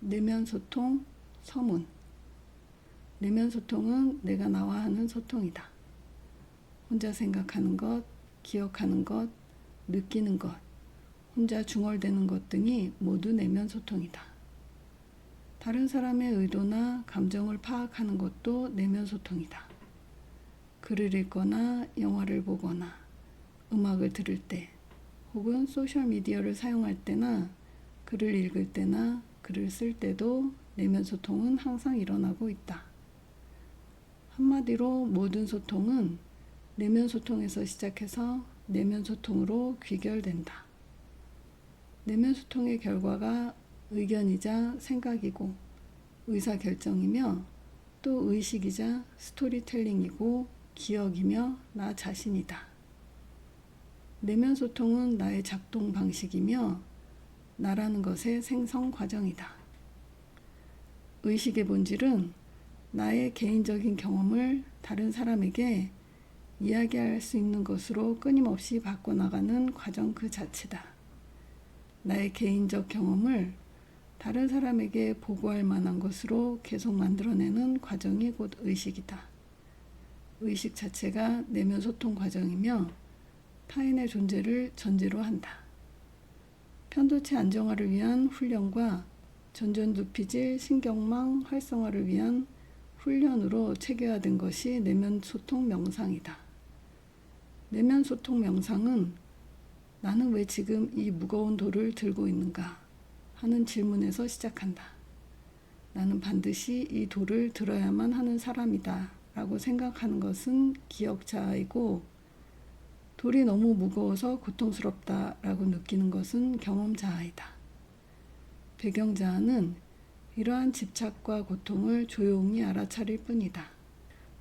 내면 소통, 서문. 내면 소통은 내가 나와 하는 소통이다. 혼자 생각하는 것, 기억하는 것, 느끼는 것, 혼자 중얼대는 것 등이 모두 내면 소통이다. 다른 사람의 의도나 감정을 파악하는 것도 내면 소통이다. 글을 읽거나 영화를 보거나 음악을 들을 때 혹은 소셜미디어를 사용할 때나 글을 읽을 때나 글을 쓸 때도 내면 소통은 항상 일어나고 있다. 한마디로 모든 소통은 내면 소통에서 시작해서 내면 소통으로 귀결된다. 내면 소통의 결과가 의견이자 생각이고 의사결정이며 또 의식이자 스토리텔링이고 기억이며 나 자신이다. 내면 소통은 나의 작동 방식이며 나라는 것의 생성 과정이다. 의식의 본질은 나의 개인적인 경험을 다른 사람에게 이야기할 수 있는 것으로 끊임없이 바꿔나가는 과정 그 자체다. 나의 개인적 경험을 다른 사람에게 보고할 만한 것으로 계속 만들어내는 과정이 곧 의식이다. 의식 자체가 내면 소통 과정이며 타인의 존재를 전제로 한다. 편도체 안정화를 위한 훈련과 전전두피질 신경망 활성화를 위한 훈련으로 체계화된 것이 내면 소통 명상이다. 내면 소통 명상은 나는 왜 지금 이 무거운 돌을 들고 있는가 하는 질문에서 시작한다. 나는 반드시 이 돌을 들어야만 하는 사람이다 라고 생각하는 것은 기억자아이고 돌이 너무 무거워서 고통스럽다 라고 느끼는 것은 경험자아이다. 배경자아는 이러한 집착과 고통을 조용히 알아차릴 뿐이다.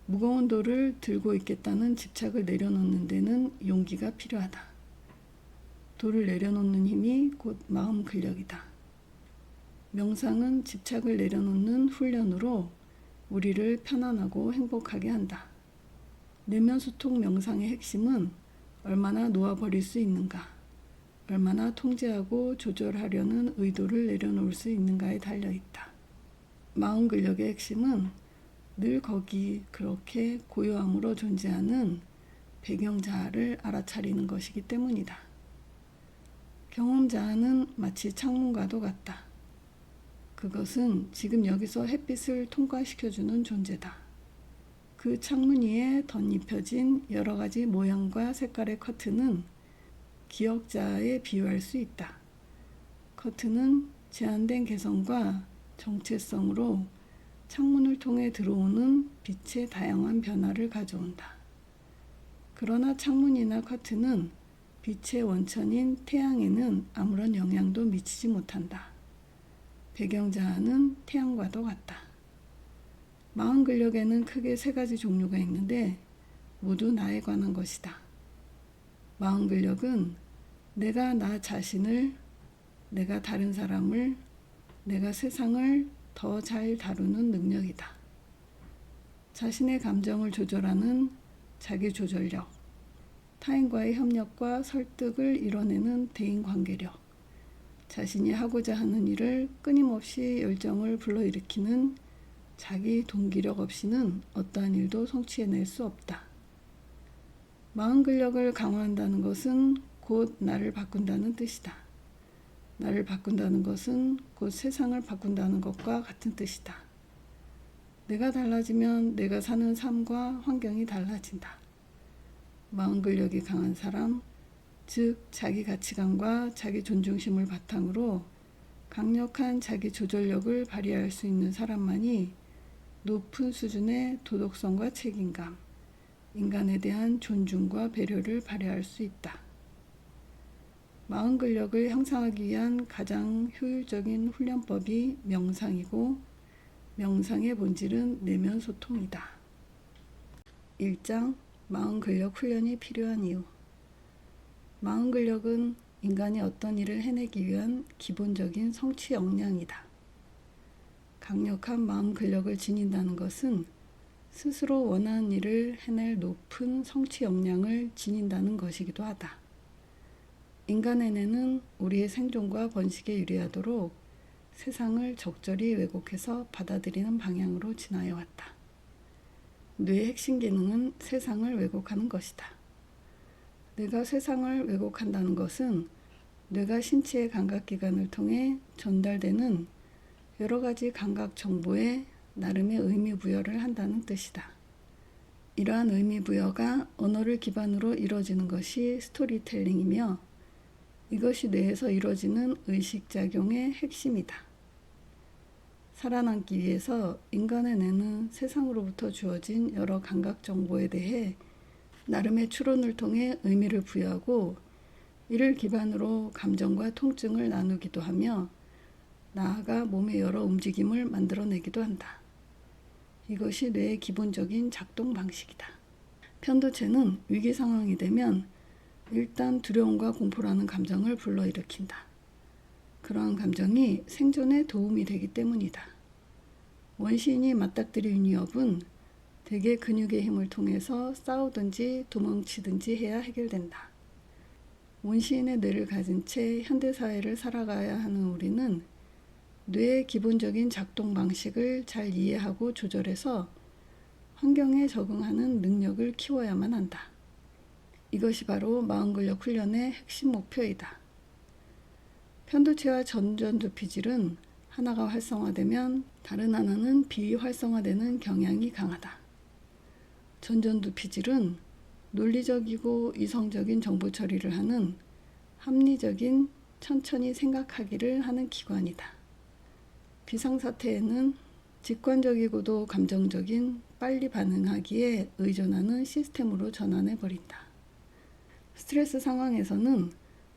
무거운 돌을 들고 있겠다는 집착을 내려놓는 데는 용기가 필요하다. 돌을 내려놓는 힘이 곧 마음 근력이다. 명상은 집착을 내려놓는 훈련으로 우리를 편안하고 행복하게 한다. 내면 소통 명상의 핵심은 얼마나 놓아버릴 수 있는가, 얼마나 통제하고 조절하려는 의도를 내려놓을 수 있는가에 달려있다. 마음 근력의 핵심은 늘 거기 그렇게 고요함으로 존재하는 배경자아를 알아차리는 것이기 때문이다. 경험자아는 마치 창문과도 같다. 그것은 지금 여기서 햇빛을 통과시켜주는 존재다. 그 창문 위에 덧입혀진 여러 가지 모양과 색깔의 커튼은 기억자아에 비유할 수 있다. 커튼은 제한된 개성과 정체성으로 창문을 통해 들어오는 빛의 다양한 변화를 가져온다. 그러나 창문이나 커튼은 빛의 원천인 태양에는 아무런 영향도 미치지 못한다. 배경자아는 태양과도 같다. 마음 근력에는 크게 세 가지 종류가 있는데 모두 나에 관한 것이다. 마음 근력은 내가 나 자신을, 내가 다른 사람을, 내가 세상을 더 잘 다루는 능력이다. 자신의 감정을 조절하는 자기 조절력, 타인과의 협력과 설득을 이뤄내는 대인관계력, 자신이 하고자 하는 일을 끊임없이 열정을 불러일으키는 자기 동기력 없이는 어떠한 일도 성취해낼 수 없다. 마음 근력을 강화한다는 것은 곧 나를 바꾼다는 뜻이다. 나를 바꾼다는 것은 곧 세상을 바꾼다는 것과 같은 뜻이다. 내가 달라지면 내가 사는 삶과 환경이 달라진다. 마음 근력이 강한 사람, 즉 자기 가치관과 자기 존중심을 바탕으로 강력한 자기 조절력을 발휘할 수 있는 사람만이 높은 수준의 도덕성과 책임감, 인간에 대한 존중과 배려를 발휘할 수 있다. 마음 근력을 형성하기 위한 가장 효율적인 훈련법이 명상이고 명상의 본질은 내면 소통이다. 1장 마음 근력 훈련이 필요한 이유. 마음 근력은 인간이 어떤 일을 해내기 위한 기본적인 성취 역량이다. 강력한 마음 근력을 지닌다는 것은 스스로 원하는 일을 해낼 높은 성취 역량을 지닌다는 것이기도 하다. 인간의 뇌는 우리의 생존과 번식에 유리하도록 세상을 적절히 왜곡해서 받아들이는 방향으로 진화해 왔다. 뇌의 핵심 기능은 세상을 왜곡하는 것이다. 뇌가 세상을 왜곡한다는 것은 뇌가 신체의 감각기관을 통해 전달되는 여러 가지 감각 정보에 나름의 의미 부여를 한다는 뜻이다. 이러한 의미 부여가 언어를 기반으로 이루어지는 것이 스토리텔링이며 이것이 뇌에서 이루어지는 의식작용의 핵심이다. 살아남기 위해서 인간의 뇌는 세상으로부터 주어진 여러 감각 정보에 대해 나름의 추론을 통해 의미를 부여하고 이를 기반으로 감정과 통증을 나누기도 하며 나아가 몸의 여러 움직임을 만들어내기도 한다. 이것이 뇌의 기본적인 작동 방식이다. 편도체는 위기 상황이 되면 일단 두려움과 공포라는 감정을 불러일으킨다. 그러한 감정이 생존에 도움이 되기 때문이다. 원시인이 맞닥뜨린 위협은 대개 근육의 힘을 통해서 싸우든지 도망치든지 해야 해결된다. 원시인의 뇌를 가진 채 현대사회를 살아가야 하는 우리는 뇌의 기본적인 작동 방식을 잘 이해하고 조절해서 환경에 적응하는 능력을 키워야만 한다. 이것이 바로 마음근력 훈련의 핵심 목표이다. 편도체와 전전두피질은 하나가 활성화되면 다른 하나는 비활성화되는 경향이 강하다. 전전두피질은 논리적이고 이성적인 정보 처리를 하는 합리적인 천천히 생각하기를 하는 기관이다. 비상사태에는 직관적이고도 감정적인 빨리 반응하기에 의존하는 시스템으로 전환해버린다. 스트레스 상황에서는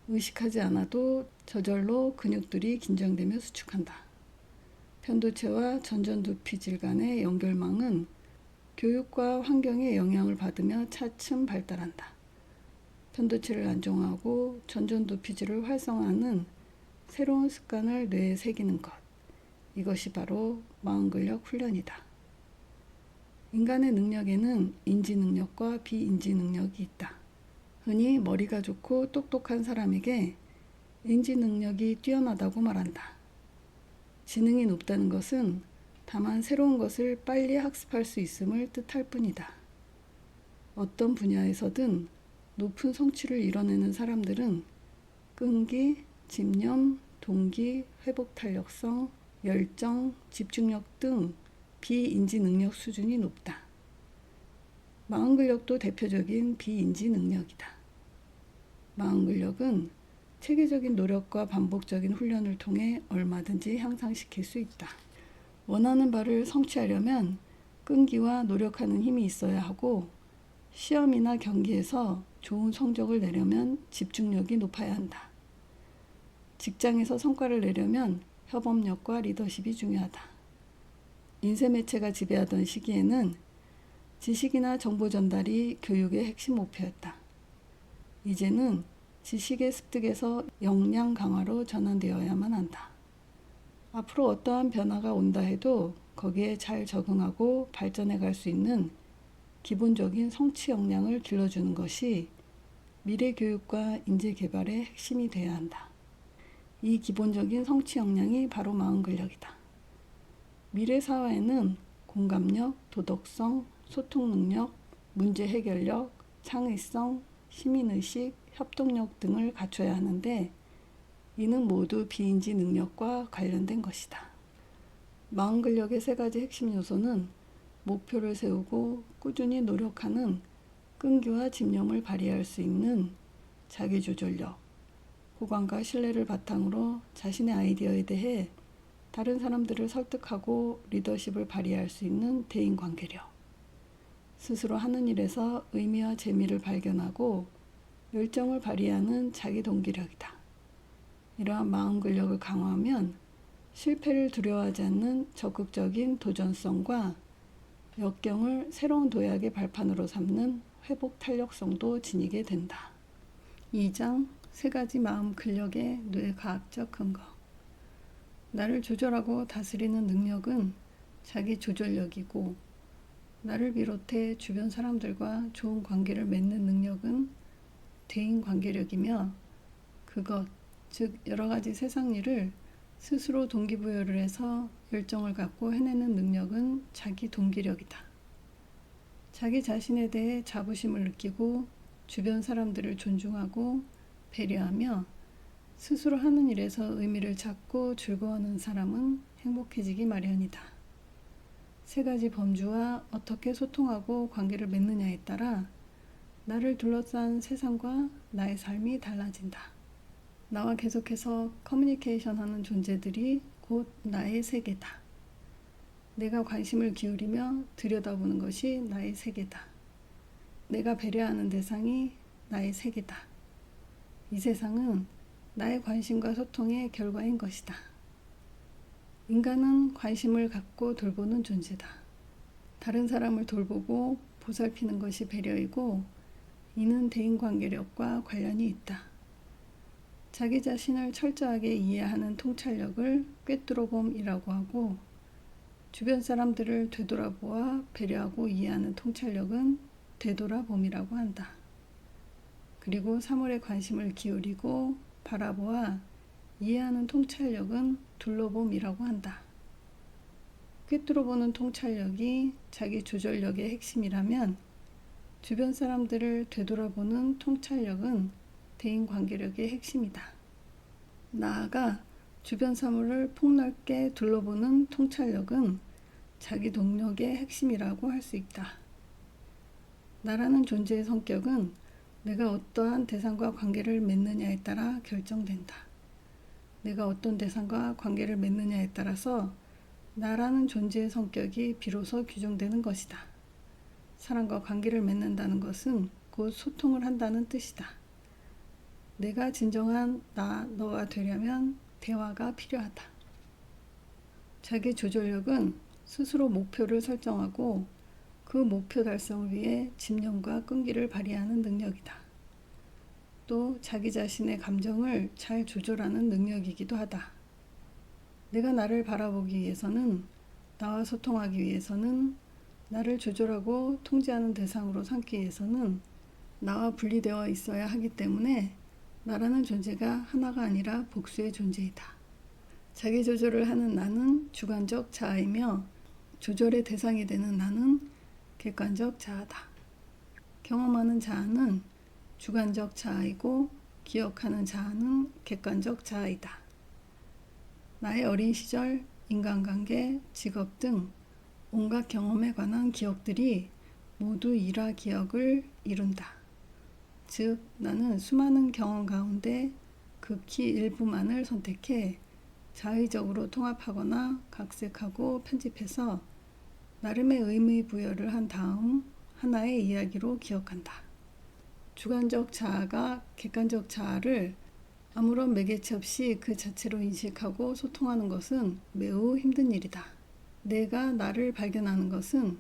의식하지 않아도 저절로 근육들이 긴장되며 수축한다. 편도체와 전전두피질 간의 연결망은 교육과 환경의 영향을 받으며 차츰 발달한다. 편도체를 안정화하고 전전두피질을 활성화하는 새로운 습관을 뇌에 새기는 것. 이것이 바로 마음근력 훈련이다. 인간의 능력에는 인지 능력과 비인지 능력이 있다. 흔히 머리가 좋고 똑똑한 사람에게 인지 능력이 뛰어나다고 말한다. 지능이 높다는 것은 다만 새로운 것을 빨리 학습할 수 있음을 뜻할 뿐이다. 어떤 분야에서든 높은 성취를 이뤄내는 사람들은 끈기, 집념, 동기, 회복 탄력성, 열정, 집중력 등 비인지 능력 수준이 높다. 마음근력도 대표적인 비인지 능력이다. 마음근력은 체계적인 노력과 반복적인 훈련을 통해 얼마든지 향상시킬 수 있다. 원하는 바를 성취하려면 끈기와 노력하는 힘이 있어야 하고 시험이나 경기에서 좋은 성적을 내려면 집중력이 높아야 한다. 직장에서 성과를 내려면 협업력과 리더십이 중요하다. 인쇄 매체가 지배하던 시기에는 지식이나 정보 전달이 교육의 핵심 목표였다. 이제는 지식의 습득에서 역량 강화로 전환되어야만 한다. 앞으로 어떠한 변화가 온다 해도 거기에 잘 적응하고 발전해 갈 수 있는 기본적인 성취 역량을 길러주는 것이 미래 교육과 인재 개발의 핵심이 되어야 한다. 이 기본적인 성취 역량이 바로 마음근력이다. 미래 사회에는 공감력, 도덕성, 소통 능력, 문제 해결력, 창의성, 시민의식, 협동력 등을 갖춰야 하는데 이는 모두 비인지 능력과 관련된 것이다. 마음근력의 세 가지 핵심 요소는 목표를 세우고 꾸준히 노력하는 끈기와 집념을 발휘할 수 있는 자기조절력, 호감과 신뢰를 바탕으로 자신의 아이디어에 대해 다른 사람들을 설득하고 리더십을 발휘할 수 있는 대인관계력, 스스로 하는 일에서 의미와 재미를 발견하고 열정을 발휘하는 자기동기력이다. 이러한 마음근력을 강화하면 실패를 두려워하지 않는 적극적인 도전성과 역경을 새로운 도약의 발판으로 삼는 회복 탄력성도 지니게 된다. 2장 세 가지 마음 근력의 뇌과학적 근거. 나를 조절하고 다스리는 능력은 자기 조절력이고 나를 비롯해 주변 사람들과 좋은 관계를 맺는 능력은 대인 관계력이며 그것, 즉 여러 가지 세상 일을 스스로 동기부여를 해서 열정을 갖고 해내는 능력은 자기 동기력이다. 자기 자신에 대해 자부심을 느끼고 주변 사람들을 존중하고 배려하며 스스로 하는 일에서 의미를 찾고 즐거워하는 사람은 행복해지기 마련이다. 세 가지 범주와 어떻게 소통하고 관계를 맺느냐에 따라 나를 둘러싼 세상과 나의 삶이 달라진다. 나와 계속해서 커뮤니케이션 하는 존재들이 곧 나의 세계다. 내가 관심을 기울이며 들여다보는 것이 나의 세계다. 내가 배려하는 대상이 나의 세계다. 이 세상은 나의 관심과 소통의 결과인 것이다. 인간은 관심을 갖고 돌보는 존재다. 다른 사람을 돌보고 보살피는 것이 배려이고 이는 대인관계력과 관련이 있다. 자기 자신을 철저하게 이해하는 통찰력을 꿰뚫어봄이라고 하고 주변 사람들을 되돌아보아 배려하고 이해하는 통찰력은 되돌아봄이라고 한다. 그리고 사물에 관심을 기울이고 바라보아 이해하는 통찰력은 둘러봄이라고 한다. 꿰뚫어보는 통찰력이 자기 조절력의 핵심이라면 주변 사람들을 되돌아보는 통찰력은 대인관계력의 핵심이다. 나아가 주변 사물을 폭넓게 둘러보는 통찰력은 자기 동력의 핵심이라고 할 수 있다. 나라는 존재의 성격은 내가 어떠한 대상과 관계를 맺느냐에 따라 결정된다. 내가 어떤 대상과 관계를 맺느냐에 따라서 나라는 존재의 성격이 비로소 규정되는 것이다. 사람과 관계를 맺는다는 것은 곧 소통을 한다는 뜻이다. 내가 진정한 너가 되려면 대화가 필요하다. 자기 조절력은 스스로 목표를 설정하고 그 목표 달성을 위해 집념과 끈기를 발휘하는 능력이다. 또 자기 자신의 감정을 잘 조절하는 능력이기도 하다. 내가 나를 바라보기 위해서는, 나와 소통하기 위해서는, 나를 조절하고 통제하는 대상으로 삼기 위해서는 나와 분리되어 있어야 하기 때문에 나라는 존재가 하나가 아니라 복수의 존재이다. 자기 조절을 하는 나는 주관적 자아이며 조절의 대상이 되는 나는 객관적 자아다. 경험하는 자아는 주관적 자아이고 기억하는 자아는 객관적 자아이다. 나의 어린 시절, 인간관계, 직업 등 온갖 경험에 관한 기억들이 모두 일화 기억을 이룬다. 즉, 나는 수많은 경험 가운데 극히 일부만을 선택해 자의적으로 통합하거나 각색하고 편집해서 나름의 의미 부여를 한 다음 하나의 이야기로 기억한다. 주관적 자아가 객관적 자아를 아무런 매개체 없이 그 자체로 인식하고 소통하는 것은 매우 힘든 일이다. 내가 나를 발견하는 것은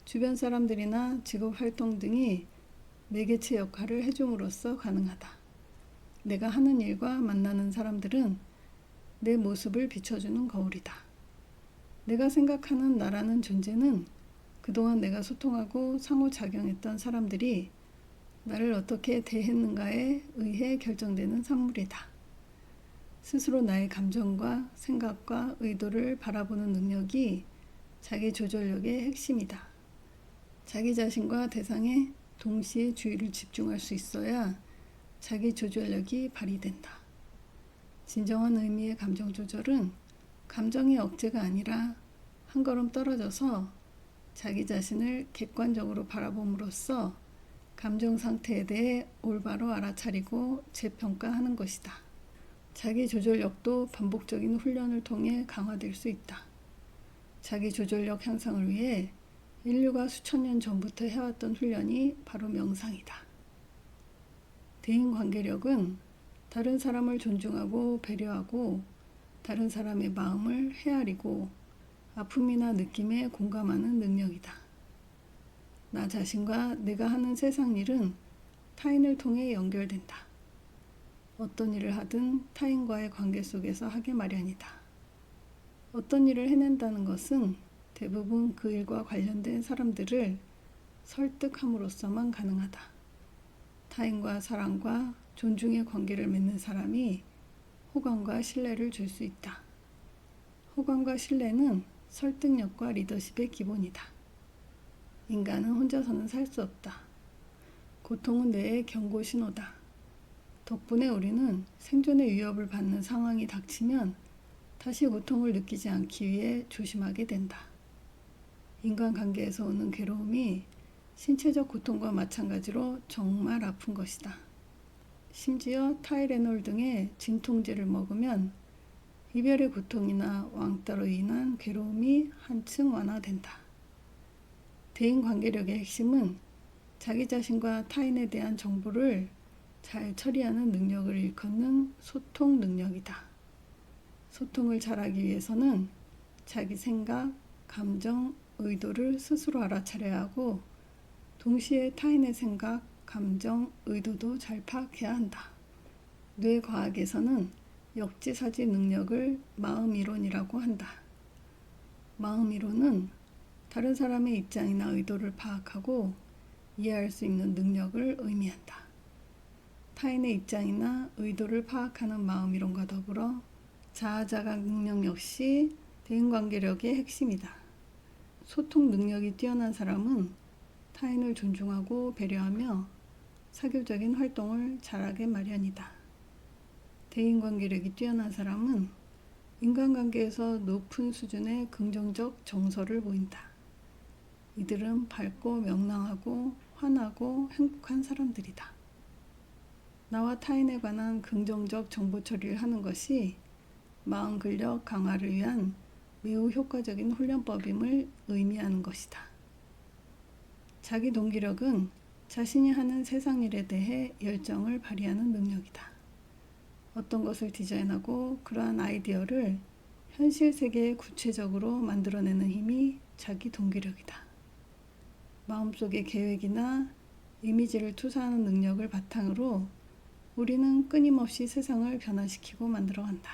주변 사람들이나 직업 활동 등이 매개체 역할을 해줌으로써 가능하다. 내가 하는 일과 만나는 사람들은 내 모습을 비춰주는 거울이다. 내가 생각하는 나라는 존재는 그동안 내가 소통하고 상호작용했던 사람들이 나를 어떻게 대했는가에 의해 결정되는 산물이다. 스스로 나의 감정과 생각과 의도를 바라보는 능력이 자기 조절력의 핵심이다. 자기 자신과 대상에 동시에 주의를 집중할 수 있어야 자기 조절력이 발휘된다. 진정한 의미의 감정 조절은 감정의 억제가 아니라 한 걸음 떨어져서 자기 자신을 객관적으로 바라봄으로써 감정 상태에 대해 올바로 알아차리고 재평가하는 것이다. 자기 조절력도 반복적인 훈련을 통해 강화될 수 있다. 자기 조절력 향상을 위해 인류가 수천 년 전부터 해왔던 훈련이 바로 명상이다. 대인관계력은 다른 사람을 존중하고 배려하고 다른 사람의 마음을 헤아리고 아픔이나 느낌에 공감하는 능력이다. 나 자신과 내가 하는 세상 일은 타인을 통해 연결된다. 어떤 일을 하든 타인과의 관계 속에서 하게 마련이다. 어떤 일을 해낸다는 것은 대부분 그 일과 관련된 사람들을 설득함으로써만 가능하다. 타인과 사랑과 존중의 관계를 맺는 사람이 호감과 신뢰를 줄 수 있다. 호감과 신뢰는 설득력과 리더십의 기본이다. 인간은 혼자서는 살 수 없다. 고통은 뇌의 경고 신호다. 덕분에 우리는 생존의 위협을 받는 상황이 닥치면 다시 고통을 느끼지 않기 위해 조심하게 된다. 인간관계에서 오는 괴로움이 신체적 고통과 마찬가지로 정말 아픈 것이다. 심지어 타이레놀 등의 진통제를 먹으면 이별의 고통이나 왕따로 인한 괴로움이 한층 완화된다. 대인관계력의 핵심은 자기 자신과 타인에 대한 정보를 잘 처리하는 능력을 일컫는 소통 능력이다. 소통을 잘하기 위해서는 자기 생각, 감정, 의도를 스스로 알아차려야 하고 동시에 타인의 생각, 감정, 의도도 잘 파악해야 한다. 뇌과학에서는 역지사지 능력을 마음이론이라고 한다. 마음이론은 다른 사람의 입장이나 의도를 파악하고 이해할 수 있는 능력을 의미한다. 타인의 입장이나 의도를 파악하는 마음이론과 더불어 자아자각 능력 역시 대인관계력의 핵심이다. 소통 능력이 뛰어난 사람은 타인을 존중하고 배려하며 사교적인 활동을 잘하게 마련이다. 대인관계력이 뛰어난 사람은 인간관계에서 높은 수준의 긍정적 정서를 보인다. 이들은 밝고 명랑하고 환하고 행복한 사람들이다. 나와 타인에 관한 긍정적 정보 처리를 하는 것이 마음 근력 강화를 위한 매우 효과적인 훈련법임을 의미하는 것이다. 자기 동기력은 자신이 하는 세상 일에 대해 열정을 발휘하는 능력이다. 어떤 것을 디자인하고 그러한 아이디어를 현실 세계에 구체적으로 만들어내는 힘이 자기 동기력이다. 마음속의 계획이나 이미지를 투사하는 능력을 바탕으로 우리는 끊임없이 세상을 변화시키고 만들어간다.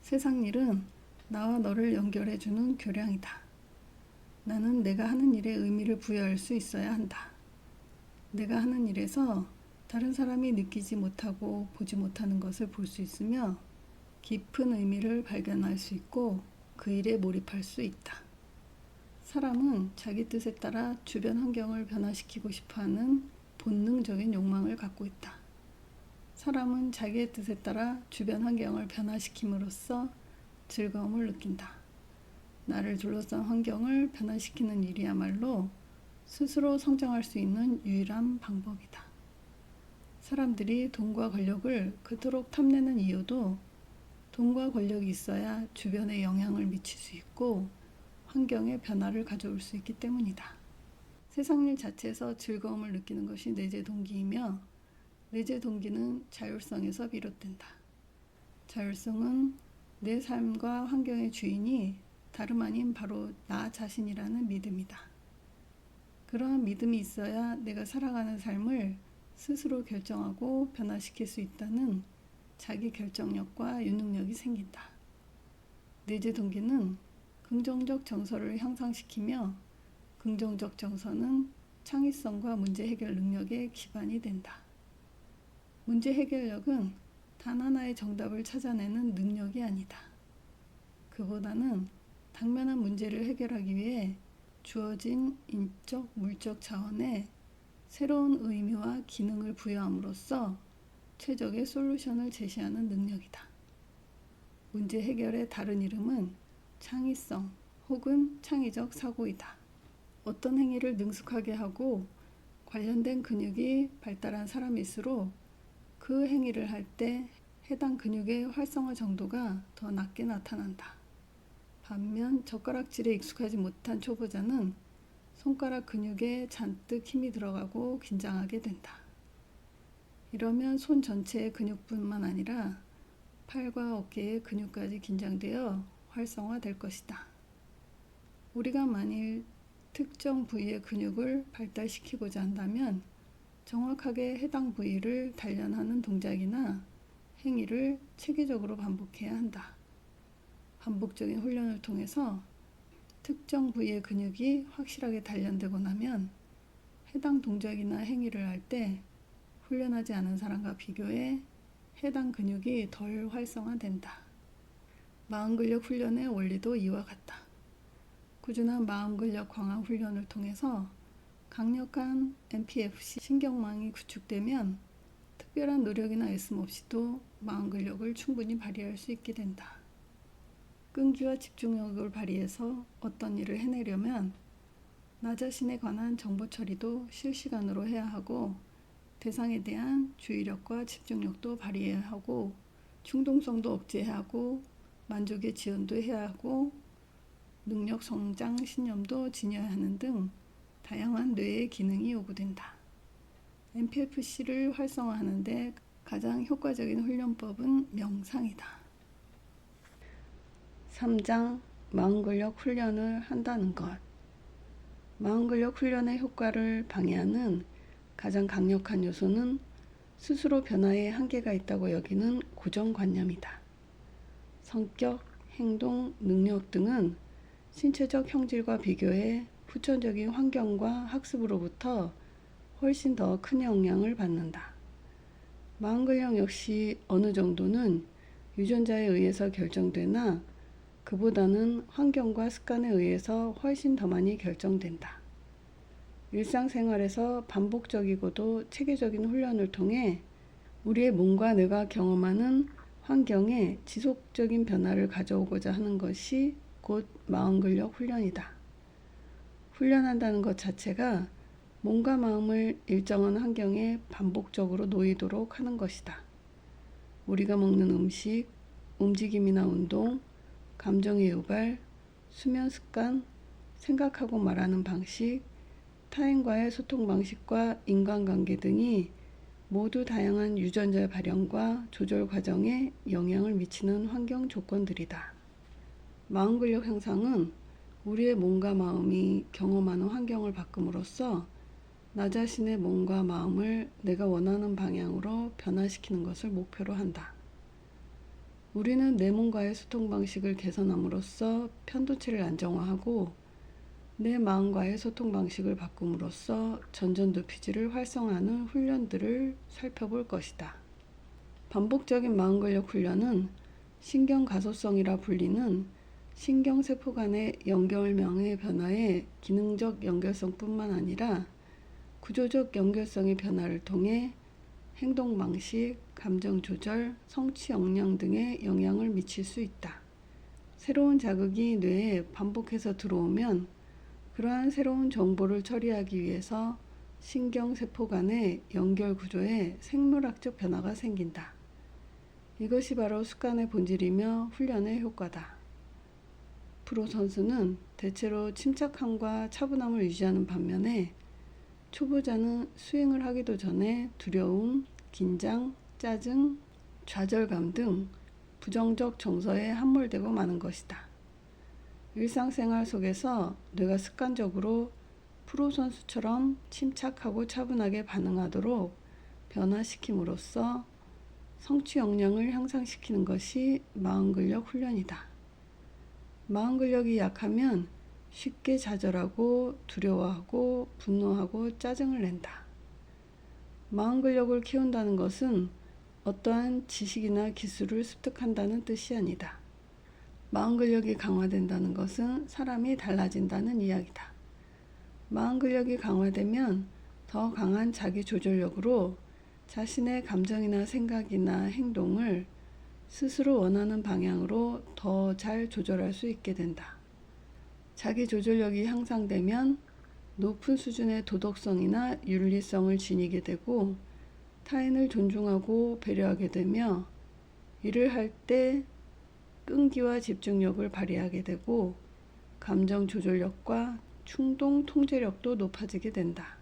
세상 일은 나와 너를 연결해주는 교량이다. 나는 내가 하는 일에 의미를 부여할 수 있어야 한다. 내가 하는 일에서 다른 사람이 느끼지 못하고 보지 못하는 것을 볼 수 있으며 깊은 의미를 발견할 수 있고 그 일에 몰입할 수 있다. 사람은 자기 뜻에 따라 주변 환경을 변화시키고 싶어하는 본능적인 욕망을 갖고 있다. 사람은 자기의 뜻에 따라 주변 환경을 변화시킴으로써 즐거움을 느낀다. 나를 둘러싼 환경을 변화시키는 일이야말로 스스로 성장할 수 있는 유일한 방법이다. 사람들이 돈과 권력을 그토록 탐내는 이유도 돈과 권력이 있어야 주변에 영향을 미칠 수 있고 환경의 변화를 가져올 수 있기 때문이다. 세상 일 자체에서 즐거움을 느끼는 것이 내재 동기이며 내재 동기는 자율성에서 비롯된다. 자율성은 내 삶과 환경의 주인이 다름 아닌 바로 나 자신이라는 믿음이다. 그러한 믿음이 있어야 내가 살아가는 삶을 스스로 결정하고 변화시킬 수 있다는 자기 결정력과 유능력이 생긴다. 내재 동기는 긍정적 정서를 향상시키며 긍정적 정서는 창의성과 문제 해결 능력의 기반이 된다. 문제 해결력은 단 하나의 정답을 찾아내는 능력이 아니다. 그보다는 당면한 문제를 해결하기 위해 주어진 인적, 물적 자원에 새로운 의미와 기능을 부여함으로써 최적의 솔루션을 제시하는 능력이다. 문제 해결의 다른 이름은 창의성 혹은 창의적 사고이다. 어떤 행위를 능숙하게 하고 관련된 근육이 발달한 사람일수록 그 행위를 할 때 해당 근육의 활성화 정도가 더 낮게 나타난다. 반면 젓가락질에 익숙하지 못한 초보자는 손가락 근육에 잔뜩 힘이 들어가고 긴장하게 된다. 이러면 손 전체의 근육뿐만 아니라 팔과 어깨의 근육까지 긴장되어 활성화될 것이다. 우리가 만일 특정 부위의 근육을 발달시키고자 한다면 정확하게 해당 부위를 단련하는 동작이나 행위를 체계적으로 반복해야 한다. 반복적인 훈련을 통해서 특정 부위의 근육이 확실하게 단련되고 나면 해당 동작이나 행위를 할 때 훈련하지 않은 사람과 비교해 해당 근육이 덜 활성화된다. 마음근력 훈련의 원리도 이와 같다. 꾸준한 마음근력 강화 훈련을 통해서 강력한 MPFC 신경망이 구축되면 특별한 노력이나 애씀 없이도 마음근력을 충분히 발휘할 수 있게 된다. 끈기와 집중력을 발휘해서 어떤 일을 해내려면 나 자신에 관한 정보 처리도 실시간으로 해야 하고 대상에 대한 주의력과 집중력도 발휘해야 하고 충동성도 억제해야 하고 만족의 지연도 해야 하고 능력 성장 신념도 지녀야 하는 등 다양한 뇌의 기능이 요구된다. MPFC를 활성화하는 데 가장 효과적인 훈련법은 명상이다. 3장 마음근력 훈련을 한다는 것. 마음근력 훈련의 효과를 방해하는 가장 강력한 요소는 스스로 변화에 한계가 있다고 여기는 고정관념이다. 성격, 행동, 능력 등은 신체적 형질과 비교해 후천적인 환경과 학습으로부터 훨씬 더 큰 영향을 받는다. 마음근력 역시 어느 정도는 유전자에 의해서 결정되나 그보다는 환경과 습관에 의해서 훨씬 더 많이 결정된다. 일상생활에서 반복적이고도 체계적인 훈련을 통해 우리의 몸과 뇌가 경험하는 환경에 지속적인 변화를 가져오고자 하는 것이 곧 마음근력 훈련이다. 훈련한다는 것 자체가 몸과 마음을 일정한 환경에 반복적으로 놓이도록 하는 것이다. 우리가 먹는 음식, 움직임이나 운동, 감정의 유발, 수면 습관, 생각하고 말하는 방식, 타인과의 소통 방식과 인간관계 등이 모두 다양한 유전자 발현과 조절 과정에 영향을 미치는 환경 조건들이다. 마음근력 향상은 우리의 몸과 마음이 경험하는 환경을 바꿈으로써 나 자신의 몸과 마음을 내가 원하는 방향으로 변화시키는 것을 목표로 한다. 우리는 내 몸과의 소통 방식을 개선함으로써 편도체를 안정화하고 내 마음과의 소통 방식을 바꿈으로써 전전두피질을 활성화하는 훈련들을 살펴볼 것이다. 반복적인 마음근력 훈련은 신경가소성이라 불리는 신경세포 간의 연결망의 변화에 기능적 연결성뿐만 아니라 구조적 연결성의 변화를 통해 행동 방식, 감정 조절, 성취 역량 등에 영향을 미칠 수 있다. 새로운 자극이 뇌에 반복해서 들어오면 그러한 새로운 정보를 처리하기 위해서 신경세포 간의 연결 구조에 생물학적 변화가 생긴다. 이것이 바로 습관의 본질이며 훈련의 효과다. 프로 선수는 대체로 침착함과 차분함을 유지하는 반면에 초보자는 스윙을 하기도 전에 두려움, 긴장, 짜증, 좌절감 등 부정적 정서에 함몰되고 마는 것이다. 일상생활 속에서 뇌가 습관적으로 프로 선수처럼 침착하고 차분하게 반응하도록 변화시킴으로써 성취 역량을 향상시키는 것이 마음근력 훈련이다. 마음근력이 약하면 쉽게 좌절하고 두려워하고 분노하고 짜증을 낸다. 마음근력을 키운다는 것은 어떠한 지식이나 기술을 습득한다는 뜻이 아니다. 마음근력이 강화된다는 것은 사람이 달라진다는 이야기다. 마음근력이 강화되면 더 강한 자기조절력으로 자신의 감정이나 생각이나 행동을 스스로 원하는 방향으로 더 잘 조절할 수 있게 된다. 자기조절력이 향상되면 높은 수준의 도덕성이나 윤리성을 지니게 되고 타인을 존중하고 배려하게 되며 일을 할 때 끈기와 집중력을 발휘하게 되고 감정 조절력과 충동 통제력도 높아지게 된다.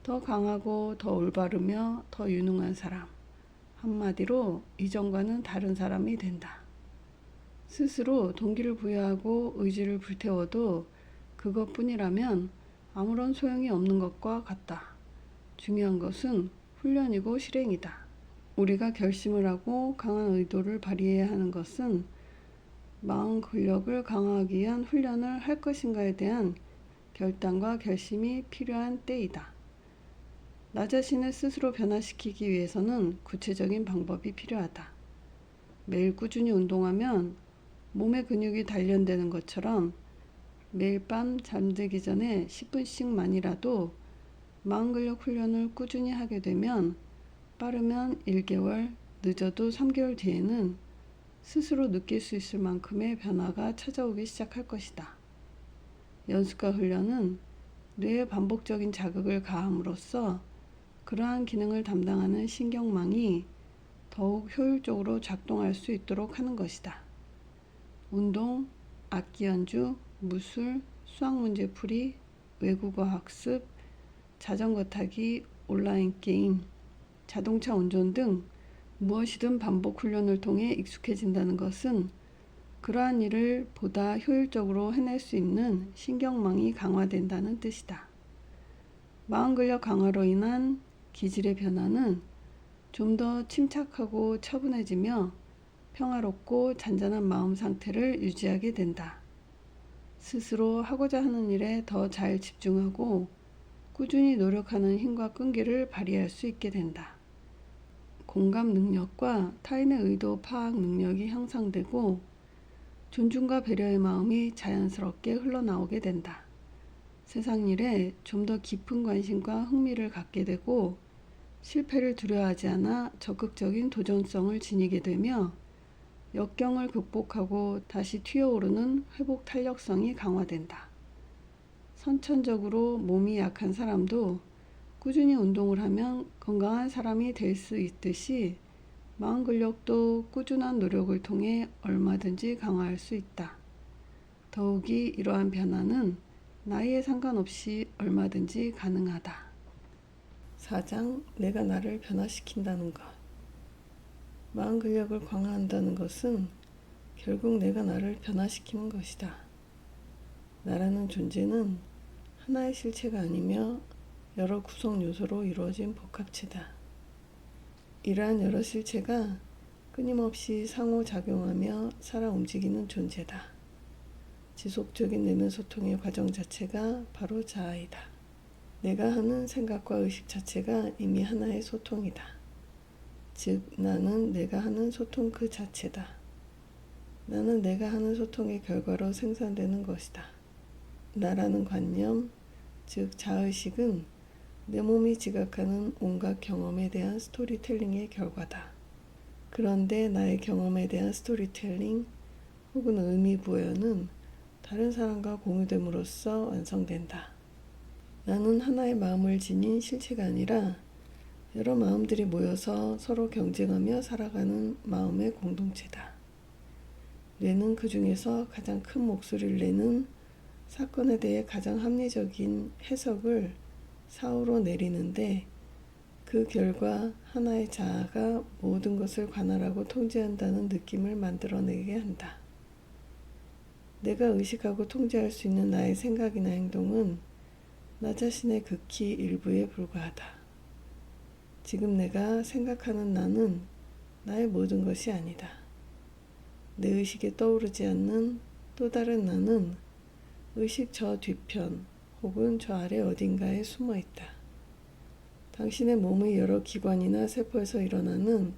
더 강하고 더 올바르며 더 유능한 사람, 한마디로 이전과는 다른 사람이 된다. 스스로 동기를 부여하고 의지를 불태워도 그것뿐이라면 아무런 소용이 없는 것과 같다. 중요한 것은 훈련이고 실행이다. 우리가 결심을 하고 강한 의도를 발휘해야 하는 것은 마음 근력을 강화하기 위한 훈련을 할 것인가에 대한 결단과 결심이 필요한 때이다. 나 자신을 스스로 변화시키기 위해서는 구체적인 방법이 필요하다. 매일 꾸준히 운동하면 몸의 근육이 단련되는 것처럼 매일 밤 잠들기 전에 10분씩만이라도 마음근력 훈련을 꾸준히 하게 되면 빠르면 1개월, 늦어도 3개월 뒤에는 스스로 느낄 수 있을 만큼의 변화가 찾아오기 시작할 것이다. 연습과 훈련은 뇌에 반복적인 자극을 가함으로써 그러한 기능을 담당하는 신경망이 더욱 효율적으로 작동할 수 있도록 하는 것이다. 운동, 악기 연주, 무술, 수학 문제풀이, 외국어 학습, 자전거 타기, 온라인 게임, 자동차 운전 등 무엇이든 반복 훈련을 통해 익숙해진다는 것은 그러한 일을 보다 효율적으로 해낼 수 있는 신경망이 강화된다는 뜻이다. 마음근력 강화로 인한 기질의 변화는 좀 더 침착하고 차분해지며 평화롭고 잔잔한 마음 상태를 유지하게 된다. 스스로 하고자 하는 일에 더 잘 집중하고 꾸준히 노력하는 힘과 끈기를 발휘할 수 있게 된다. 공감 능력과 타인의 의도 파악 능력이 향상되고 존중과 배려의 마음이 자연스럽게 흘러나오게 된다. 세상 일에 좀 더 깊은 관심과 흥미를 갖게 되고 실패를 두려워하지 않아 적극적인 도전성을 지니게 되며 역경을 극복하고 다시 튀어오르는 회복 탄력성이 강화된다. 선천적으로 몸이 약한 사람도 꾸준히 운동을 하면 건강한 사람이 될 수 있듯이 마음 근력도 꾸준한 노력을 통해 얼마든지 강화할 수 있다. 더욱이 이러한 변화는 나이에 상관없이 얼마든지 가능하다. 4장 내가 나를 변화시킨다는 것. 마음 근력을 강화한다는 것은 결국 내가 나를 변화시키는 것이다. 나라는 존재는 하나의 실체가 아니며 여러 구성 요소로 이루어진 복합체다. 이러한 여러 실체가 끊임없이 상호작용하며 살아 움직이는 존재다. 지속적인 내면 소통의 과정 자체가 바로 자아이다. 내가 하는 생각과 의식 자체가 이미 하나의 소통이다. 즉, 나는 내가 하는 소통 그 자체다. 나는 내가 하는 소통의 결과로 생산되는 것이다. 나라는 관념, 즉 자의식은 내 몸이 지각하는 온갖 경험에 대한 스토리텔링의 결과다. 그런데 나의 경험에 대한 스토리텔링 혹은 의미부여는 다른 사람과 공유됨으로써 완성된다. 나는 하나의 마음을 지닌 실체가 아니라 여러 마음들이 모여서 서로 경쟁하며 살아가는 마음의 공동체다. 뇌는 그 중에서 가장 큰 목소리를 내는 사건에 대해 가장 합리적인 해석을 사후로 내리는데 그 결과 하나의 자아가 모든 것을 관할하고 통제한다는 느낌을 만들어내게 한다. 내가 의식하고 통제할 수 있는 나의 생각이나 행동은 나 자신의 극히 일부에 불과하다. 지금 내가 생각하는 나는 나의 모든 것이 아니다. 내 의식에 떠오르지 않는 또 다른 나는 의식 저 뒤편 혹은 저 아래 어딘가에 숨어 있다. 당신의 몸의 여러 기관이나 세포에서 일어나는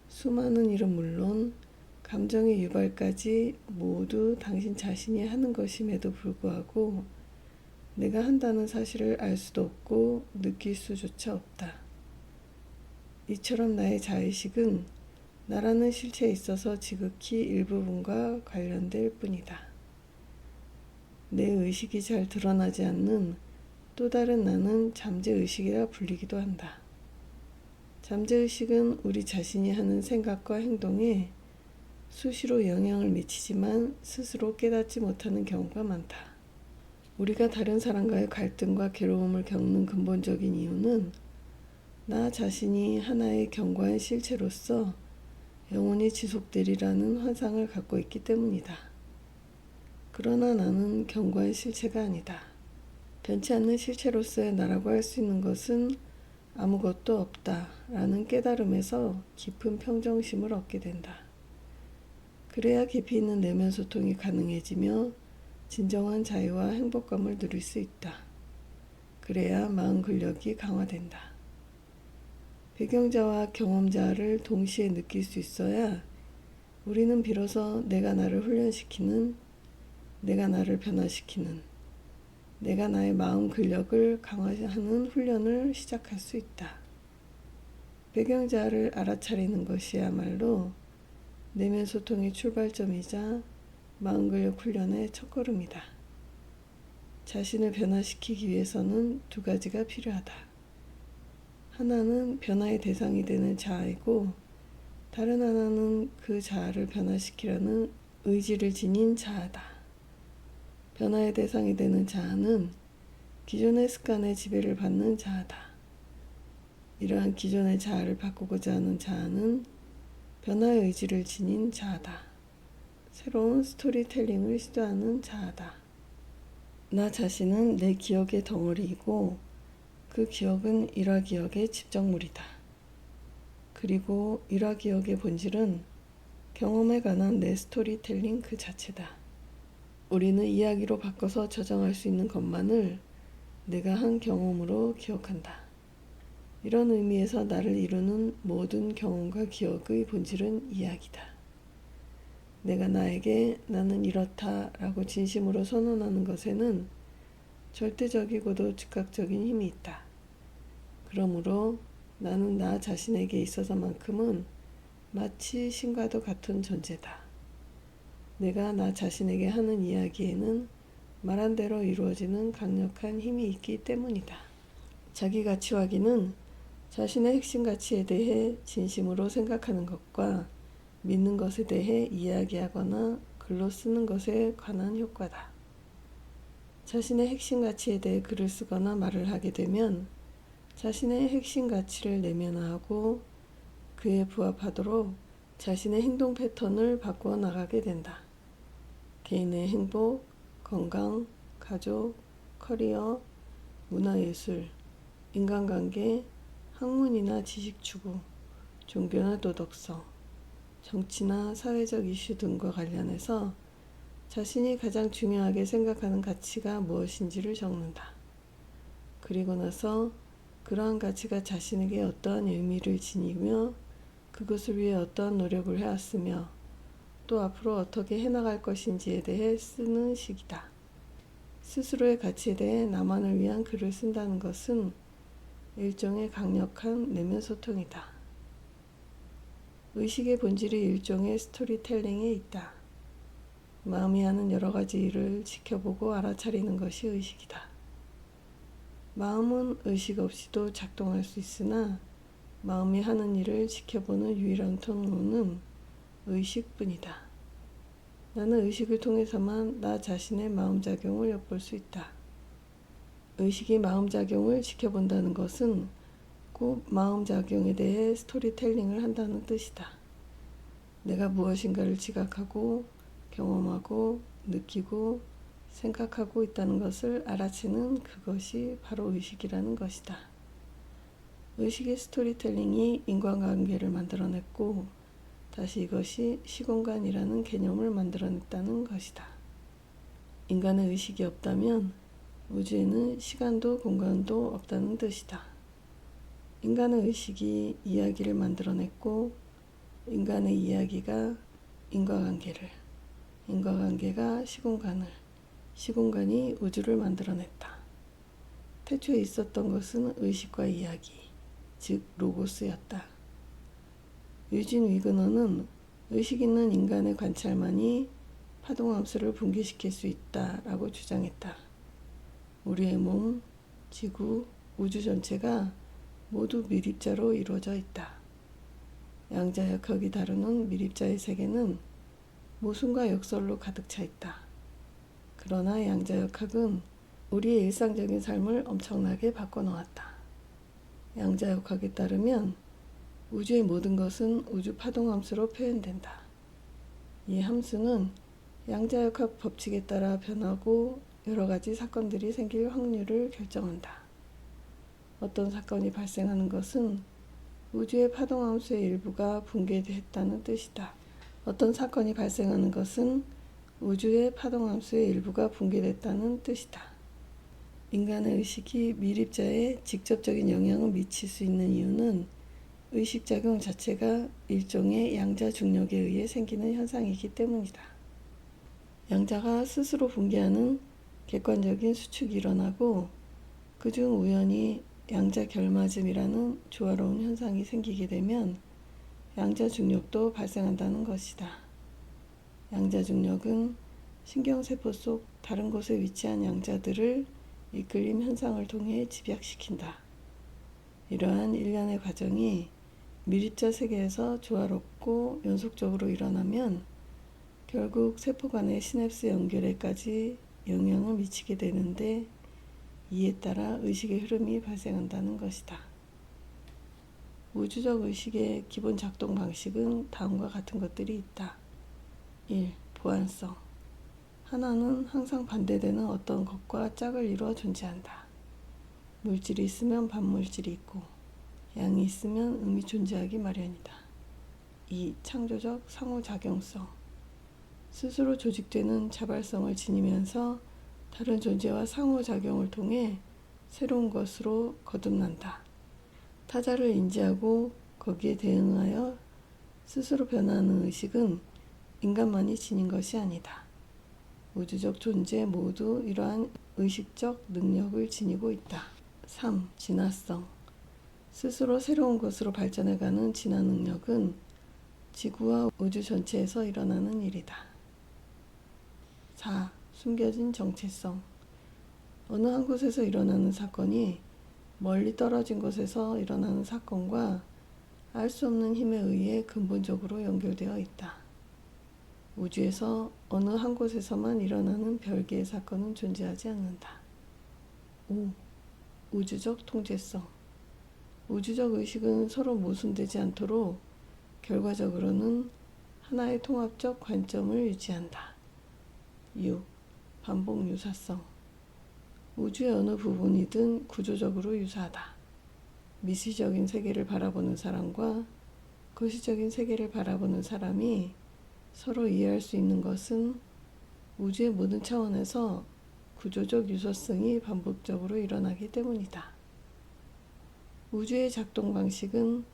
수많은 일은 물론 감정의 유발까지 모두 당신 자신이 하는 것임에도 불구하고 내가 한다는 사실을 알 수도 없고 느낄 수조차 없다. 이처럼 나의 자의식은 나라는 실체에 있어서 지극히 일부분과 관련될 뿐이다. 내 의식이 잘 드러나지 않는 또 다른 나는 잠재의식이라 불리기도 한다. 잠재의식은 우리 자신이 하는 생각과 행동에 수시로 영향을 미치지만 스스로 깨닫지 못하는 경우가 많다. 우리가 다른 사람과의 갈등과 괴로움을 겪는 근본적인 이유는 나 자신이 하나의 견고한 실체로서 영원히 지속되리라는 환상을 갖고 있기 때문이다. 그러나 나는 견고한 실체가 아니다. 변치 않는 실체로서의 나라고 할 수 있는 것은 아무것도 없다라는 깨달음에서 깊은 평정심을 얻게 된다. 그래야 깊이 있는 내면 소통이 가능해지며 진정한 자유와 행복감을 누릴 수 있다. 그래야 마음 근력이 강화된다. 배경자와 경험자를 동시에 느낄 수 있어야 우리는 비로소 내가 나를 훈련시키는, 내가 나를 변화시키는, 내가 나의 마음 근력을 강화하는 훈련을 시작할 수 있다. 배경자를 알아차리는 것이야말로 내면 소통의 출발점이자 마음 근력 훈련의 첫걸음이다. 자신을 변화시키기 위해서는 두 가지가 필요하다. 하나는 변화의 대상이 되는 자아이고, 다른 하나는 그 자아를 변화시키려는 의지를 지닌 자아다. 변화의 대상이 되는 자아는 기존의 습관의 지배를 받는 자아다. 이러한 기존의 자아를 바꾸고자 하는 자아는 변화의 의지를 지닌 자아다. 새로운 스토리텔링을 시도하는 자아다. 나 자신은 내 기억의 덩어리이고 그 기억은 일화기억의 집적물이다. 그리고 일화기억의 본질은 경험에 관한 내 스토리텔링 그 자체다. 우리는 이야기로 바꿔서 저장할 수 있는 것만을 내가 한 경험으로 기억한다. 이런 의미에서 나를 이루는 모든 경험과 기억의 본질은 이야기다. 내가 나에게 나는 이렇다 라고 진심으로 선언하는 것에는 절대적이고도 즉각적인 힘이 있다. 그러므로 나는 나 자신에게 있어서만큼은 마치 신과도 같은 존재다. 내가 나 자신에게 하는 이야기에는 말한 대로 이루어지는 강력한 힘이 있기 때문이다. 자기 가치 확인은 자신의 핵심 가치에 대해 진심으로 생각하는 것과 믿는 것에 대해 이야기하거나 글로 쓰는 것에 관한 효과다. 자신의 핵심 가치에 대해 글을 쓰거나 말을 하게 되면 자신의 핵심 가치를 내면화하고 그에 부합하도록 자신의 행동 패턴을 바꾸어 나가게 된다. 개인의 행복, 건강, 가족, 커리어, 문화예술, 인간관계, 학문이나 지식 추구, 종교나 도덕성, 정치나 사회적 이슈 등과 관련해서 자신이 가장 중요하게 생각하는 가치가 무엇인지를 적는다. 그리고 나서 그러한 가치가 자신에게 어떠한 의미를 지니며 그것을 위해 어떠한 노력을 해왔으며 또 앞으로 어떻게 해나갈 것인지에 대해 쓰는 식이다. 스스로의 가치에 대해 나만을 위한 글을 쓴다는 것은 일종의 강력한 내면 소통이다. 의식의 본질이 일종의 스토리텔링에 있다. 마음이 하는 여러 가지 일을 지켜보고 알아차리는 것이 의식이다. 마음은 의식 없이도 작동할 수 있으나 마음이 하는 일을 지켜보는 유일한 통로는 의식뿐이다. 나는 의식을 통해서만 나 자신의 마음작용을 엿볼 수 있다. 의식이 마음작용을 지켜본다는 것은 꼭 마음작용에 대해 스토리텔링을 한다는 뜻이다. 내가 무엇인가를 지각하고 경험하고 느끼고 생각하고 있다는 것을 알아채는 그것이 바로 의식이라는 것이다. 의식의 스토리텔링이 인간관계를 만들어냈고 다시 이것이 시공간이라는 개념을 만들어냈다는 것이다. 인간의 의식이 없다면 우주에는 시간도 공간도 없다는 뜻이다. 인간의 의식이 이야기를 만들어냈고 인간의 이야기가 인과관계를, 인과관계가 시공간을, 시공간이 우주를 만들어냈다. 태초에 있었던 것은 의식과 이야기, 즉 로고스였다. 유진 위그너는 의식 있는 인간의 관찰만이 파동함수를 붕괴시킬 수 있다라고 주장했다. 우리의 몸, 지구, 우주 전체가 모두 미립자로 이루어져 있다. 양자역학이 다루는 미립자의 세계는 모순과 역설로 가득 차 있다. 그러나 양자역학은 우리의 일상적인 삶을 엄청나게 바꿔놓았다. 양자역학에 따르면 우주의 모든 것은 우주 파동함수로 표현된다. 이 함수는 양자역학 법칙에 따라 변하고 여러 가지 사건들이 생길 확률을 결정한다. 어떤 사건이 발생하는 것은 우주의 파동함수의 일부가 붕괴됐다는 뜻이다. 어떤 사건이 발생하는 것은 우주의 파동함수의 일부가 붕괴됐다는 뜻이다. 인간의 의식이 미립자에 직접적인 영향을 미칠 수 있는 이유는 의식작용 자체가 일종의 양자중력에 의해 생기는 현상이기 때문이다. 양자가 스스로 붕괴하는 객관적인 수축이 일어나고 그중 우연히 양자결맞음이라는 조화로운 현상이 생기게 되면 양자중력도 발생한다는 것이다. 양자중력은 신경세포 속 다른 곳에 위치한 양자들을 이끌림 현상을 통해 집약시킨다. 이러한 일련의 과정이 밀입자 세계에서 조화롭고 연속적으로 일어나면 결국 세포 간의 시냅스 연결에까지 영향을 미치게 되는데 이에 따라 의식의 흐름이 발생한다는 것이다. 우주적 의식의 기본 작동 방식은 다음과 같은 것들이 있다. 1. 보완성. 하나는 항상 반대되는 어떤 것과 짝을 이루어 존재한다. 물질이 있으면 반물질이 있고 양이 있으면 음이 존재하기 마련이다. 2. 창조적 상호작용성. 스스로 조직되는 자발성을 지니면서 다른 존재와 상호작용을 통해 새로운 것으로 거듭난다. 타자를 인지하고 거기에 대응하여 스스로 변화하는 의식은 인간만이 지닌 것이 아니다. 우주적 존재 모두 이러한 의식적 능력을 지니고 있다. 3. 진화성. 스스로 새로운 것으로 발전해가는 진화 능력은 지구와 우주 전체에서 일어나는 일이다. 4. 숨겨진 정체성. 어느 한 곳에서 일어나는 사건이 멀리 떨어진 곳에서 일어나는 사건과 알 수 없는 힘에 의해 근본적으로 연결되어 있다. 우주에서 어느 한 곳에서만 일어나는 별개의 사건은 존재하지 않는다. 5. 우주적 통제성. 우주적 의식은 서로 모순되지 않도록 결과적으로는 하나의 통합적 관점을 유지한다. 6. 반복 유사성. 우주의 어느 부분이든 구조적으로 유사하다. 미시적인 세계를 바라보는 사람과 거시적인 세계를 바라보는 사람이 서로 이해할 수 있는 것은 우주의 모든 차원에서 구조적 유사성이 반복적으로 일어나기 때문이다. 우주의 작동 방식은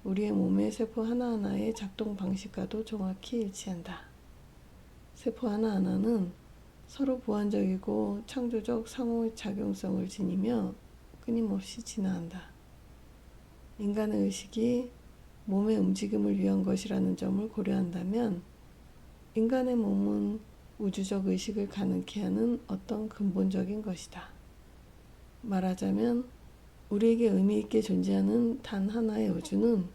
우리의 몸의 세포 하나하나의 작동 방식과도 정확히 일치한다. 세포 하나하나는 서로 보완적이고 창조적 상호작용성을 지니며 끊임없이 진화한다. 인간의 의식이 몸의 움직임을 위한 것이라는 점을 고려한다면 인간의 몸은 우주적 의식을 가능케 하는 어떤 근본적인 것이다. 말하자면 우리에게 의미 있게 존재하는 단 하나의 우주는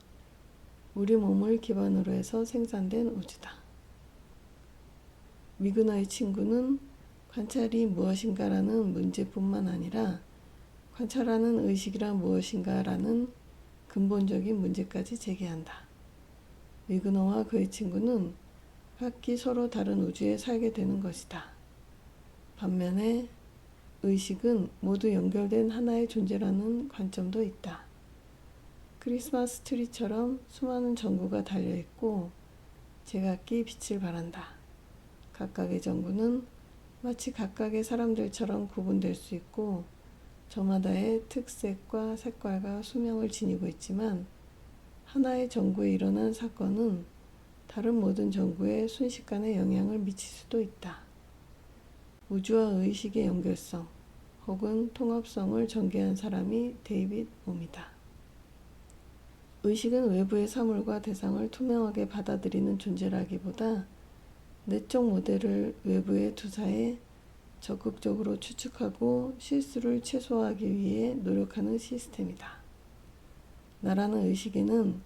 우리 몸을 기반으로 해서 생산된 우주다. 미그너의 친구는 관찰이 무엇인가라는 문제뿐만 아니라 관찰하는 의식이란 무엇인가라는 근본적인 문제까지 제기한다. 미그너와 그의 친구는 각기 서로 다른 우주에 살게 되는 것이다. 반면에 의식은 모두 연결된 하나의 존재라는 관점도 있다. 크리스마스 트리처럼 수많은 전구가 달려있고 제각기 빛을 발한다. 각각의 전구는 마치 각각의 사람들처럼 구분될 수 있고 저마다의 특색과 색깔과 수명을 지니고 있지만 하나의 전구에 일어난 사건은 다른 모든 전구에 순식간에 영향을 미칠 수도 있다. 우주와 의식의 연결성 혹은 통합성을 전개한 사람이 데이빗 봄이다. 의식은 외부의 사물과 대상을 투명하게 받아들이는 존재라기보다 내적 모델을 외부에 투사해 적극적으로 추측하고 실수를 최소화하기 위해 노력하는 시스템이다. 나라는 의식에는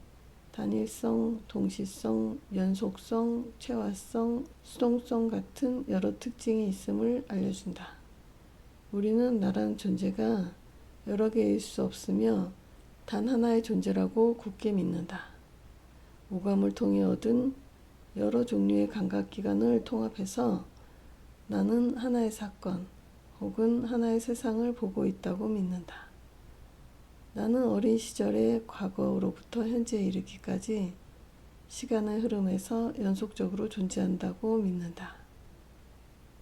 단일성, 동시성, 연속성, 체화성, 수동성 같은 여러 특징이 있음을 알려준다. 우리는 나라는 존재가 여러 개일 수 없으며 단 하나의 존재라고 굳게 믿는다. 오감을 통해 얻은 여러 종류의 감각기관을 통합해서 나는 하나의 사건 혹은 하나의 세상을 보고 있다고 믿는다. 나는 어린 시절의 과거로부터 현재에 이르기까지 시간의 흐름에서 연속적으로 존재한다고 믿는다.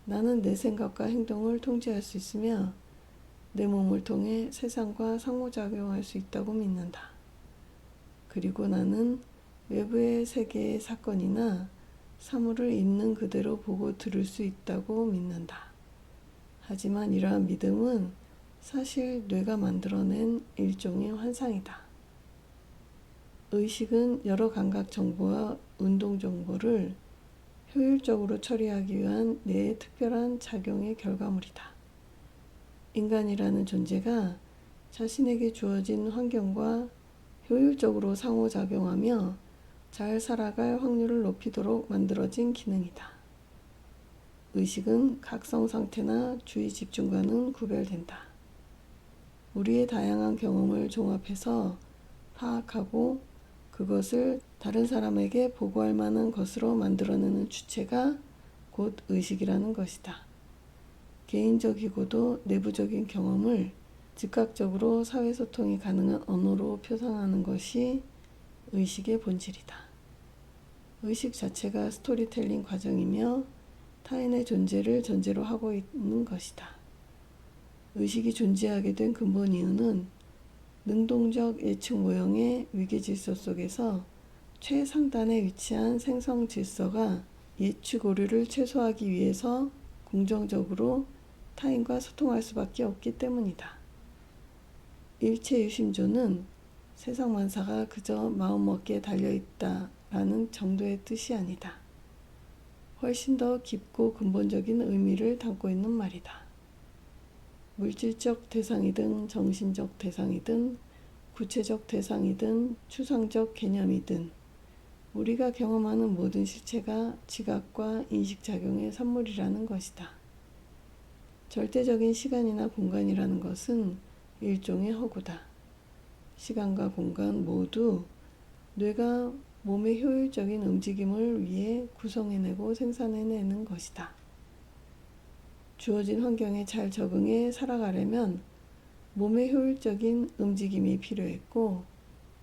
나는 내 생각과 행동을 통제할 수 있으며 내 몸을 통해 세상과 상호작용할 수 있다고 믿는다. 그리고 나는 외부의 세계의 사건이나 사물을 있는 그대로 보고 들을 수 있다고 믿는다. 하지만 이러한 믿음은 사실 뇌가 만들어낸 일종의 환상이다. 의식은 여러 감각 정보와 운동 정보를 효율적으로 처리하기 위한 뇌의 특별한 작용의 결과물이다. 인간이라는 존재가 자신에게 주어진 환경과 효율적으로 상호작용하며 잘 살아갈 확률을 높이도록 만들어진 기능이다. 의식은 각성 상태나 주의 집중과는 구별된다. 우리의 다양한 경험을 종합해서 파악하고 그것을 다른 사람에게 보고할 만한 것으로 만들어내는 주체가 곧 의식이라는 것이다. 개인적이고도 내부적인 경험을 즉각적으로 사회소통이 가능한 언어로 표현하는 것이 의식의 본질이다. 의식 자체가 스토리텔링 과정이며 타인의 존재를 전제로 하고 있는 것이다. 의식이 존재하게 된 근본 이유는 능동적 예측 모형의 위계질서 속에서 최상단에 위치한 생성 질서가 예측 오류를 최소화하기 위해서 공정적으로 타인과 소통할 수밖에 없기 때문이다. 일체유심조는 세상 만사가 그저 마음먹기에 달려있다라는 정도의 뜻이 아니다. 훨씬 더 깊고 근본적인 의미를 담고 있는 말이다. 물질적 대상이든 정신적 대상이든 구체적 대상이든 추상적 개념이든 우리가 경험하는 모든 실체가 지각과 인식작용의 산물이라는 것이다. 절대적인 시간이나 공간이라는 것은 일종의 허구다. 시간과 공간 모두 뇌가 몸의 효율적인 움직임을 위해 구성해내고 생산해내는 것이다. 주어진 환경에 잘 적응해 살아가려면 몸의 효율적인 움직임이 필요했고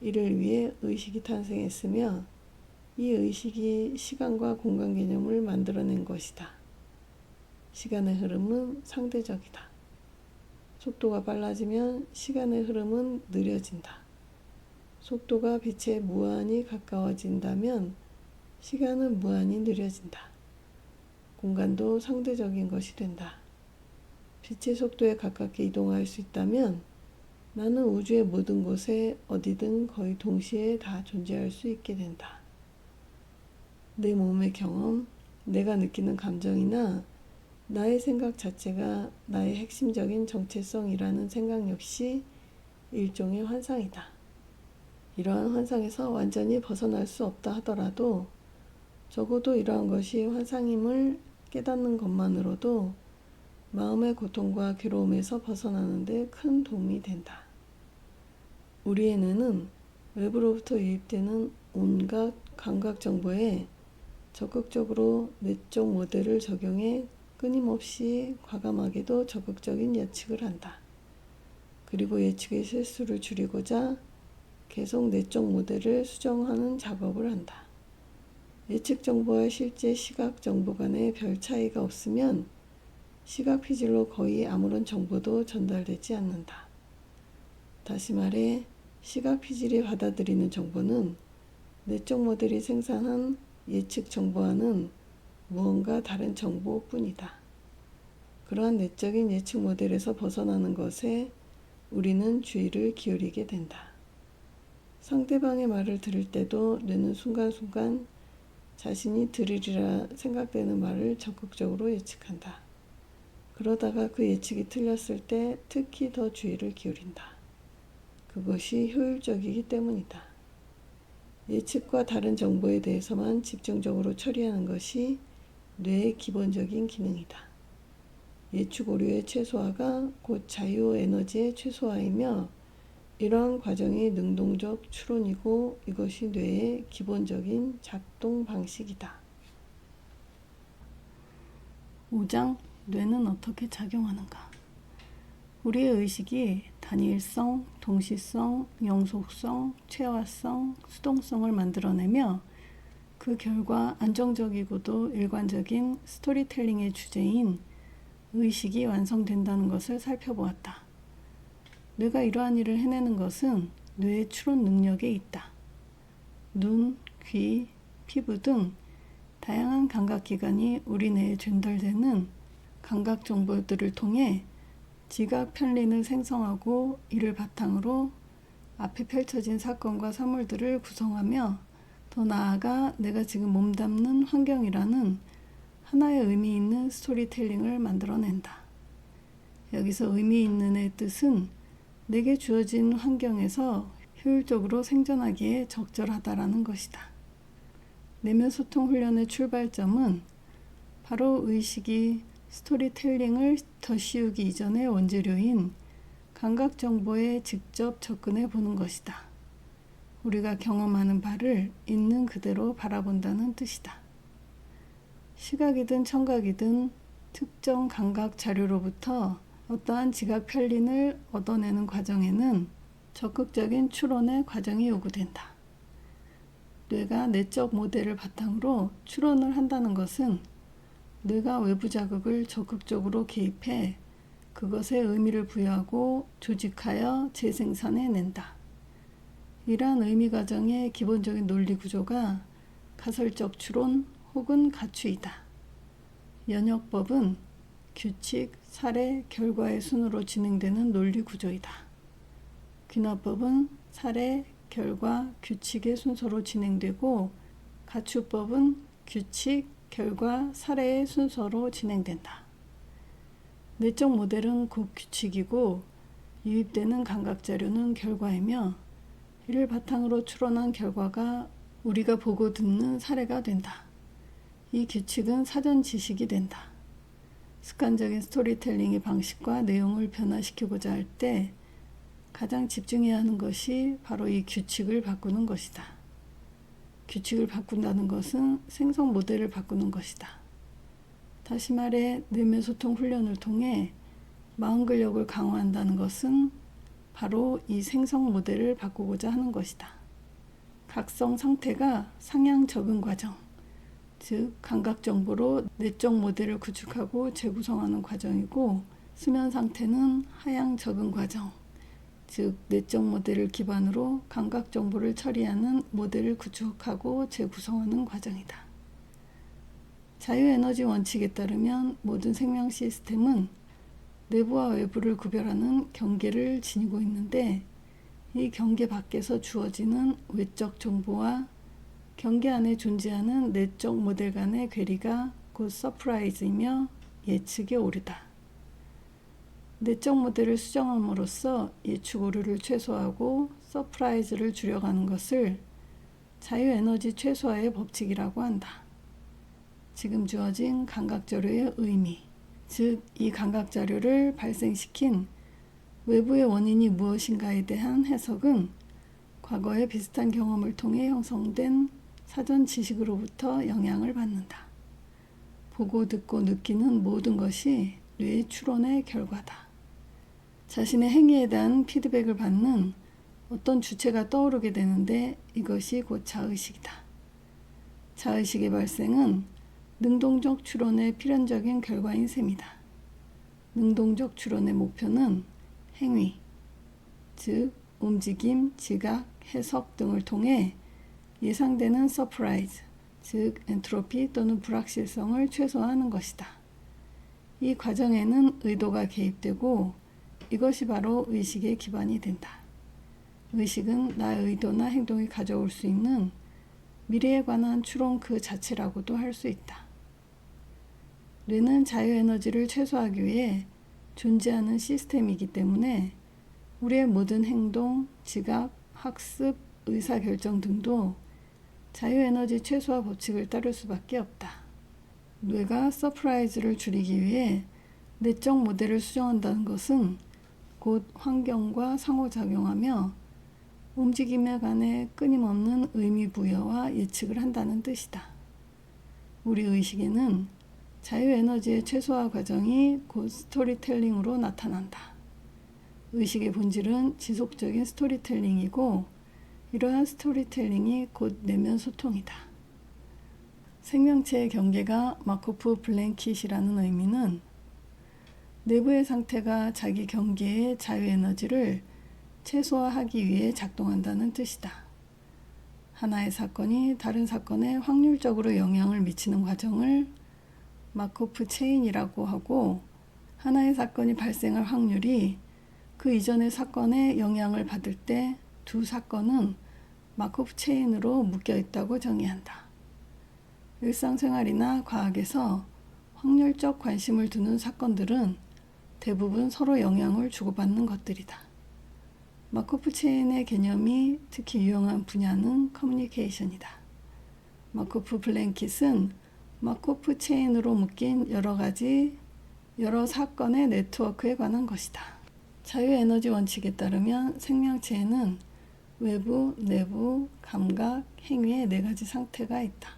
이를 위해 의식이 탄생했으며 이 의식이 시간과 공간 개념을 만들어낸 것이다. 시간의 흐름은 상대적이다. 속도가 빨라지면 시간의 흐름은 느려진다. 속도가 빛에 무한히 가까워진다면 시간은 무한히 느려진다. 공간도 상대적인 것이 된다. 빛의 속도에 가깝게 이동할 수 있다면 나는 우주의 모든 곳에 어디든 거의 동시에 다 존재할 수 있게 된다. 내 몸의 경험, 내가 느끼는 감정이나 나의 생각 자체가 나의 핵심적인 정체성이라는 생각 역시 일종의 환상이다. 이러한 환상에서 완전히 벗어날 수 없다 하더라도 적어도 이러한 것이 환상임을 깨닫는 것만으로도 마음의 고통과 괴로움에서 벗어나는 데 큰 도움이 된다. 우리의 뇌는 외부로부터 유입되는 온갖 감각 정보에 적극적으로 뇌적 모델을 적용해 끊임없이 과감하게도 적극적인 예측을 한다. 그리고 예측의 실수를 줄이고자 계속 뇌적 모델을 수정하는 작업을 한다. 예측 정보와 실제 시각 정보 간에 별 차이가 없으면 시각 피질로 거의 아무런 정보도 전달되지 않는다. 다시 말해 시각 피질이 받아들이는 정보는 뇌적 모델이 생산한 예측 정보와는 무언가 다른 정보뿐이다. 그러한 내적인 예측 모델에서 벗어나는 것에 우리는 주의를 기울이게 된다. 상대방의 말을 들을 때도 뇌는 순간순간 자신이 들으리라 생각되는 말을 적극적으로 예측한다. 그러다가 그 예측이 틀렸을 때 특히 더 주의를 기울인다. 그것이 효율적이기 때문이다. 예측과 다른 정보에 대해서만 집중적으로 처리하는 것이 뇌의 기본적인 기능이다. 예측 오류의 최소화가 곧 자유 에너지의 최소화이며 이러한 과정이 능동적 추론이고 이것이 뇌의 기본적인 작동 방식이다. 5장 뇌는 어떻게 작용하는가? 우리의 의식이 단일성, 동시성, 영속성, 최화성, 수동성을 만들어내며 그 결과 안정적이고도 일관적인 스토리텔링의 주제인 의식이 완성된다는 것을 살펴보았다. 뇌가 이러한 일을 해내는 것은 뇌의 추론 능력에 있다. 눈, 귀, 피부 등 다양한 감각기관이 우리 뇌에 전달되는 감각 정보들을 통해 지각 편린을 생성하고 이를 바탕으로 앞에 펼쳐진 사건과 사물들을 구성하며 더 나아가 내가 지금 몸담는 환경이라는 하나의 의미 있는 스토리텔링을 만들어낸다. 여기서 의미 있는의 뜻은 내게 주어진 환경에서 효율적으로 생존하기에 적절하다라는 것이다. 내면 소통 훈련의 출발점은 바로 의식이 스토리텔링을 더 씌우기 이전의 원재료인 감각 정보에 직접 접근해 보는 것이다. 우리가 경험하는 바를 있는 그대로 바라본다는 뜻이다. 시각이든 청각이든 특정 감각 자료로부터 어떠한 지각 편린을 얻어내는 과정에는 적극적인 추론의 과정이 요구된다. 뇌가 내적 모델을 바탕으로 추론을 한다는 것은 뇌가 외부 자극을 적극적으로 개입해 그것에 의미를 부여하고 조직하여 재생산해낸다. 이러한 의미 과정의 기본적인 논리 구조가 가설적 추론 혹은 가추이다. 연역법은 규칙, 사례, 결과의 순으로 진행되는 논리 구조이다. 귀납법은 사례, 결과, 규칙의 순서로 진행되고 가추법은 규칙, 결과, 사례의 순서로 진행된다. 내적 모델은 곧 규칙이고 유입되는 감각 자료는 결과이며 이를 바탕으로 추론한 결과가 우리가 보고 듣는 사례가 된다. 이 규칙은 사전 지식이 된다. 습관적인 스토리텔링의 방식과 내용을 변화시키고자 할 때 가장 집중해야 하는 것이 바로 이 규칙을 바꾸는 것이다. 규칙을 바꾼다는 것은 생성 모델을 바꾸는 것이다. 다시 말해 내면 소통 훈련을 통해 마음 근력을 강화한다는 것은 바로 이 생성 모델을 바꾸고자 하는 것이다. 각성 상태가 상향 적응 과정, 즉 감각 정보로 내적 모델을 구축하고 재구성하는 과정이고 수면 상태는 하향 적응 과정, 즉 내적 모델을 기반으로 감각 정보를 처리하는 모델을 구축하고 재구성하는 과정이다. 자유에너지 원칙에 따르면 모든 생명 시스템은 내부와 외부를 구별하는 경계를 지니고 있는데 이 경계 밖에서 주어지는 외적 정보와 경계 안에 존재하는 내적 모델 간의 괴리가 곧 서프라이즈이며 예측의 오류다. 내적 모델을 수정함으로써 예측 오류를 최소화하고 서프라이즈를 줄여가는 것을 자유에너지 최소화의 법칙이라고 한다. 지금 주어진 감각자료의 의미, 즉 이 감각자료를 발생시킨 외부의 원인이 무엇인가에 대한 해석은 과거의 비슷한 경험을 통해 형성된 사전 지식으로부터 영향을 받는다. 보고 듣고 느끼는 모든 것이 뇌의 추론의 결과다. 자신의 행위에 대한 피드백을 받는 어떤 주체가 떠오르게 되는데 이것이 곧 자의식이다. 자의식의 발생은 능동적 추론의 필연적인 결과인 셈이다. 능동적 추론의 목표는 행위, 즉 움직임, 지각, 해석 등을 통해 예상되는 서프라이즈, 즉 엔트로피 또는 불확실성을 최소화하는 것이다. 이 과정에는 의도가 개입되고 이것이 바로 의식의 기반이 된다. 의식은 나의 의도나 행동이 가져올 수 있는 미래에 관한 추론 그 자체라고도 할 수 있다. 뇌는 자유에너지를 최소화하기 위해 존재하는 시스템이기 때문에 우리의 모든 행동, 지각, 학습, 의사결정 등도 자유에너지 최소화 법칙을 따를 수밖에 없다. 뇌가 서프라이즈를 줄이기 위해 내적 모델을 수정한다는 것은 곧 환경과 상호작용하며 움직임에 관해 끊임없는 의미 부여와 예측을 한다는 뜻이다. 우리 의식에는 자유에너지의 최소화 과정이 곧 스토리텔링으로 나타난다. 의식의 본질은 지속적인 스토리텔링이고 이러한 스토리텔링이 곧 내면 소통이다. 생명체의 경계가 마코프 블랭킷이라는 의미는 내부의 상태가 자기 경계의 자유에너지를 최소화하기 위해 작동한다는 뜻이다. 하나의 사건이 다른 사건에 확률적으로 영향을 미치는 과정을 마코프 체인이라고 하고, 하나의 사건이 발생할 확률이 그 이전의 사건에 영향을 받을 때 두 사건은 마코프 체인으로 묶여 있다고 정의한다. 일상생활이나 과학에서 확률적 관심을 두는 사건들은 대부분 서로 영향을 주고받는 것들이다. 마코프 체인의 개념이 특히 유용한 분야는 커뮤니케이션이다. 마코프 블랭킷은 마코프 체인으로 묶인 여러 사건의 네트워크에 관한 것이다. 자유에너지 원칙에 따르면 생명체에는 외부, 내부, 감각, 행위의 4가지 상태가 있다.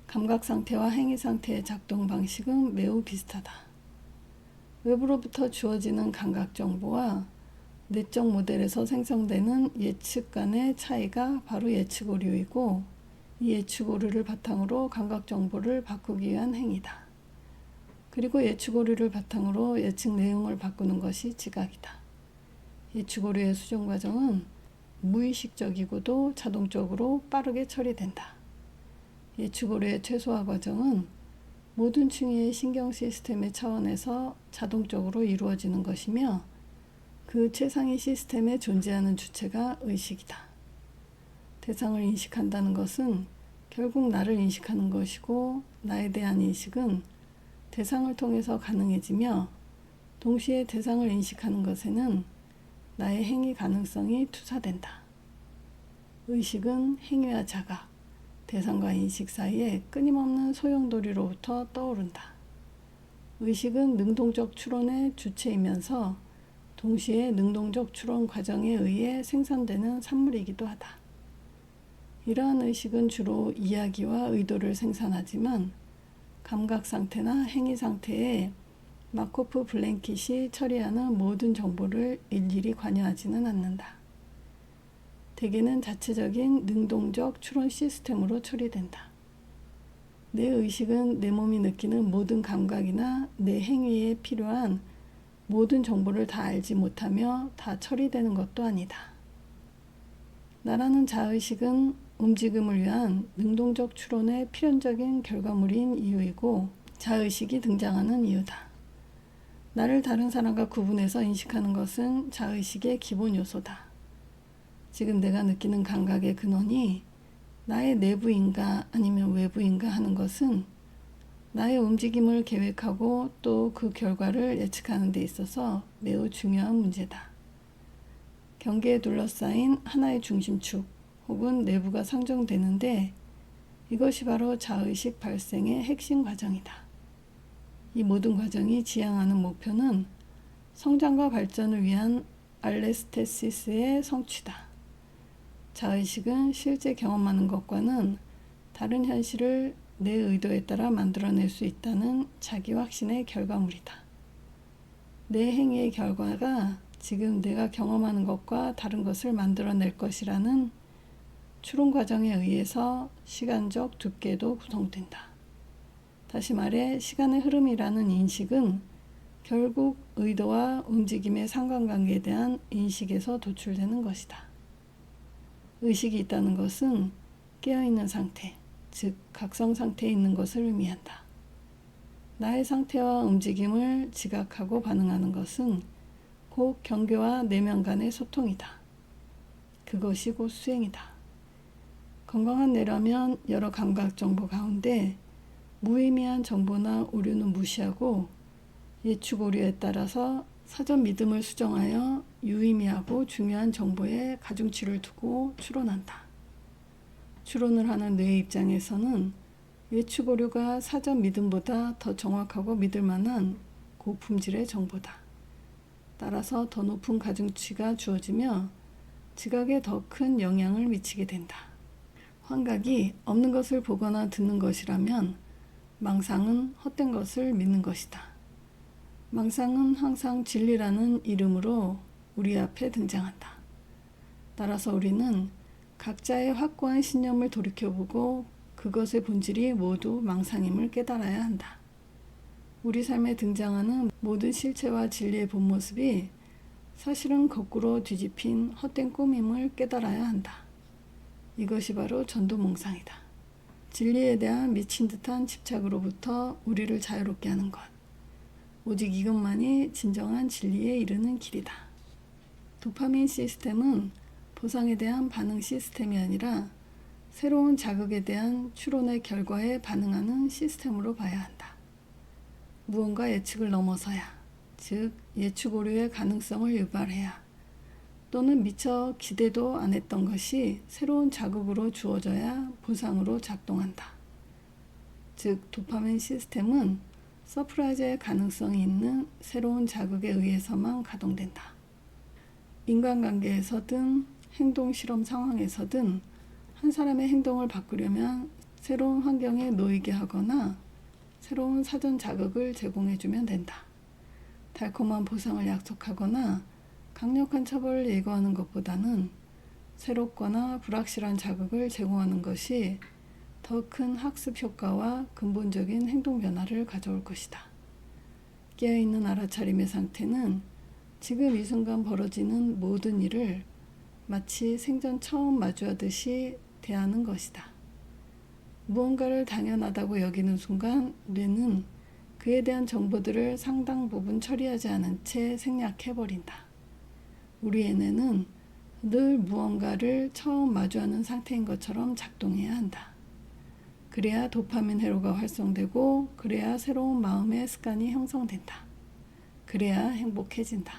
감각 상태와 행위 상태의 작동 방식은 매우 비슷하다. 외부로부터 주어지는 감각 정보와 내적 모델에서 생성되는 예측 간의 차이가 바로 예측 오류이고, 이 예측 오류를 바탕으로 감각 정보를 바꾸기 위한 행위다. 그리고 예측 오류를 바탕으로 예측 내용을 바꾸는 것이 지각이다. 예측 오류의 수정 과정은 무의식적이고도 자동적으로 빠르게 처리된다. 예측 오류의 최소화 과정은 모든 층위의 신경 시스템의 차원에서 자동적으로 이루어지는 것이며, 그 최상위 시스템에 존재하는 주체가 의식이다. 대상을 인식한다는 것은 결국 나를 인식하는 것이고, 나에 대한 인식은 대상을 통해서 가능해지며, 동시에 대상을 인식하는 것에는 나의 행위 가능성이 투사된다. 의식은 행위와 자각, 대상과 인식 사이에 끊임없는 소용돌이로부터 떠오른다. 의식은 능동적 추론의 주체이면서 동시에 능동적 추론 과정에 의해 생산되는 산물이기도 하다. 이러한 의식은 주로 이야기와 의도를 생산하지만, 감각 상태나 행위 상태에 마코프 블랭킷이 처리하는 모든 정보를 일일이 관여하지는 않는다. 대개는 자체적인 능동적 추론 시스템으로 처리된다. 내 의식은 내 몸이 느끼는 모든 감각이나 내 행위에 필요한 모든 정보를 다 알지 못하며 다 처리되는 것도 아니다. 나라는 자의식은 움직임을 위한 능동적 추론의 필연적인 결과물인 이유이고, 자의식이 등장하는 이유다. 나를 다른 사람과 구분해서 인식하는 것은 자의식의 기본 요소다. 지금 내가 느끼는 감각의 근원이 나의 내부인가 아니면 외부인가 하는 것은 나의 움직임을 계획하고 또 그 결과를 예측하는 데 있어서 매우 중요한 문제다. 경계에 둘러싸인 하나의 중심축 혹은 내부가 상정되는데, 이것이 바로 자의식 발생의 핵심 과정이다. 이 모든 과정이 지향하는 목표는 성장과 발전을 위한 알레스테시스의 성취다. 자의식은 실제 경험하는 것과는 다른 현실을 내 의도에 따라 만들어낼 수 있다는 자기 확신의 결과물이다. 내 행위의 결과가 지금 내가 경험하는 것과 다른 것을 만들어낼 것이라는 추론 과정에 의해서 시간적 두께도 구성된다. 다시 말해, 시간의 흐름이라는 인식은 결국 의도와 움직임의 상관관계에 대한 인식에서 도출되는 것이다. 의식이 있다는 것은 깨어있는 상태, 즉 각성 상태에 있는 것을 의미한다. 나의 상태와 움직임을 지각하고 반응하는 것은 곧 경계와 내면 간의 소통이다. 그것이 곧 수행이다. 건강한 뇌라면 여러 감각 정보 가운데 무의미한 정보나 오류는 무시하고 예측 오류에 따라서 사전 믿음을 수정하여 유의미하고 중요한 정보에 가중치를 두고 추론한다. 추론을 하는 뇌의 입장에서는 예측 오류가 사전 믿음보다 더 정확하고 믿을 만한 고품질의 정보다. 따라서 더 높은 가중치가 주어지며 지각에 더 큰 영향을 미치게 된다. 환각이 없는 것을 보거나 듣는 것이라면 망상은 헛된 것을 믿는 것이다. 망상은 항상 진리라는 이름으로 우리 앞에 등장한다. 따라서 우리는 각자의 확고한 신념을 돌이켜보고 그것의 본질이 모두 망상임을 깨달아야 한다. 우리 삶에 등장하는 모든 실체와 진리의 본 모습이 사실은 거꾸로 뒤집힌 헛된 꿈임을 깨달아야 한다. 이것이 바로 전도몽상이다. 진리에 대한 미친 듯한 집착으로부터 우리를 자유롭게 하는 것. 오직 이것만이 진정한 진리에 이르는 길이다. 도파민 시스템은 보상에 대한 반응 시스템이 아니라 새로운 자극에 대한 추론의 결과에 반응하는 시스템으로 봐야 한다. 무언가 예측을 넘어서야, 즉 예측 오류의 가능성을 유발해야, 또는 미처 기대도 안 했던 것이 새로운 자극으로 주어져야 보상으로 작동한다. 즉 도파민 시스템은 서프라이즈의 가능성이 있는 새로운 자극에 의해서만 가동된다. 인간관계에서든 행동 실험 상황에서든 한 사람의 행동을 바꾸려면 새로운 환경에 놓이게 하거나 새로운 사전 자극을 제공해주면 된다. 달콤한 보상을 약속하거나 강력한 처벌을 예고하는 것보다는 새롭거나 불확실한 자극을 제공하는 것이 더 큰 학습 효과와 근본적인 행동 변화를 가져올 것이다. 깨어있는 알아차림의 상태는 지금 이 순간 벌어지는 모든 일을 마치 생전 처음 마주하듯이 대하는 것이다. 무언가를 당연하다고 여기는 순간 뇌는 그에 대한 정보들을 상당 부분 처리하지 않은 채 생략해버린다. 우리의 뇌는 늘 무언가를 처음 마주하는 상태인 것처럼 작동해야 한다. 그래야 도파민 회로가 활성되고 그래야 새로운 마음의 습관이 형성된다. 그래야 행복해진다.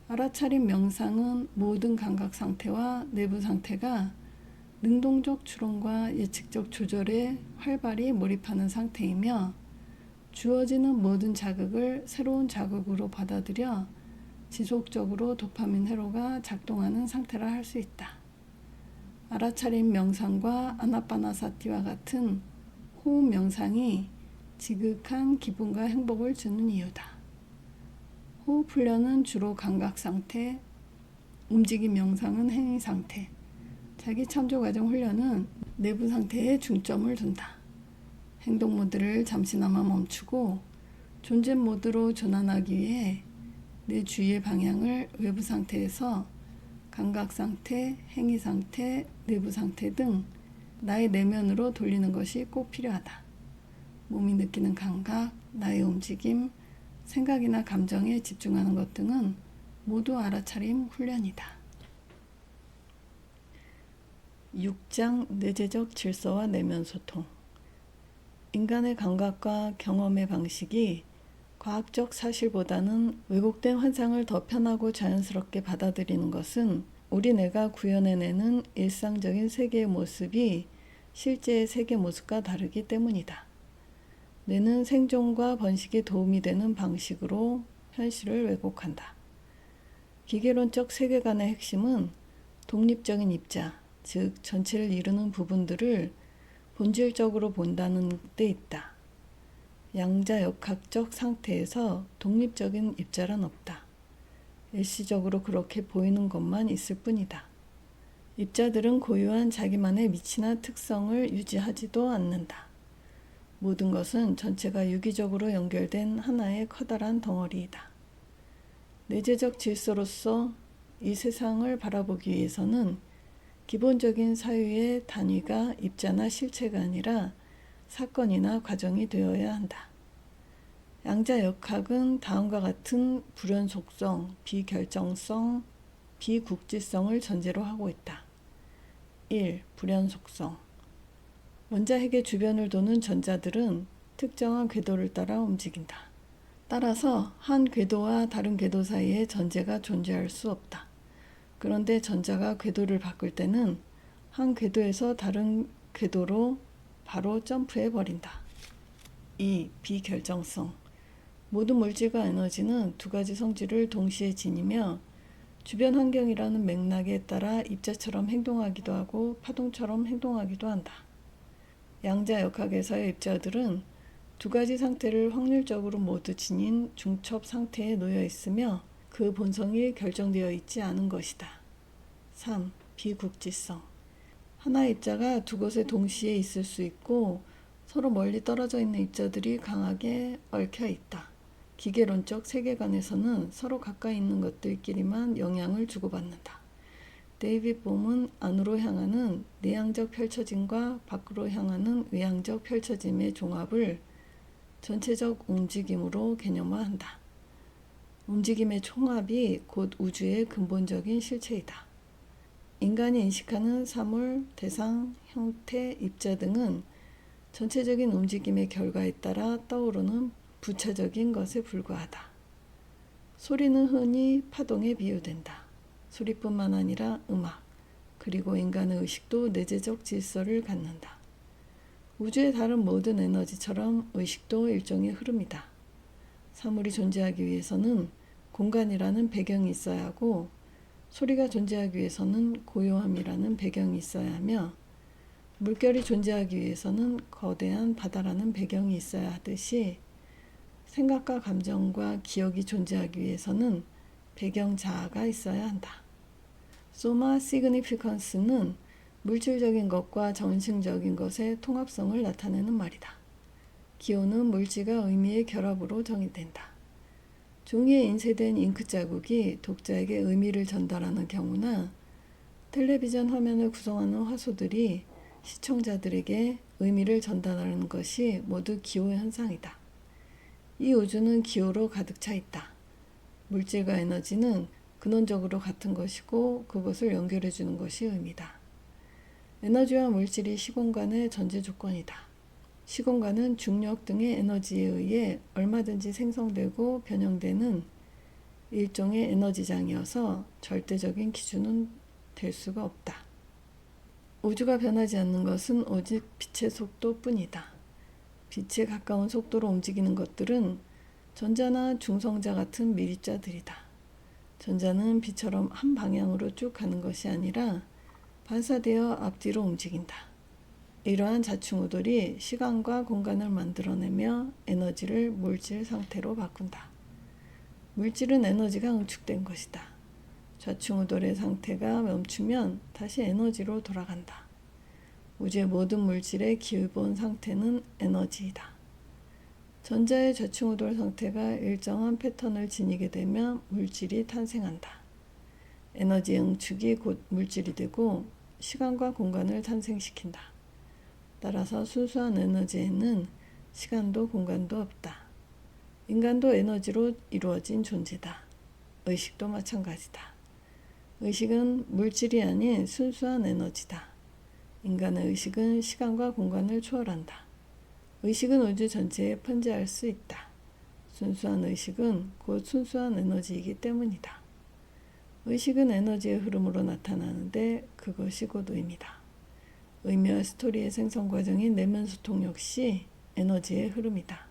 알아차림 명상은 모든 감각 상태와 내부 상태가 능동적 추론과 예측적 조절에 활발히 몰입하는 상태이며 주어지는 모든 자극을 새로운 자극으로 받아들여 지속적으로 도파민 회로가 작동하는 상태라 할 수 있다. 알아차림 명상과 아나파나사티와 같은 호흡 명상이 지극한 기분과 행복을 주는 이유다. 호흡 훈련은 주로 감각 상태, 움직임 명상은 행위 상태, 자기 참조 과정 훈련은 내부 상태에 중점을 둔다. 행동 모드를 잠시나마 멈추고 존재 모드로 전환하기 위해 내 주위의 방향을 외부 상태에서 감각 상태, 행위 상태, 내부 상태 등 나의 내면으로 돌리는 것이 꼭 필요하다. 몸이 느끼는 감각, 나의 움직임, 생각이나 감정에 집중하는 것 등은 모두 알아차림 훈련이다. 6장 내재적 질서와 내면 소통. 인간의 감각과 경험의 방식이 과학적 사실보다는 왜곡된 환상을 더 편하고 자연스럽게 받아들이는 것은 우리 뇌가 구현해내는 일상적인 세계의 모습이 실제의 세계 모습과 다르기 때문이다. 뇌는 생존과 번식에 도움이 되는 방식으로 현실을 왜곡한다. 기계론적 세계관의 핵심은 독립적인 입자, 즉 전체를 이루는 부분들을 본질적으로 본다는 데 있다. 양자역학적 상태에서 독립적인 입자란 없다. 일시적으로 그렇게 보이는 것만 있을 뿐이다. 입자들은 고유한 자기만의 미치나 특성을 유지하지도 않는다. 모든 것은 전체가 유기적으로 연결된 하나의 커다란 덩어리이다. 내재적 질서로서 이 세상을 바라보기 위해서는 기본적인 사유의 단위가 입자나 실체가 아니라 사건이나 과정이 되어야 한다. 양자역학은 다음과 같은 불연속성, 비결정성, 비국지성을 전제로 하고 있다. 1. 불연속성. 원자핵의 주변을 도는 전자들은 특정한 궤도를 따라 움직인다. 따라서 한 궤도와 다른 궤도 사이에 전제가 존재할 수 없다. 그런데 전자가 궤도를 바꿀 때는 한 궤도에서 다른 궤도로 바로 점프해 버린다. 2. 비결정성. 모든 물질과 에너지는 두 가지 성질을 동시에 지니며 주변 환경이라는 맥락에 따라 입자처럼 행동하기도 하고 파동처럼 행동하기도 한다. 양자역학에서의 입자들은 두 가지 상태를 확률적으로 모두 지닌 중첩 상태에 놓여 있으며 그 본성이 결정되어 있지 않은 것이다. 3. 비국지성. 하나의 입자가 두 곳에 동시에 있을 수 있고 서로 멀리 떨어져 있는 입자들이 강하게 얽혀 있다. 기계론적 세계관에서는 서로 가까이 있는 것들끼리만 영향을 주고받는다. 데이빗 봄은 안으로 향하는 내향적 펼쳐짐과 밖으로 향하는 외향적 펼쳐짐의 종합을 전체적 움직임으로 개념화한다. 움직임의 총합이 곧 우주의 근본적인 실체이다. 인간이 인식하는 사물, 대상, 형태, 입자 등은 전체적인 움직임의 결과에 따라 떠오르는 부차적인 것에 불과하다. 소리는 흔히 파동에 비유된다. 소리뿐만 아니라 음악, 그리고 인간의 의식도 내재적 질서를 갖는다. 우주의 다른 모든 에너지처럼 의식도 일종의 흐름이다. 사물이 존재하기 위해서는 공간이라는 배경이 있어야 하고, 소리가 존재하기 위해서는 고요함이라는 배경이 있어야 하며, 물결이 존재하기 위해서는 거대한 바다라는 배경이 있어야 하듯이, 생각과 감정과 기억이 존재하기 위해서는 배경 자아가 있어야 한다. 소마 시그니피컨스는 물질적인 것과 정신적인 것의 통합성을 나타내는 말이다. 기호는 물질과 의미의 결합으로 정의된다. 종이에 인쇄된 잉크 자국이 독자에게 의미를 전달하는 경우나 텔레비전 화면을 구성하는 화소들이 시청자들에게 의미를 전달하는 것이 모두 기호 현상이다. 이 우주는 기호로 가득 차 있다. 물질과 에너지는 근원적으로 같은 것이고 그것을 연결해 주는 것이 의미다. 에너지와 물질이 시공간의 전제 조건이다. 시공간은 중력 등의 에너지에 의해 얼마든지 생성되고 변형되는 일종의 에너지장이어서 절대적인 기준은 될 수가 없다. 우주가 변하지 않는 것은 오직 빛의 속도뿐이다. 빛에 가까운 속도로 움직이는 것들은 전자나 중성자 같은 미립자들이다. 전자는 빛처럼 한 방향으로 쭉 가는 것이 아니라 반사되어 앞뒤로 움직인다. 이러한 자충우돌이 시간과 공간을 만들어내며 에너지를 물질 상태로 바꾼다. 물질은 에너지가 응축된 것이다. 좌충우돌의 상태가 멈추면 다시 에너지로 돌아간다. 우주의 모든 물질의 기본 상태는 에너지이다. 전자의 좌충우돌 상태가 일정한 패턴을 지니게 되면 물질이 탄생한다. 에너지의 응축이 곧 물질이 되고 시간과 공간을 탄생시킨다. 따라서 순수한 에너지에는 시간도 공간도 없다. 인간도 에너지로 이루어진 존재다. 의식도 마찬가지다. 의식은 물질이 아닌 순수한 에너지다. 인간의 의식은 시간과 공간을 초월한다. 의식은 우주 전체에 편재할 수 있다. 순수한 의식은 곧 순수한 에너지이기 때문이다. 의식은 에너지의 흐름으로 나타나는데 그것이 곧 의미다. 의미와 스토리의 생성 과정인 내면 소통 역시 에너지의 흐름이다.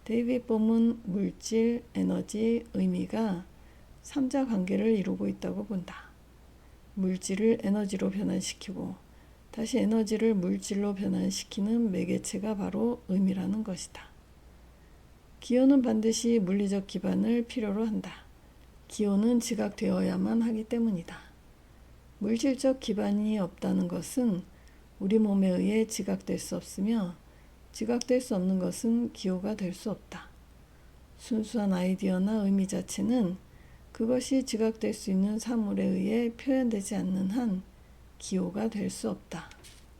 데이빗 봄은 물질, 에너지, 의미가 삼자 관계를 이루고 있다고 본다. 물질을 에너지로 변환시키고 다시 에너지를 물질로 변환시키는 매개체가 바로 의미라는 것이다. 기호는 반드시 물리적 기반을 필요로 한다. 기호는 지각되어야만 하기 때문이다. 물질적 기반이 없다는 것은 우리 몸에 의해 지각될 수 없으며 지각될 수 없는 것은 기호가 될 수 없다. 순수한 아이디어나 의미 자체는 그것이 지각될 수 있는 사물에 의해 표현되지 않는 한 기호가 될 수 없다.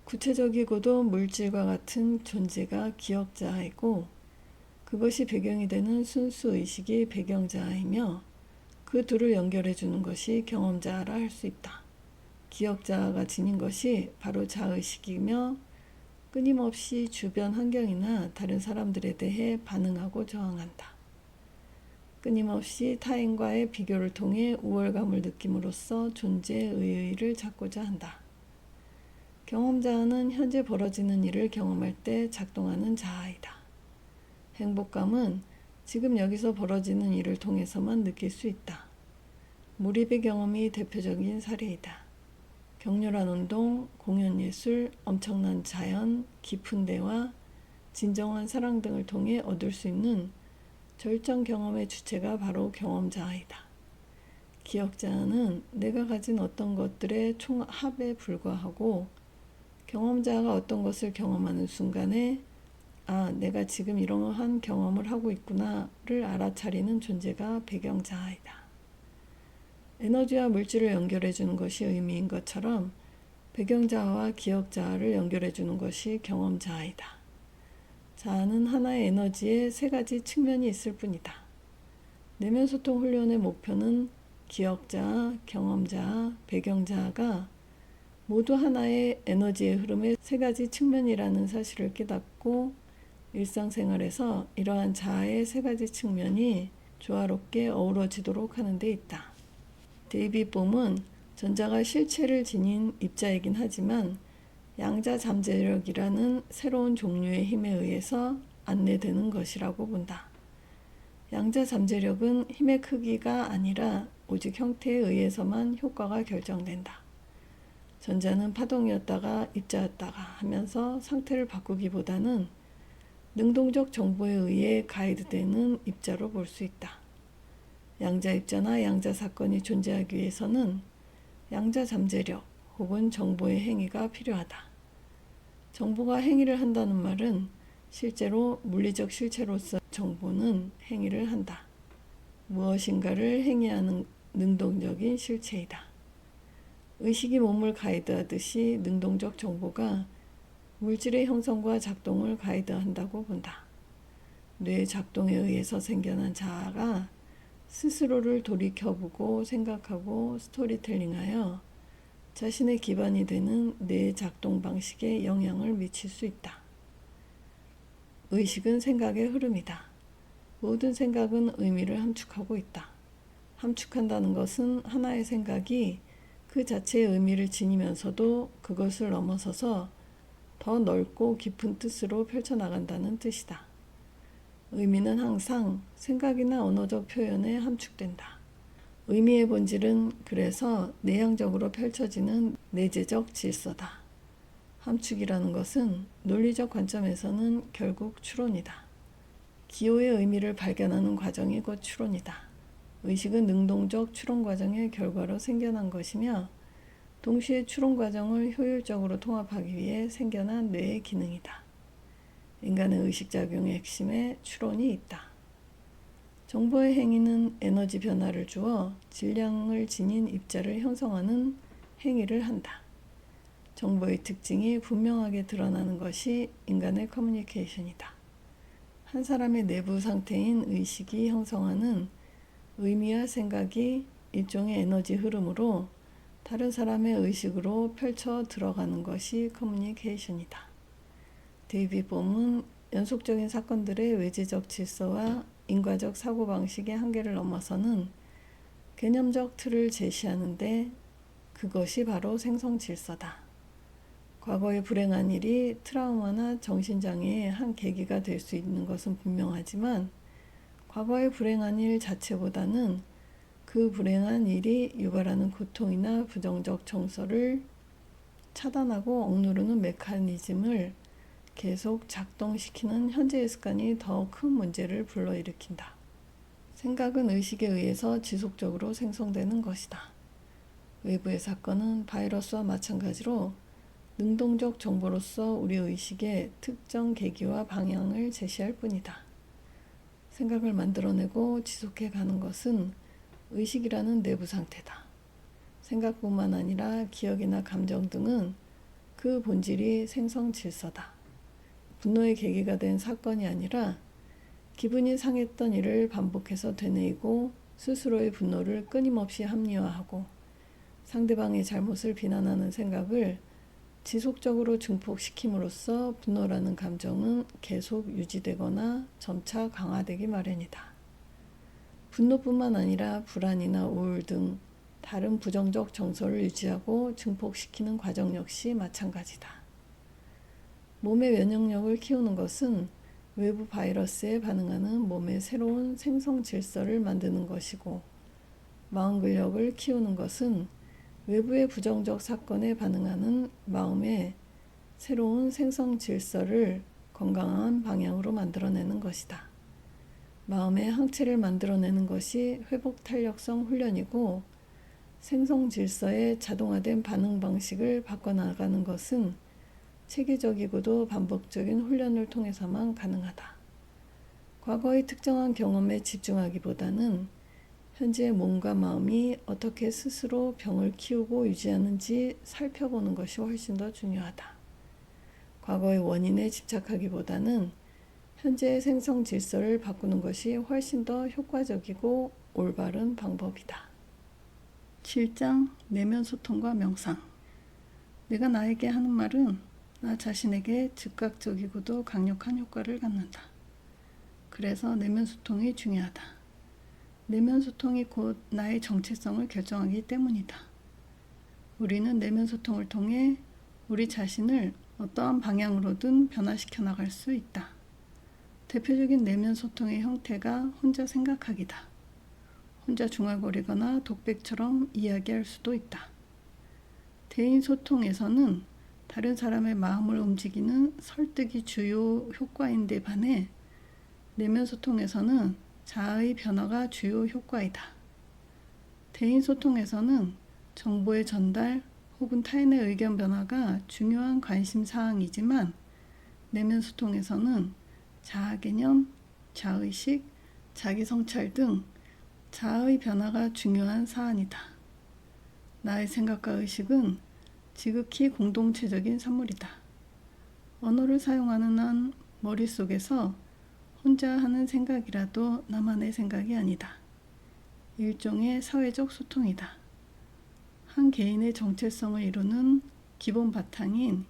구체적이고도 물질과 같은 존재가 기억자아이고 그것이 배경이 되는 순수 의식이 배경자아이며 그 둘을 연결해 주는 것이 경험자아라 할 수 있다. 기억자아가 지닌 것이 바로 자의식이며 끊임없이 주변 환경이나 다른 사람들에 대해 반응하고 저항한다. 끊임없이 타인과의 비교를 통해 우월감을 느낌으로써 존재의 의의를 찾고자 한다. 경험자아는 현재 벌어지는 일을 경험할 때 작동하는 자아이다. 행복감은 지금 여기서 벌어지는 일을 통해서만 느낄 수 있다. 몰입의 경험이 대표적인 사례이다. 격렬한 운동, 공연예술, 엄청난 자연, 깊은 대화, 진정한 사랑 등을 통해 얻을 수 있는 절정 경험의 주체가 바로 경험자아이다. 기억자아는 내가 가진 어떤 것들의 총합에 불과하고 경험자가 어떤 것을 경험하는 순간에 아, 내가 지금 이러한 경험을 하고 있구나를 알아차리는 존재가 배경자아이다. 에너지와 물질을 연결해 주는 것이 의미인 것처럼 배경자아와 기억자아를 연결해 주는 것이 경험자아이다. 자아는 하나의 에너지의 세 가지 측면이 있을 뿐이다. 내면 소통 훈련의 목표는 기억자아, 경험자아, 배경자아가 모두 하나의 에너지의 흐름의 세 가지 측면이라는 사실을 깨닫고 일상생활에서 이러한 자아의 세 가지 측면이 조화롭게 어우러지도록 하는 데 있다. 데이빗 봄은 전자가 실체를 지닌 입자이긴 하지만 양자 잠재력이라는 새로운 종류의 힘에 의해서 안내되는 것이라고 본다. 양자 잠재력은 힘의 크기가 아니라 오직 형태에 의해서만 효과가 결정된다. 전자는 파동이었다가 입자였다가 하면서 상태를 바꾸기보다는 능동적 정보에 의해 가이드되는 입자로 볼 수 있다. 양자 입자나 양자 사건이 존재하기 위해서는 양자 잠재력 혹은 정보의 행위가 필요하다. 정보가 행위를 한다는 말은 실제로 물리적 실체로서 정보는 행위를 한다. 무엇인가를 행위하는 능동적인 실체이다. 의식이 몸을 가이드하듯이 능동적 정보가 물질의 형성과 작동을 가이드한다고 본다. 뇌의 작동에 의해서 생겨난 자아가 스스로를 돌이켜보고 생각하고 스토리텔링하여 자신의 기반이 되는 뇌의 작동 방식에 영향을 미칠 수 있다. 의식은 생각의 흐름이다. 모든 생각은 의미를 함축하고 있다. 함축한다는 것은 하나의 생각이 그 자체의 의미를 지니면서도 그것을 넘어서서 더 넓고 깊은 뜻으로 펼쳐나간다는 뜻이다. 의미는 항상 생각이나 언어적 표현에 함축된다. 의미의 본질은 그래서 내향적으로 펼쳐지는 내재적 질서다. 함축이라는 것은 논리적 관점에서는 결국 추론이다. 기호의 의미를 발견하는 과정이 곧 추론이다. 의식은 능동적 추론 과정의 결과로 생겨난 것이며 동시에 추론 과정을 효율적으로 통합하기 위해 생겨난 뇌의 기능이다. 인간의 의식작용의 핵심에 추론이 있다. 정보의 행위는 에너지 변화를 주어 질량을 지닌 입자를 형성하는 행위를 한다. 정보의 특징이 분명하게 드러나는 것이 인간의 커뮤니케이션이다. 한 사람의 내부 상태인 의식이 형성하는 의미와 생각이 일종의 에너지 흐름으로 다른 사람의 의식으로 펼쳐 들어가는 것이 커뮤니케이션이다. 데이빗 봄은 연속적인 사건들의 외재적 질서와 인과적 사고방식의 한계를 넘어서는 개념적 틀을 제시하는데 그것이 바로 생성질서다. 과거의 불행한 일이 트라우마나 정신장애의 한 계기가 될 수 있는 것은 분명하지만 과거의 불행한 일 자체보다는 그 불행한 일이 유발하는 고통이나 부정적 정서를 차단하고 억누르는 메커니즘을 계속 작동시키는 현재의 습관이 더 큰 문제를 불러일으킨다. 생각은 의식에 의해서 지속적으로 생성되는 것이다. 외부의 사건은 바이러스와 마찬가지로 능동적 정보로서 우리 의식의 특정 계기와 방향을 제시할 뿐이다. 생각을 만들어내고 지속해 가는 것은 의식이라는 내부 상태다. 생각뿐만 아니라 기억이나 감정 등은 그 본질이 생성 질서다. 분노의 계기가 된 사건이 아니라 기분이 상했던 일을 반복해서 되뇌이고 스스로의 분노를 끊임없이 합리화하고 상대방의 잘못을 비난하는 생각을 지속적으로 증폭시킴으로써 분노라는 감정은 계속 유지되거나 점차 강화되기 마련이다. 분노뿐만 아니라 불안이나 우울 등 다른 부정적 정서를 유지하고 증폭시키는 과정 역시 마찬가지다. 몸의 면역력을 키우는 것은 외부 바이러스에 반응하는 몸의 새로운 생성 질서를 만드는 것이고 마음 근력을 키우는 것은 외부의 부정적 사건에 반응하는 마음의 새로운 생성 질서를 건강한 방향으로 만들어내는 것이다. 마음의 항체를 만들어내는 것이 회복 탄력성 훈련이고 생성 질서의 자동화된 반응 방식을 바꿔나가는 것은 체계적이고도 반복적인 훈련을 통해서만 가능하다. 과거의 특정한 경험에 집중하기보다는 현재의 몸과 마음이 어떻게 스스로 병을 키우고 유지하는지 살펴보는 것이 훨씬 더 중요하다. 과거의 원인에 집착하기보다는 현재의 생성 질서를 바꾸는 것이 훨씬 더 효과적이고 올바른 방법이다. 7장 내면 소통과 명상. 내가 나에게 하는 말은 나 자신에게 즉각적이고도 강력한 효과를 갖는다. 그래서 내면 소통이 중요하다. 내면 소통이 곧 나의 정체성을 결정하기 때문이다. 우리는 내면 소통을 통해 우리 자신을 어떠한 방향으로든 변화시켜 나갈 수 있다. 대표적인 내면 소통의 형태가 혼자 생각하기다. 혼자 중얼거리거나 독백처럼 이야기할 수도 있다. 대인 소통에서는 다른 사람의 마음을 움직이는 설득이 주요 효과인데 반해 내면 소통에서는 자아의 변화가 주요 효과이다. 대인 소통에서는 정보의 전달 혹은 타인의 의견 변화가 중요한 관심 사항이지만 내면 소통에서는 자아 개념, 자의식, 자기 성찰 등 자아의 변화가 중요한 사안이다. 나의 생각과 의식은 지극히 공동체적인 산물이다. 언어를 사용하는 한 머릿속에서 혼자 하는 생각이라도 나만의 생각이 아니다. 일종의 사회적 소통이다. 한 개인의 정체성을 이루는 기본 바탕인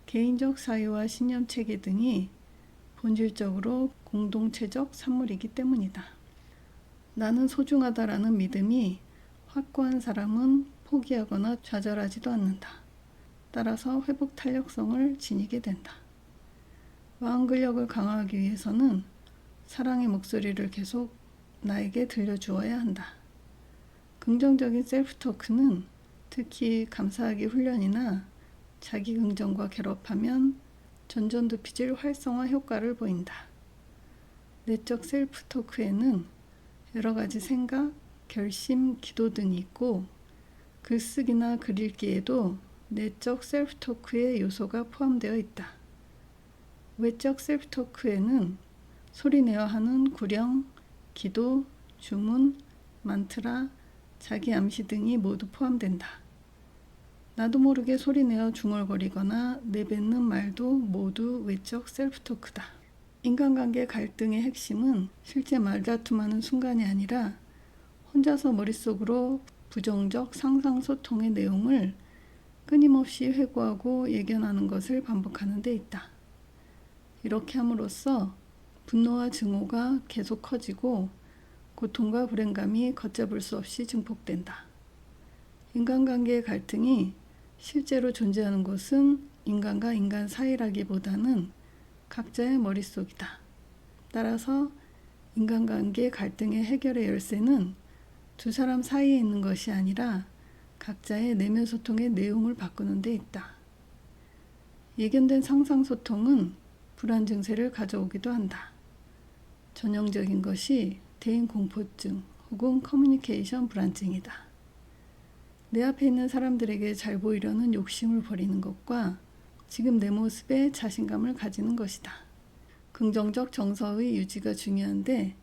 개인적 사유와 신념 체계 등이 본질적으로 공동체적 산물이기 때문이다. 나는 소중하다라는 믿음이 확고한 사람은 포기하거나 좌절하지도 않는다. 따라서 회복 탄력성을 지니게 된다. 마음 근력을 강화하기 위해서는 사랑의 목소리를 계속 나에게 들려주어야 한다. 긍정적인 셀프 토크는 특히 감사하기 훈련이나 자기 긍정과 결합하면 전전두피질 활성화 효과를 보인다. 내적 셀프 토크에는 여러 가지 생각, 결심, 기도 등이 있고 글쓰기나 글 읽기에도 내적 셀프 토크의 요소가 포함되어 있다. 외적 셀프 토크에는 소리내어 하는 구령, 기도, 주문, 만트라, 자기 암시 등이 모두 포함된다. 나도 모르게 소리내어 중얼거리거나 내뱉는 말도 모두 외적 셀프 토크다. 인간관계 갈등의 핵심은 실제 말다툼하는 순간이 아니라 혼자서 머릿속으로 부정적 상상 소통의 내용을 끊임없이 회고하고 예견하는 것을 반복하는 데 있다. 이렇게 함으로써 분노와 증오가 계속 커지고 고통과 불행감이 걷잡을 수 없이 증폭된다. 인간관계의 갈등이 실제로 존재하는 곳은 인간과 인간 사이라기보다는 각자의 머릿속이다. 따라서 인간관계 갈등의 해결의 열쇠는 두 사람 사이에 있는 것이 아니라 각자의 내면 소통의 내용을 바꾸는 데 있다. 예견된 상상 소통은 불안 증세를 가져오기도 한다. 전형적인 것이 대인 공포증 혹은 커뮤니케이션 불안증이다. 내 앞에 있는 사람들에게 잘 보이려는 욕심을 버리는 것과 지금 내 모습에 자신감을 가지는 것이다. 긍정적 정서의 유지가 중요한데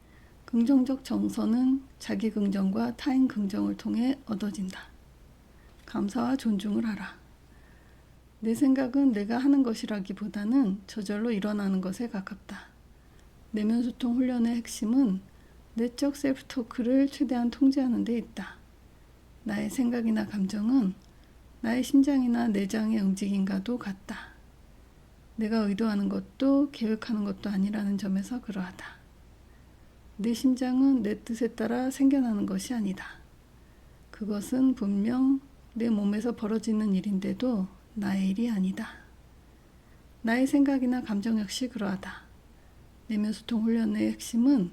긍정적 정서는 자기 긍정과 타인 긍정을 통해 얻어진다. 감사와 존중을 하라. 내 생각은 내가 하는 것이라기보다는 저절로 일어나는 것에 가깝다. 내면 소통 훈련의 핵심은 내적 셀프 토크를 최대한 통제하는 데 있다. 나의 생각이나 감정은 나의 심장이나 내장의 움직임과도 같다. 내가 의도하는 것도 계획하는 것도 아니라는 점에서 그러하다. 내 심장은 내 뜻에 따라 생겨나는 것이 아니다. 그것은 분명 내 몸에서 벌어지는 일인데도 나의 일이 아니다. 나의 생각이나 감정 역시 그러하다. 내면 소통 훈련의 핵심은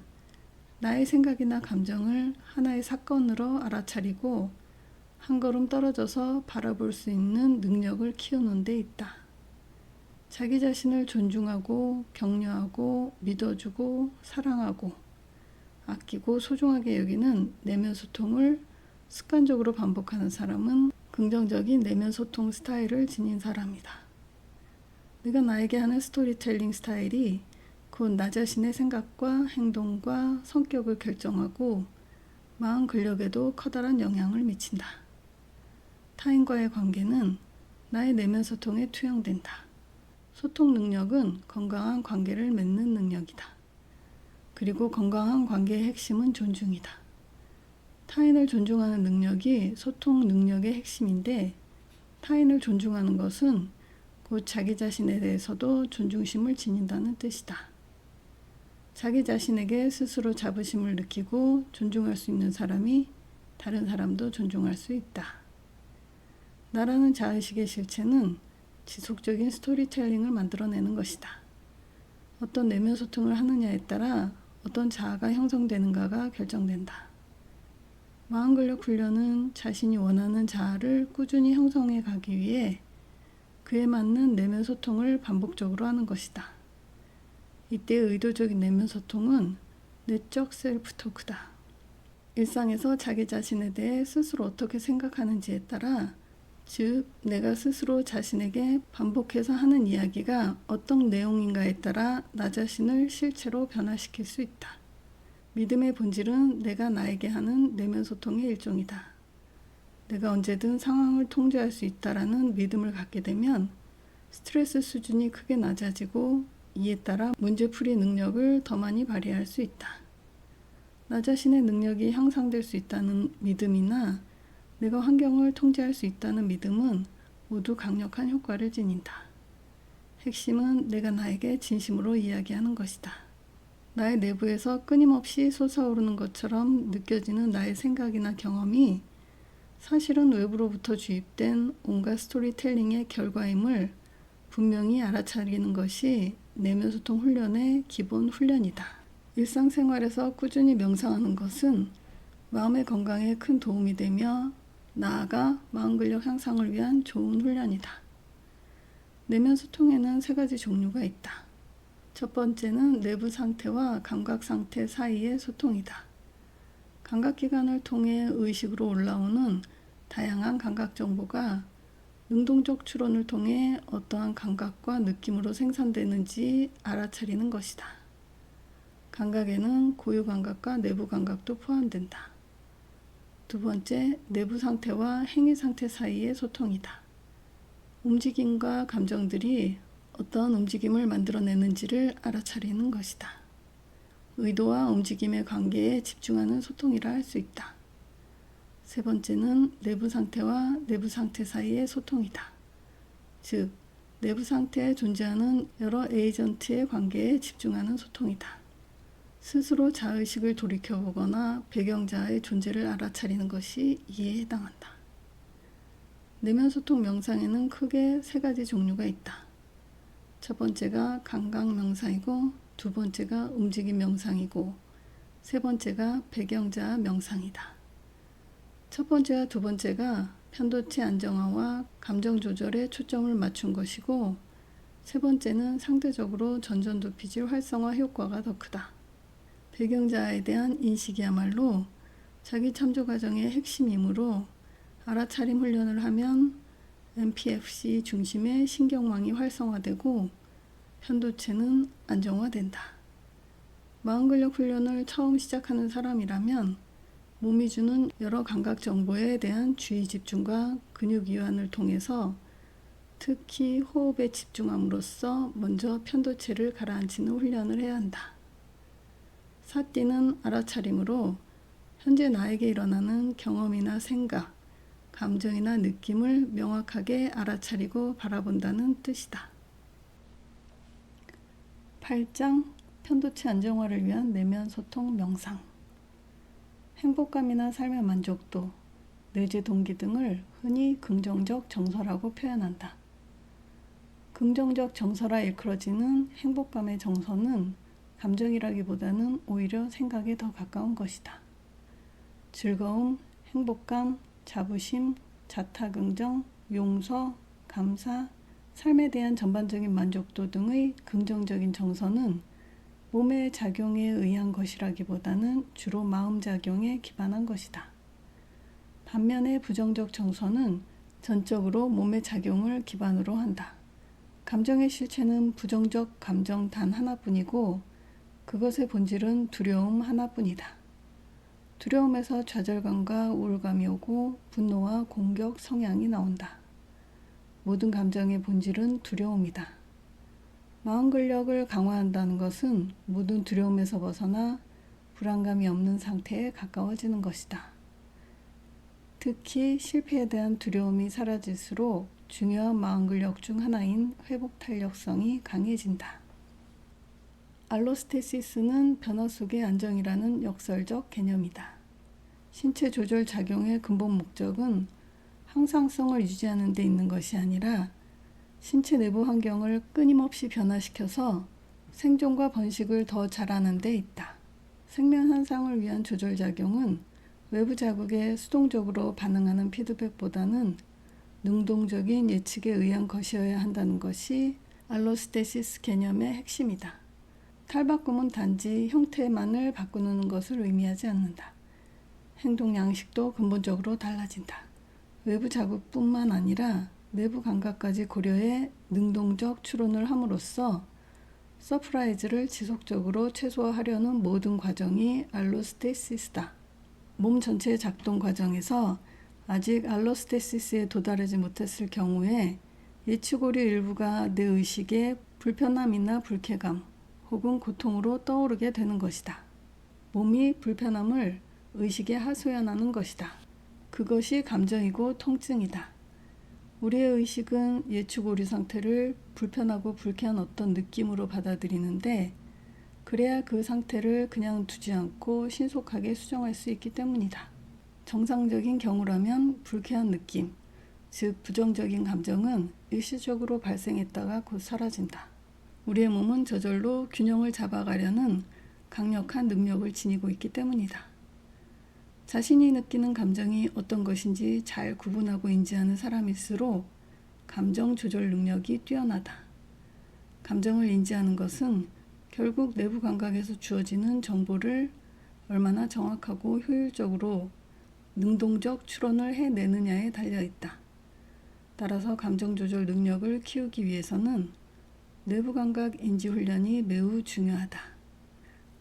나의 생각이나 감정을 하나의 사건으로 알아차리고 한 걸음 떨어져서 바라볼 수 있는 능력을 키우는 데 있다. 자기 자신을 존중하고 격려하고 믿어주고 사랑하고 아끼고 소중하게 여기는 내면 소통을 습관적으로 반복하는 사람은 긍정적인 내면 소통 스타일을 지닌 사람이다. 내가 나에게 하는 스토리텔링 스타일이 곧 나 자신의 생각과 행동과 성격을 결정하고 마음 근력에도 커다란 영향을 미친다. 타인과의 관계는 나의 내면 소통에 투영된다. 소통 능력은 건강한 관계를 맺는 능력이다. 그리고 건강한 관계의 핵심은 존중이다. 타인을 존중하는 능력이 소통 능력의 핵심인데, 타인을 존중하는 것은 곧 자기 자신에 대해서도 존중심을 지닌다는 뜻이다. 자기 자신에게 스스로 자부심을 느끼고 존중할 수 있는 사람이 다른 사람도 존중할 수 있다. 나라는 자의식의 실체는 지속적인 스토리텔링을 만들어내는 것이다. 어떤 내면 소통을 하느냐에 따라 어떤 자아가 형성되는가가 결정된다. 마음근력 훈련은 자신이 원하는 자아를 꾸준히 형성해 가기 위해 그에 맞는 내면 소통을 반복적으로 하는 것이다. 이때의 의도적인 내면 소통은 내적 셀프 토크다. 일상에서 자기 자신에 대해 스스로 어떻게 생각하는지에 따라, 즉 내가 스스로 자신에게 반복해서 하는 이야기가 어떤 내용인가에 따라 나 자신을 실체로 변화시킬 수 있다. 믿음의 본질은 내가 나에게 하는 내면 소통의 일종이다. 내가 언제든 상황을 통제할 수 있다라는 믿음을 갖게 되면 스트레스 수준이 크게 낮아지고, 이에 따라 문제풀이 능력을 더 많이 발휘할 수 있다. 나 자신의 능력이 향상될 수 있다는 믿음이나 내가 환경을 통제할 수 있다는 믿음은 모두 강력한 효과를 지닌다. 핵심은 내가 나에게 진심으로 이야기하는 것이다. 나의 내부에서 끊임없이 솟아오르는 것처럼 느껴지는 나의 생각이나 경험이 사실은 외부로부터 주입된 온갖 스토리텔링의 결과임을 분명히 알아차리는 것이 내면 소통 훈련의 기본 훈련이다. 일상생활에서 꾸준히 명상하는 것은 마음의 건강에 큰 도움이 되며, 나아가 마음 근력 향상을 위한 좋은 훈련이다. 내면 소통에는 3가지 종류가 있다. 첫 번째는 내부 상태와 감각 상태 사이의 소통이다. 감각기관을 통해 의식으로 올라오는 다양한 감각 정보가 능동적 추론을 통해 어떠한 감각과 느낌으로 생산되는지 알아차리는 것이다. 감각에는 고유 감각과 내부 감각도 포함된다. 두 번째, 내부 상태와 행위 상태 사이의 소통이다. 움직임과 감정들이 어떠한 움직임을 만들어내는지를 알아차리는 것이다. 의도와 움직임의 관계에 집중하는 소통이라 할 수 있다. 세 번째는 내부 상태와 내부 상태 사이의 소통이다. 즉, 내부 상태에 존재하는 여러 에이전트의 관계에 집중하는 소통이다. 스스로 자의식을 돌이켜보거나 배경자의 존재를 알아차리는 것이 이에 해당한다. 내면 소통 명상에는 크게 3가지 종류가 있다. 첫 번째가 감각 명상이고, 두 번째가 움직임 명상이고, 세 번째가 배경자 명상이다. 첫 번째와 두 번째가 편도체 안정화와 감정 조절에 초점을 맞춘 것이고, 세 번째는 상대적으로 전전두피질 활성화 효과가 더 크다. 배경자에 대한 인식이야말로 자기 참조 과정의 핵심이므로, 알아차림 훈련을 하면 MPFC 중심의 신경망이 활성화되고 편도체는 안정화된다. 마음근력 훈련을 처음 시작하는 사람이라면 몸이 주는 여러 감각 정보에 대한 주의 집중과 근육 이완을 통해서 특히 호흡에 집중함으로써 먼저 편도체를 가라앉히는 훈련을 해야 한다. 사띠는 알아차림으로 현재 나에게 일어나는 경험이나 생각, 감정이나 느낌을 명확하게 알아차리고 바라본다는 뜻이다. 8장 편도체 안정화를 위한 내면 소통 명상. 행복감이나 삶의 만족도, 내재 동기 등을 흔히 긍정적 정서라고 표현한다. 긍정적 정서라 일컬어지는 행복감의 정서는 감정이라기보다는 오히려 생각에 더 가까운 것이다. 즐거움, 행복감, 자부심, 자타긍정, 용서, 감사, 삶에 대한 전반적인 만족도 등의 긍정적인 정서는 몸의 작용에 의한 것이라기보다는 주로 마음작용에 기반한 것이다. 반면에 부정적 정서는 전적으로 몸의 작용을 기반으로 한다. 감정의 실체는 부정적 감정 단 하나뿐이고, 그것의 본질은 두려움 하나뿐이다. 두려움에서 좌절감과 우울감이 오고 분노와 공격 성향이 나온다. 모든 감정의 본질은 두려움이다. 마음 근력을 강화한다는 것은 모든 두려움에서 벗어나 불안감이 없는 상태에 가까워지는 것이다. 특히 실패에 대한 두려움이 사라질수록 중요한 마음 근력 중 하나인 회복 탄력성이 강해진다. 알로스테시스는 변화 속의 안정이라는 역설적 개념이다. 신체 조절 작용의 근본 목적은 항상성을 유지하는 데 있는 것이 아니라 신체 내부 환경을 끊임없이 변화시켜서 생존과 번식을 더 잘하는 데 있다. 생명 현상을 위한 조절 작용은 외부 자극에 수동적으로 반응하는 피드백보다는 능동적인 예측에 의한 것이어야 한다는 것이 알로스테시스 개념의 핵심이다. 탈바꿈은 단지 형태만을 바꾸는 것을 의미하지 않는다. 행동 양식도 근본적으로 달라진다. 외부 자극뿐만 아니라 내부 감각까지 고려해 능동적 추론을 함으로써 서프라이즈를 지속적으로 최소화하려는 모든 과정이 알로스테시스다. 몸 전체의 작동 과정에서 아직 알로스테시스에 도달하지 못했을 경우에 예측오류 일부가 내 의식에 불편함이나 불쾌감 혹은 고통으로 떠오르게 되는 것이다. 몸이 불편함을 의식에 하소연하는 것이다. 그것이 감정이고 통증이다. 우리의 의식은 예측 오류 상태를 불편하고 불쾌한 어떤 느낌으로 받아들이는데 그래야 그 상태를 그냥 두지 않고 신속하게 수정할 수 있기 때문이다. 정상적인 경우라면 불쾌한 느낌, 즉 부정적인 감정은 일시적으로 발생했다가 곧 사라진다. 우리의 몸은 저절로 균형을 잡아가려는 강력한 능력을 지니고 있기 때문이다. 자신이 느끼는 감정이 어떤 것인지 잘 구분하고 인지하는 사람일수록 감정 조절 능력이 뛰어나다. 감정을 인지하는 것은 결국 내부 감각에서 주어지는 정보를 얼마나 정확하고 효율적으로 능동적 추론을 해내느냐에 달려있다. 따라서 감정 조절 능력을 키우기 위해서는 내부 감각 인지 훈련이 매우 중요하다.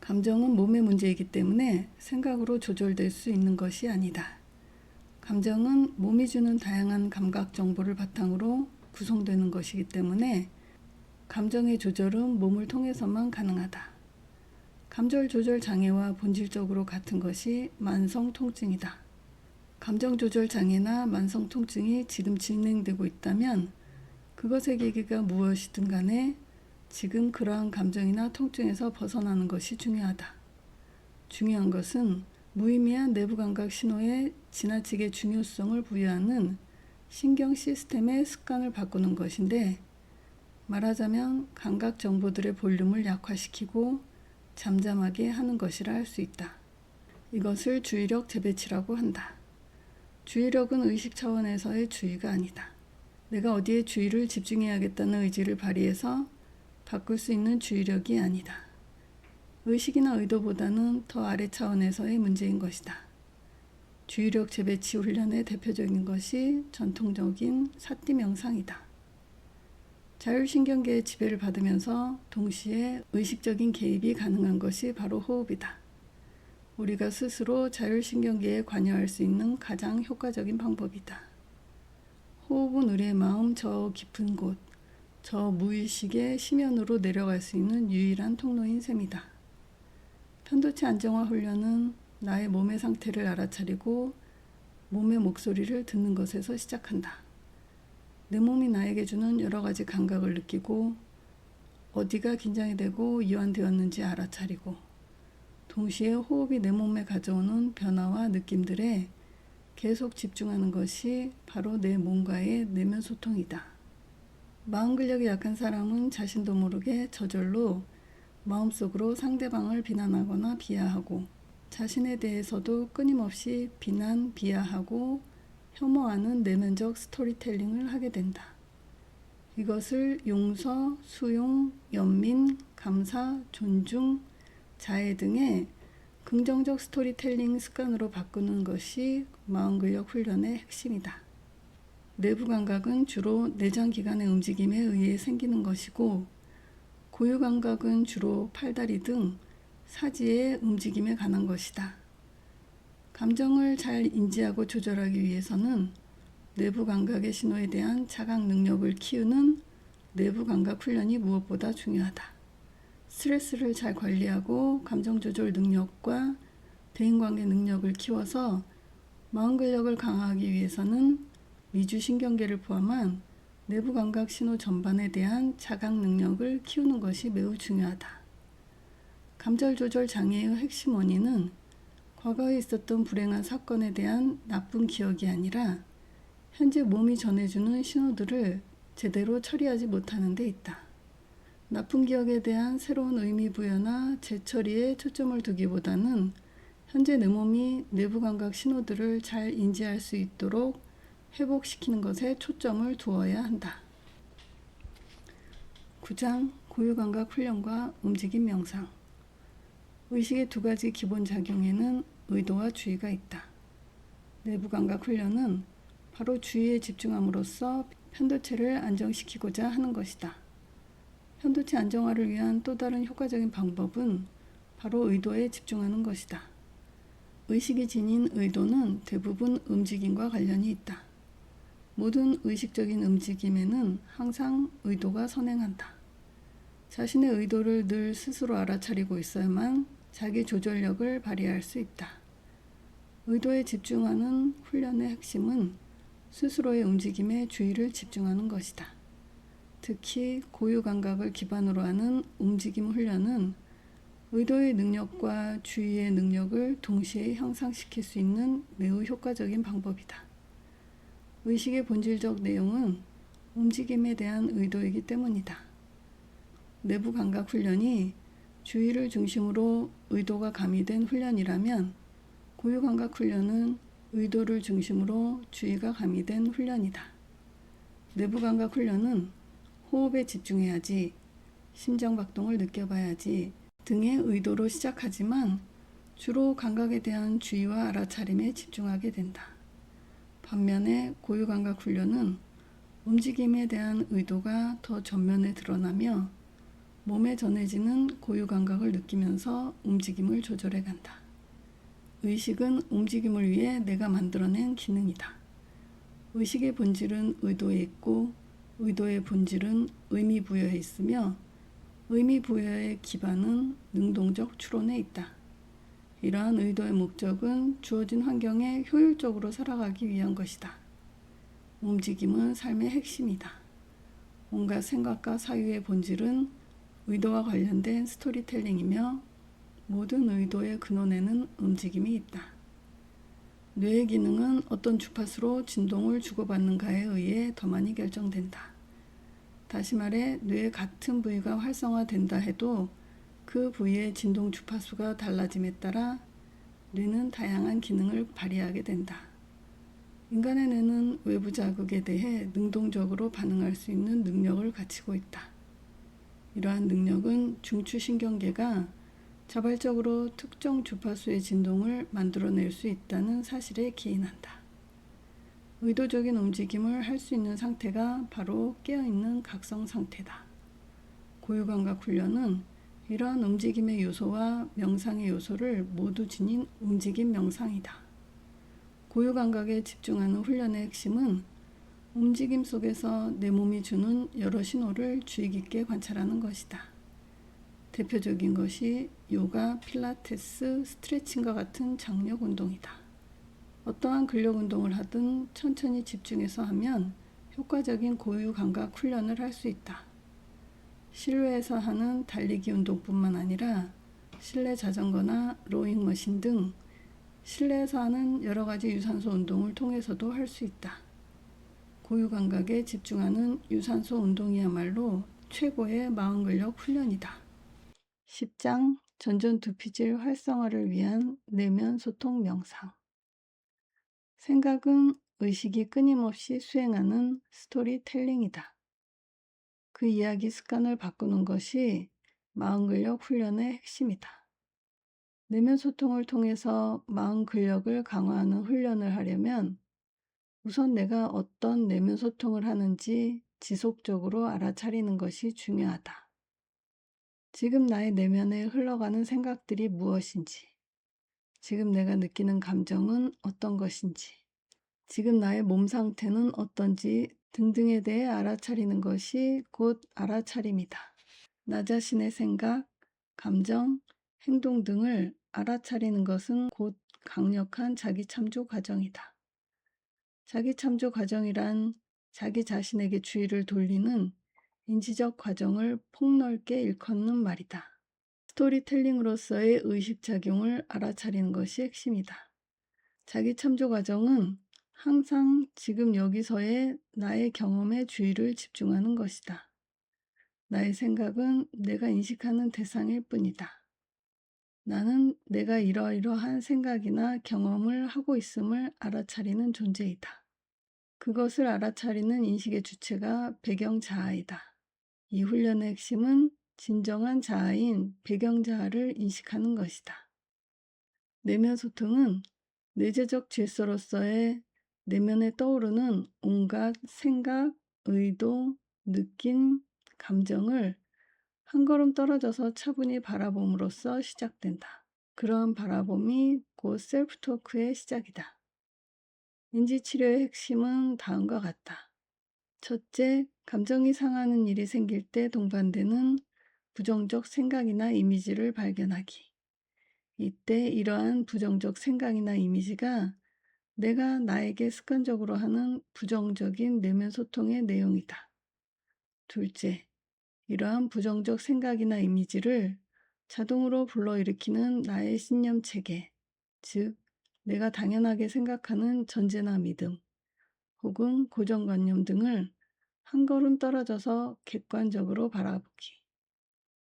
감정은 몸의 문제이기 때문에 생각으로 조절될 수 있는 것이 아니다. 감정은 몸이 주는 다양한 감각 정보를 바탕으로 구성되는 것이기 때문에 감정의 조절은 몸을 통해서만 가능하다. 감정 조절 장애와 본질적으로 같은 것이 만성 통증이다. 감정 조절 장애나 만성 통증이 지금 진행되고 있다면 그것의 계기가 무엇이든 간에 지금 그러한 감정이나 통증에서 벗어나는 것이 중요하다. 중요한 것은 무의미한 내부 감각 신호에 지나치게 중요성을 부여하는 신경 시스템의 습관을 바꾸는 것인데 말하자면 감각 정보들의 볼륨을 약화시키고 잠잠하게 하는 것이라 할 수 있다. 이것을 주의력 재배치라고 한다. 주의력은 의식 차원에서의 주의가 아니다. 내가 어디에 주의를 집중해야겠다는 의지를 발휘해서 바꿀 수 있는 주의력이 아니다. 의식이나 의도보다는 더 아래 차원에서의 문제인 것이다. 주의력 재배치 훈련의 대표적인 것이 전통적인 사띠 명상이다. 자율신경계의 지배를 받으면서 동시에 의식적인 개입이 가능한 것이 바로 호흡이다. 우리가 스스로 자율신경계에 관여할 수 있는 가장 효과적인 방법이다. 호흡은 우리의 마음 저 깊은 곳, 저 무의식의 심연으로 내려갈 수 있는 유일한 통로인 셈이다. 편도체 안정화 훈련은 나의 몸의 상태를 알아차리고 몸의 목소리를 듣는 것에서 시작한다. 내 몸이 나에게 주는 여러 가지 감각을 느끼고 어디가 긴장이 되고 이완되었는지 알아차리고 동시에 호흡이 내 몸에 가져오는 변화와 느낌들에 계속 집중하는 것이 바로 내 몸과의 내면 소통이다. 마음 근력이 약한 사람은 자신도 모르게 저절로 마음속으로 상대방을 비난하거나 비하하고 자신에 대해서도 끊임없이 비난, 비하하고 혐오하는 내면적 스토리텔링을 하게 된다. 이것을 용서, 수용, 연민, 감사, 존중, 자애 등의 긍정적 스토리텔링 습관으로 바꾸는 것이 마음근력 훈련의 핵심이다. 내부 감각은 주로 내장기관의 움직임에 의해 생기는 것이고 고유 감각은 주로 팔다리 등 사지의 움직임에 관한 것이다. 감정을 잘 인지하고 조절하기 위해서는 내부 감각의 신호에 대한 자각 능력을 키우는 내부 감각 훈련이 무엇보다 중요하다. 스트레스를 잘 관리하고 감정 조절 능력과 대인관계 능력을 키워서 마음 근력을 강화하기 위해서는 미주신경계를 포함한 내부 감각 신호 전반에 대한 자각 능력을 키우는 것이 매우 중요하다. 감정 조절 장애의 핵심 원인은 과거에 있었던 불행한 사건에 대한 나쁜 기억이 아니라 현재 몸이 전해주는 신호들을 제대로 처리하지 못하는 데 있다. 나쁜 기억에 대한 새로운 의미 부여나 재처리에 초점을 두기보다는 현재 내 몸이 내부 감각 신호들을 잘 인지할 수 있도록 회복시키는 것에 초점을 두어야 한다. 9장 고유감각 훈련과 움직임 명상. 의식의 두 가지 기본 작용에는 의도와 주의가 있다. 내부 감각 훈련은 바로 주의에 집중함으로써 편도체를 안정시키고자 하는 것이다. 편도체 안정화를 위한 또 다른 효과적인 방법은 바로 의도에 집중하는 것이다. 의식이 지닌 의도는 대부분 움직임과 관련이 있다. 모든 의식적인 움직임에는 항상 의도가 선행한다. 자신의 의도를 늘 스스로 알아차리고 있어야만 자기 조절력을 발휘할 수 있다. 의도에 집중하는 훈련의 핵심은 스스로의 움직임에 주의를 집중하는 것이다. 특히 고유 감각을 기반으로 하는 움직임 훈련은 의도의 능력과 주의의 능력을 동시에 향상시킬 수 있는 매우 효과적인 방법이다. 의식의 본질적 내용은 움직임에 대한 의도이기 때문이다. 내부 감각 훈련이 주의를 중심으로 의도가 가미된 훈련이라면 고유 감각 훈련은 의도를 중심으로 주의가 가미된 훈련이다. 내부 감각 훈련은 호흡에 집중해야지, 심장박동을 느껴봐야지 등의 의도로 시작하지만 주로 감각에 대한 주의와 알아차림에 집중하게 된다. 반면에 고유 감각 훈련은 움직임에 대한 의도가 더 전면에 드러나며 몸에 전해지는 고유 감각을 느끼면서 움직임을 조절해 간다. 의식은 움직임을 위해 내가 만들어낸 기능이다. 의식의 본질은 의도에 있고 의도의 본질은 의미 부여에 있으며 의미 부여의 기반은 능동적 추론에 있다. 이러한 의도의 목적은 주어진 환경에 효율적으로 살아가기 위한 것이다. 움직임은 삶의 핵심이다. 온갖 생각과 사유의 본질은 의도와 관련된 스토리텔링이며 모든 의도의 근원에는 움직임이 있다. 뇌의 기능은 어떤 주파수로 진동을 주고받는가에 의해 더 많이 결정된다. 다시 말해 뇌의 같은 부위가 활성화된다 해도 그 부위의 진동 주파수가 달라짐에 따라 뇌는 다양한 기능을 발휘하게 된다. 인간의 뇌는 외부 자극에 대해 능동적으로 반응할 수 있는 능력을 갖추고 있다. 이러한 능력은 중추신경계가 자발적으로 특정 주파수의 진동을 만들어낼 수 있다는 사실에 기인한다. 의도적인 움직임을 할 수 있는 상태가 바로 깨어있는 각성 상태다. 고유감각 훈련은 이러한 움직임의 요소와 명상의 요소를 모두 지닌 움직임 명상이다. 고유감각에 집중하는 훈련의 핵심은 움직임 속에서 내 몸이 주는 여러 신호를 주의 깊게 관찰하는 것이다. 대표적인 것이 요가, 필라테스, 스트레칭과 같은 장력 운동이다. 어떠한 근력 운동을 하든 천천히 집중해서 하면 효과적인 고유 감각 훈련을 할 수 있다. 실외에서 하는 달리기 운동뿐만 아니라 실내 자전거나 로잉머신 등 실내에서 하는 여러 가지 유산소 운동을 통해서도 할 수 있다. 고유 감각에 집중하는 유산소 운동이야말로 최고의 마음 근력 훈련이다. 10장 전전두피질 활성화를 위한 내면 소통 명상. 생각은 의식이 끊임없이 수행하는 스토리텔링이다. 그 이야기 습관을 바꾸는 것이 마음 근력 훈련의 핵심이다. 내면 소통을 통해서 마음 근력을 강화하는 훈련을 하려면 우선 내가 어떤 내면 소통을 하는지 지속적으로 알아차리는 것이 중요하다. 지금 나의 내면에 흘러가는 생각들이 무엇인지, 지금 내가 느끼는 감정은 어떤 것인지, 지금 나의 몸 상태는 어떤지 등등에 대해 알아차리는 것이 곧 알아차림이다. 나 자신의 생각, 감정, 행동 등을 알아차리는 것은 곧 강력한 자기 참조 과정이다. 자기 참조 과정이란 자기 자신에게 주의를 돌리는 인지적 과정을 폭넓게 일컫는 말이다. 스토리텔링으로서의 의식작용을 알아차리는 것이 핵심이다. 자기 참조 과정은 항상 지금 여기서의 나의 경험에 주의를 집중하는 것이다. 나의 생각은 내가 인식하는 대상일 뿐이다. 나는 내가 이러이러한 생각이나 경험을 하고 있음을 알아차리는 존재이다. 그것을 알아차리는 인식의 주체가 배경 자아이다. 이 훈련의 핵심은 진정한 자아인 배경 자아를 인식하는 것이다. 내면 소통은 내재적 질서로서의 내면에 떠오르는 온갖 생각, 의도, 느낌, 감정을 한 걸음 떨어져서 차분히 바라봄으로써 시작된다. 그러한 바라봄이 곧 셀프 토크의 시작이다. 인지치료의 핵심은 다음과 같다. 첫째, 감정이 상하는 일이 생길 때 동반되는 부정적 생각이나 이미지를 발견하기. 이때 이러한 부정적 생각이나 이미지가 내가 나에게 습관적으로 하는 부정적인 내면 소통의 내용이다. 둘째, 이러한 부정적 생각이나 이미지를 자동으로 불러일으키는 나의 신념 체계, 즉, 내가 당연하게 생각하는 전제나 믿음, 혹은 고정관념 등을 한 걸음 떨어져서 객관적으로 바라보기.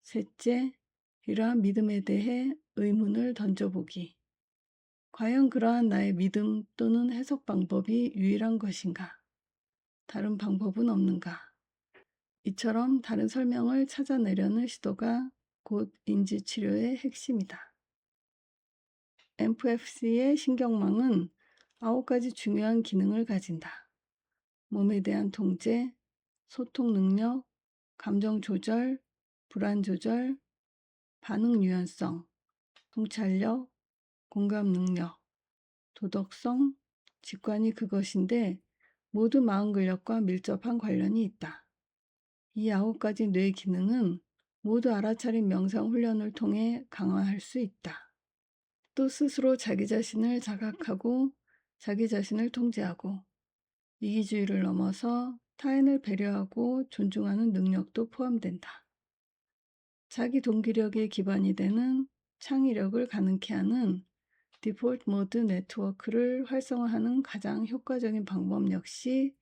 셋째, 이러한 믿음에 대해 의문을 던져보기. 과연 그러한 나의 믿음 또는 해석 방법이 유일한 것인가? 다른 방법은 없는가? 이처럼 다른 설명을 찾아내려는 시도가 곧 인지치료의 핵심이다. MFC의 신경망은 9가지 중요한 기능을 가진다. 몸에 대한 통제, 소통 능력, 감정 조절, 불안 조절, 반응 유연성, 통찰력, 공감 능력, 도덕성, 직관이 그것인데 모두 마음 근력과 밀접한 관련이 있다. 이 9가지 뇌 기능은 모두 알아차린 명상 훈련을 통해 강화할 수 있다. 또 스스로 자기 자신을 자각하고 자기 자신을 통제하고 이기주의를 넘어서 타인을 배려하고 존중하는 능력도 포함된다. 자기 동기력의 기반이 되는 창의력을 가능케 하는 디폴트 모드 네트워크를 활성화하는 가장 효과적인 방법 역시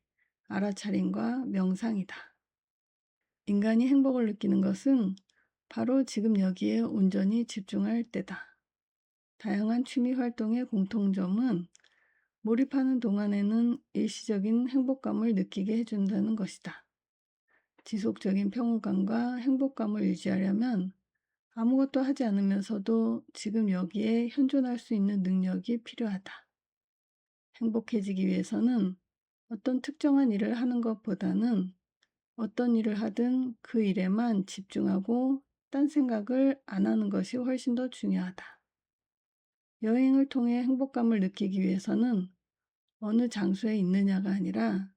알아차림과 명상이다. 인간이 행복을 느끼는 것은 바로 지금 여기에 온전히 집중할 때다. 다양한 취미 활동의 공통점은 몰입하는 동안에는 일시적인 행복감을 느끼게 해준다는 것이다. 지속적인 평온감과 행복감을 유지하려면 아무것도 하지 않으면서도 지금 여기에 현존할 수 있는 능력이 필요하다. 행복해지기 위해서는 어떤 특정한 일을 하는 것보다는 어떤 일을 하든 그 일에만 집중하고 딴 생각을 안 하는 것이 훨씬 더 중요하다. 여행을 통해 행복감을 느끼기 위해서는 어느 장소에 있느냐가 아니라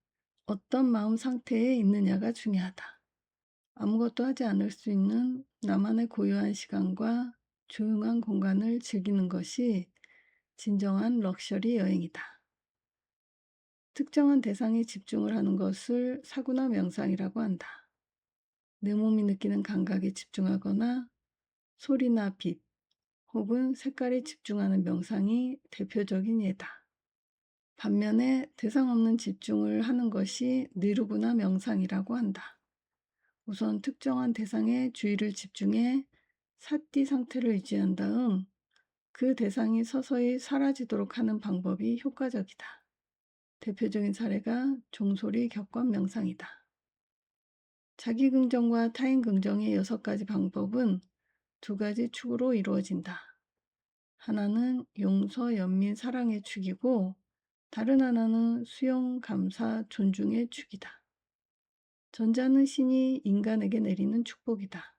어떤 마음 상태에 있느냐가 중요하다. 아무것도 하지 않을 수 있는 나만의 고요한 시간과 조용한 공간을 즐기는 것이 진정한 럭셔리 여행이다. 특정한 대상에 집중을 하는 것을 사구나 명상이라고 한다. 내 몸이 느끼는 감각에 집중하거나 소리나 빛 혹은 색깔에 집중하는 명상이 대표적인 예다. 반면에 대상 없는 집중을 하는 것이 니르구나 명상이라고 한다. 우선 특정한 대상에 주의를 집중해 사티 상태를 유지한 다음 그 대상이 서서히 사라지도록 하는 방법이 효과적이다. 대표적인 사례가 종소리 격관 명상이다. 자기 긍정과 타인 긍정의 6가지 방법은 2가지 축으로 이루어진다. 하나는 용서, 연민, 사랑의 축이고 다른 하나는 수용, 감사, 존중의 축이다. 전자는 신이 인간에게 내리는 축복이다.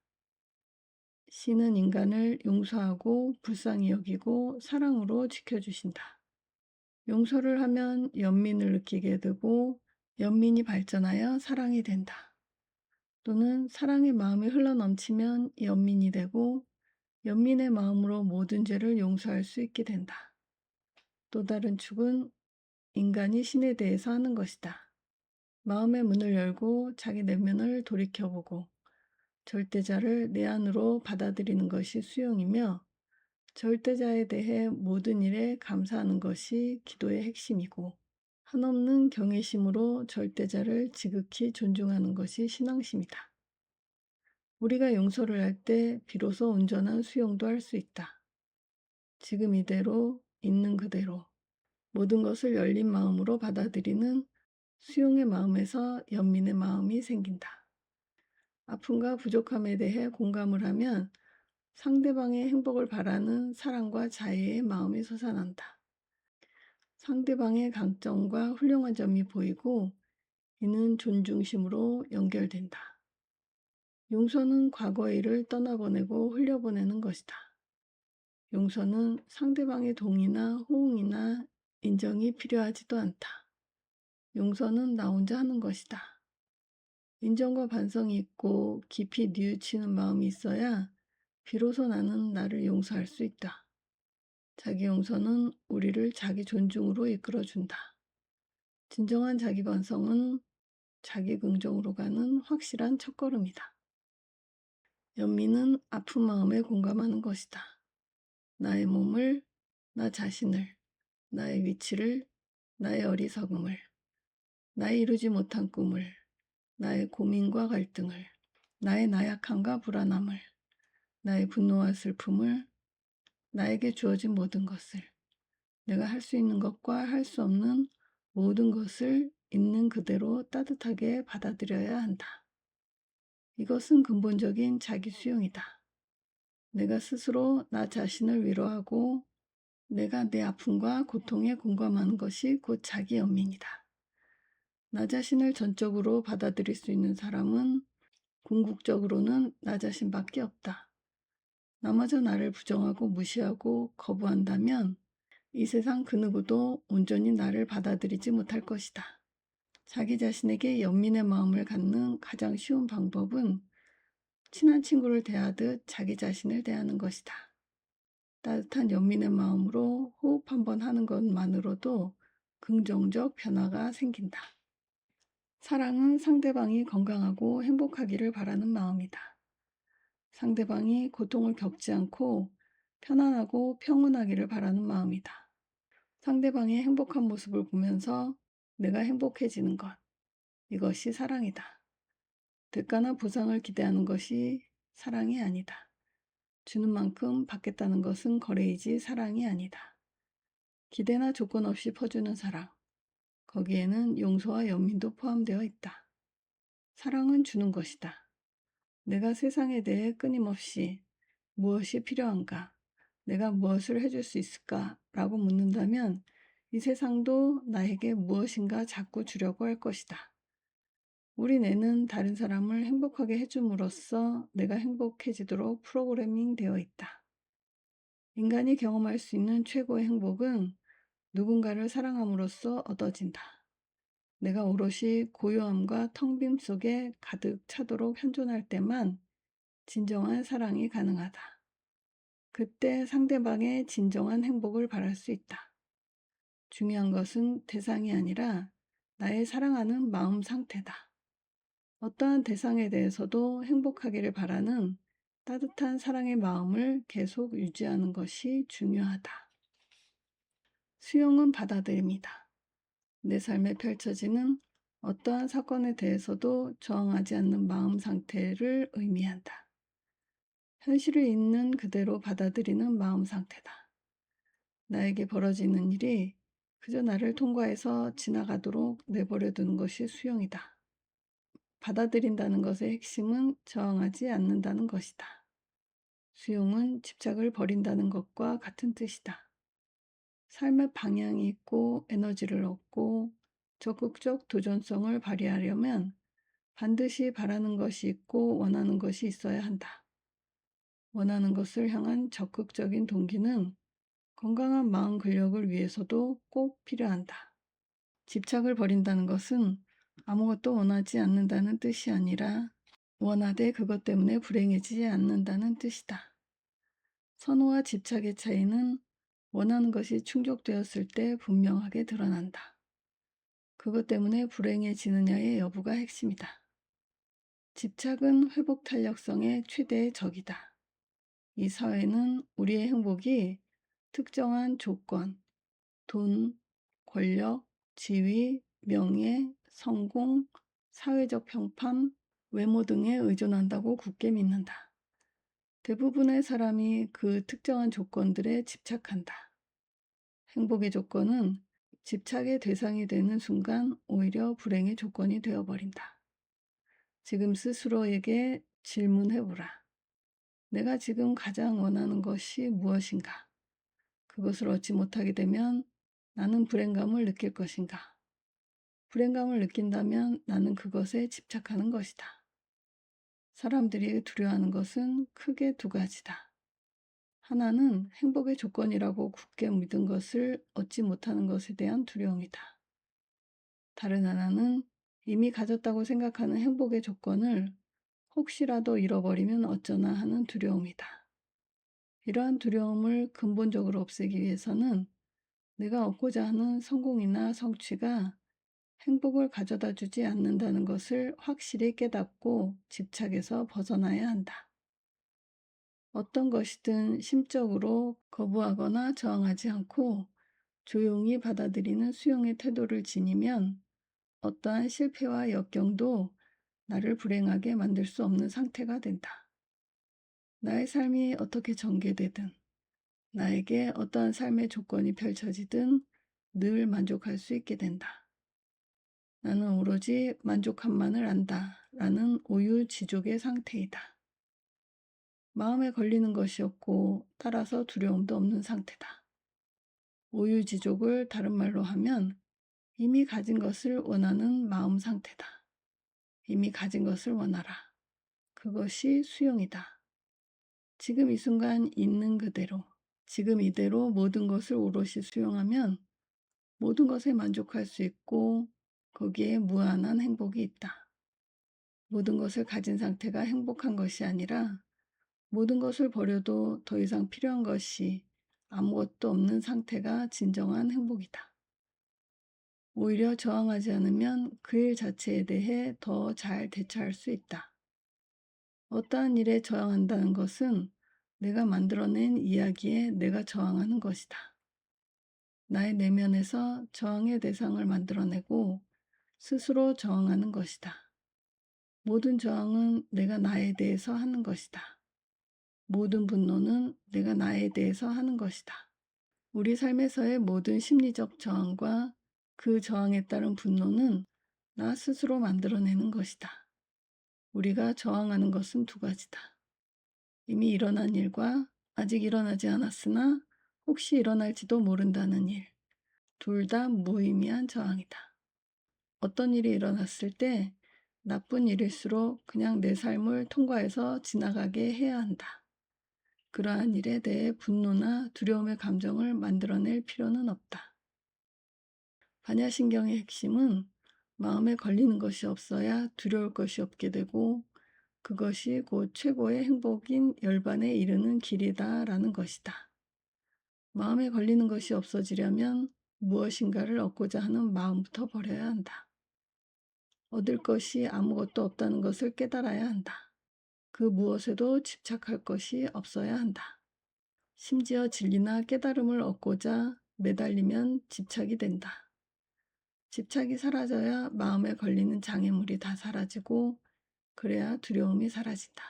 신은 인간을 용서하고 불쌍히 여기고 사랑으로 지켜주신다. 용서를 하면 연민을 느끼게 되고 연민이 발전하여 사랑이 된다. 또는 사랑의 마음이 흘러넘치면 연민이 되고 연민의 마음으로 모든 죄를 용서할 수 있게 된다. 또 다른 축은 인간이 신에 대해서 하는 것이다. 마음의 문을 열고 자기 내면을 돌이켜보고 절대자를 내 안으로 받아들이는 것이 수용이며 절대자에 대해 모든 일에 감사하는 것이 기도의 핵심이고 한없는 경외심으로 절대자를 지극히 존중하는 것이 신앙심이다. 우리가 용서를 할 때 비로소 온전한 수용도 할 수 있다. 지금 이대로 있는 그대로 모든 것을 열린 마음으로 받아들이는 수용의 마음에서 연민의 마음이 생긴다. 아픔과 부족함에 대해 공감을 하면 상대방의 행복을 바라는 사랑과 자애의 마음이 솟아난다. 상대방의 강점과 훌륭한 점이 보이고 이는 존중심으로 연결된다. 용서는 과거의 일을 떠나보내고 흘려보내는 것이다. 용서는 상대방의 동의나 호응이나 인정이 필요하지도 않다. 용서는 나 혼자 하는 것이다. 인정과 반성이 있고 깊이 뉘우치는 마음이 있어야 비로소 나는 나를 용서할 수 있다. 자기 용서는 우리를 자기 존중으로 이끌어준다. 진정한 자기 반성은 자기 긍정으로 가는 확실한 첫걸음이다. 연민은 아픈 마음에 공감하는 것이다. 나의 몸을, 나 자신을, 나의 위치를, 나의 어리석음을, 나의 이루지 못한 꿈을, 나의 고민과 갈등을, 나의 나약함과 불안함을, 나의 분노와 슬픔을, 나에게 주어진 모든 것을, 내가 할 수 있는 것과 할 수 없는 모든 것을 있는 그대로 따뜻하게 받아들여야 한다. 이것은 근본적인 자기 수용이다. 내가 스스로 나 자신을 위로하고 내가 내 아픔과 고통에 공감하는 것이 곧 자기 연민이다. 나 자신을 전적으로 받아들일 수 있는 사람은 궁극적으로는 나 자신밖에 없다. 나마저 나를 부정하고 무시하고 거부한다면 이 세상 그 누구도 온전히 나를 받아들이지 못할 것이다. 자기 자신에게 연민의 마음을 갖는 가장 쉬운 방법은 친한 친구를 대하듯 자기 자신을 대하는 것이다. 따뜻한 연민의 마음으로 호흡 한번 하는 것만으로도 긍정적 변화가 생긴다. 사랑은 상대방이 건강하고 행복하기를 바라는 마음이다. 상대방이 고통을 겪지 않고 편안하고 평온하기를 바라는 마음이다. 상대방의 행복한 모습을 보면서 내가 행복해지는 것, 이것이 사랑이다. 대가나 보상을 기대하는 것이 사랑이 아니다. 주는 만큼 받겠다는 것은 거래이지 사랑이 아니다. 기대나 조건 없이 퍼주는 사랑, 거기에는 용서와 연민도 포함되어 있다. 사랑은 주는 것이다. 내가 세상에 대해 끊임없이 무엇이 필요한가, 내가 무엇을 해줄 수 있을까 라고 묻는다면 이 세상도 나에게 무엇인가 자꾸 주려고 할 것이다. 우리 뇌는 다른 사람을 행복하게 해줌으로써 내가 행복해지도록 프로그래밍 되어 있다. 인간이 경험할 수 있는 최고의 행복은 누군가를 사랑함으로써 얻어진다. 내가 오롯이 고요함과 텅 빔 속에 가득 차도록 현존할 때만 진정한 사랑이 가능하다. 그때 상대방의 진정한 행복을 바랄 수 있다. 중요한 것은 대상이 아니라 나의 사랑하는 마음 상태다. 어떠한 대상에 대해서도 행복하기를 바라는 따뜻한 사랑의 마음을 계속 유지하는 것이 중요하다. 수용은 받아들입니다. 내 삶에 펼쳐지는 어떠한 사건에 대해서도 저항하지 않는 마음 상태를 의미한다. 현실을 있는 그대로 받아들이는 마음 상태다. 나에게 벌어지는 일이 그저 나를 통과해서 지나가도록 내버려 두는 것이 수용이다. 받아들인다는 것의 핵심은 저항하지 않는다는 것이다. 수용은 집착을 버린다는 것과 같은 뜻이다. 삶의 방향이 있고 에너지를 얻고 적극적 도전성을 발휘하려면 반드시 바라는 것이 있고 원하는 것이 있어야 한다. 원하는 것을 향한 적극적인 동기는 건강한 마음 근력을 위해서도 꼭 필요한다. 집착을 버린다는 것은 아무것도 원하지 않는다는 뜻이 아니라 원하되 그것 때문에 불행해지지 않는다는 뜻이다. 선호와 집착의 차이는 원하는 것이 충족되었을 때 분명하게 드러난다. 그것 때문에 불행해지느냐의 여부가 핵심이다. 집착은 회복 탄력성의 최대의 적이다. 이 사회는 우리의 행복이 특정한 조건, 돈, 권력, 지위, 명예, 성공, 사회적 평판, 외모 등에 의존한다고 굳게 믿는다. 대부분의 사람이 그 특정한 조건들에 집착한다. 행복의 조건은 집착의 대상이 되는 순간 오히려 불행의 조건이 되어버린다. 지금 스스로에게 질문해보라. 내가 지금 가장 원하는 것이 무엇인가? 그것을 얻지 못하게 되면 나는 불행감을 느낄 것인가? 불행감을 느낀다면 나는 그것에 집착하는 것이다. 사람들이 두려워하는 것은 크게 두 가지다. 하나는 행복의 조건이라고 굳게 믿은 것을 얻지 못하는 것에 대한 두려움이다. 다른 하나는 이미 가졌다고 생각하는 행복의 조건을 혹시라도 잃어버리면 어쩌나 하는 두려움이다. 이러한 두려움을 근본적으로 없애기 위해서는 내가 얻고자 하는 성공이나 성취가 행복을 가져다 주지 않는다는 것을 확실히 깨닫고 집착에서 벗어나야 한다. 어떤 것이든 심적으로 거부하거나 저항하지 않고 조용히 받아들이는 수용의 태도를 지니면 어떠한 실패와 역경도 나를 불행하게 만들 수 없는 상태가 된다. 나의 삶이 어떻게 전개되든 나에게 어떠한 삶의 조건이 펼쳐지든 늘 만족할 수 있게 된다. 나는 오로지 만족함만을 안다 라는 오유지족의 상태이다. 마음에 걸리는 것이 없고 따라서 두려움도 없는 상태다. 오유지족을 다른 말로 하면 이미 가진 것을 원하는 마음 상태다. 이미 가진 것을 원하라. 그것이 수용이다. 지금 이 순간 있는 그대로, 지금 이대로 모든 것을 오롯이 수용하면 모든 것에 만족할 수 있고 거기에 무한한 행복이 있다. 모든 것을 가진 상태가 행복한 것이 아니라 모든 것을 버려도 더 이상 필요한 것이 아무것도 없는 상태가 진정한 행복이다. 오히려 저항하지 않으면 그 일 자체에 대해 더 잘 대처할 수 있다. 어떠한 일에 저항한다는 것은 내가 만들어낸 이야기에 내가 저항하는 것이다. 나의 내면에서 저항의 대상을 만들어내고 스스로 저항하는 것이다. 모든 저항은 내가 나에 대해서 하는 것이다. 모든 분노는 내가 나에 대해서 하는 것이다. 우리 삶에서의 모든 심리적 저항과 그 저항에 따른 분노는 나 스스로 만들어내는 것이다. 우리가 저항하는 것은 두 가지다. 이미 일어난 일과 아직 일어나지 않았으나 혹시 일어날지도 모른다는 일. 둘 다 무의미한 저항이다. 어떤 일이 일어났을 때 나쁜 일일수록 그냥 내 삶을 통과해서 지나가게 해야 한다. 그러한 일에 대해 분노나 두려움의 감정을 만들어낼 필요는 없다. 반야신경의 핵심은 마음에 걸리는 것이 없어야 두려울 것이 없게 되고 그것이 곧 최고의 행복인 열반에 이르는 길이다라는 것이다. 마음에 걸리는 것이 없어지려면 무엇인가를 얻고자 하는 마음부터 버려야 한다. 얻을 것이 아무것도 없다는 것을 깨달아야 한다. 그 무엇에도 집착할 것이 없어야 한다. 심지어 진리나 깨달음을 얻고자 매달리면 집착이 된다. 집착이 사라져야 마음에 걸리는 장애물이 다 사라지고 그래야 두려움이 사라진다.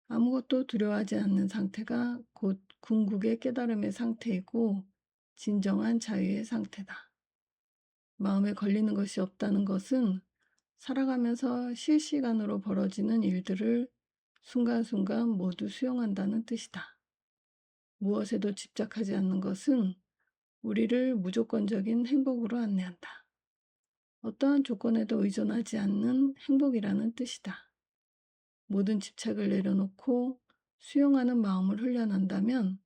아무것도 두려워하지 않는 상태가 곧 궁극의 깨달음의 상태이고 진정한 자유의 상태다. 마음에 걸리는 것이 없다는 것은 살아가면서 실시간으로 벌어지는 일들을 순간순간 모두 수용한다는 뜻이다. 무엇에도 집착하지 않는 것은 우리를 무조건적인 행복으로 안내한다. 어떠한 조건에도 의존하지 않는 행복이라는 뜻이다. 모든 집착을 내려놓고 수용하는 마음을 훈련한다면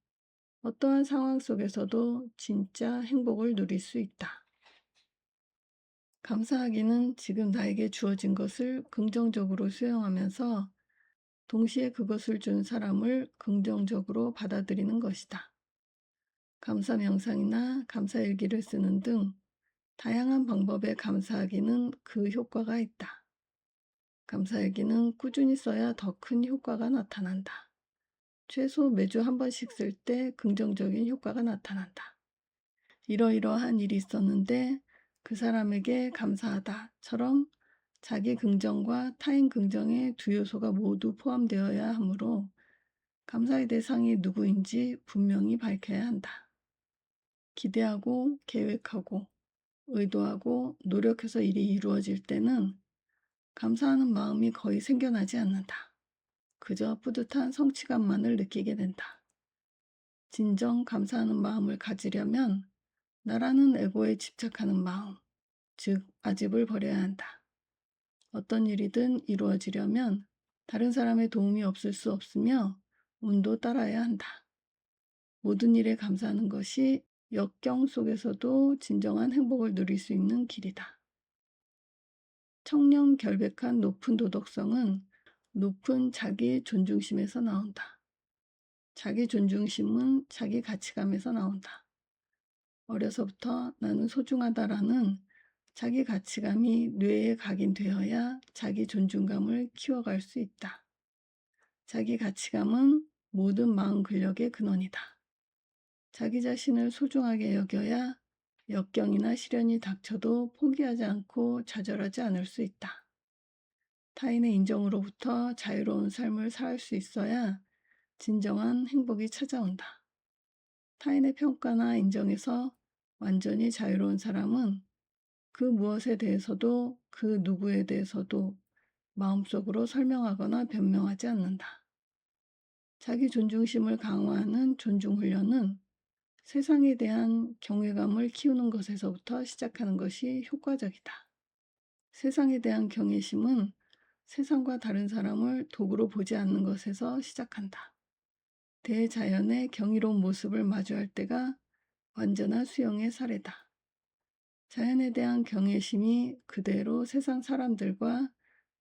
어떠한 상황 속에서도 진짜 행복을 누릴 수 있다. 감사하기는 지금 나에게 주어진 것을 긍정적으로 수용하면서 동시에 그것을 준 사람을 긍정적으로 받아들이는 것이다. 감사 명상이나 감사 일기를 쓰는 등 다양한 방법의 감사하기는 그 효과가 있다. 감사 일기는 꾸준히 써야 더 큰 효과가 나타난다. 최소 매주 한 번씩 쓸 때 긍정적인 효과가 나타난다. 이러이러한 일이 있었는데 그 사람에게 감사하다처럼 자기 긍정과 타인 긍정의 두 요소가 모두 포함되어야 하므로 감사의 대상이 누구인지 분명히 밝혀야 한다. 기대하고 계획하고 의도하고 노력해서 일이 이루어질 때는 감사하는 마음이 거의 생겨나지 않는다. 그저 뿌듯한 성취감만을 느끼게 된다. 진정 감사하는 마음을 가지려면 나라는 에고에 집착하는 마음, 즉 아집을 버려야 한다. 어떤 일이든 이루어지려면 다른 사람의 도움이 없을 수 없으며 운도 따라야 한다. 모든 일에 감사하는 것이 역경 속에서도 진정한 행복을 누릴 수 있는 길이다. 청렴 결백한 높은 도덕성은 높은 자기 존중심에서 나온다. 자기 존중심은 자기 가치감에서 나온다. 어려서부터 나는 소중하다라는 자기 가치감이 뇌에 각인되어야 자기 존중감을 키워갈 수 있다. 자기 가치감은 모든 마음 근력의 근원이다. 자기 자신을 소중하게 여겨야 역경이나 시련이 닥쳐도 포기하지 않고 좌절하지 않을 수 있다. 타인의 인정으로부터 자유로운 삶을 살 수 있어야 진정한 행복이 찾아온다. 타인의 평가나 인정에서 완전히 자유로운 사람은 그 무엇에 대해서도 그 누구에 대해서도 마음속으로 설명하거나 변명하지 않는다. 자기 존중심을 강화하는 존중훈련은 세상에 대한 경외감을 키우는 것에서부터 시작하는 것이 효과적이다. 세상에 대한 경외심은 세상과 다른 사람을 도구로 보지 않는 것에서 시작한다. 대자연의 경이로운 모습을 마주할 때가 완전한 수용의 사례다. 자연에 대한 경외심이 그대로 세상 사람들과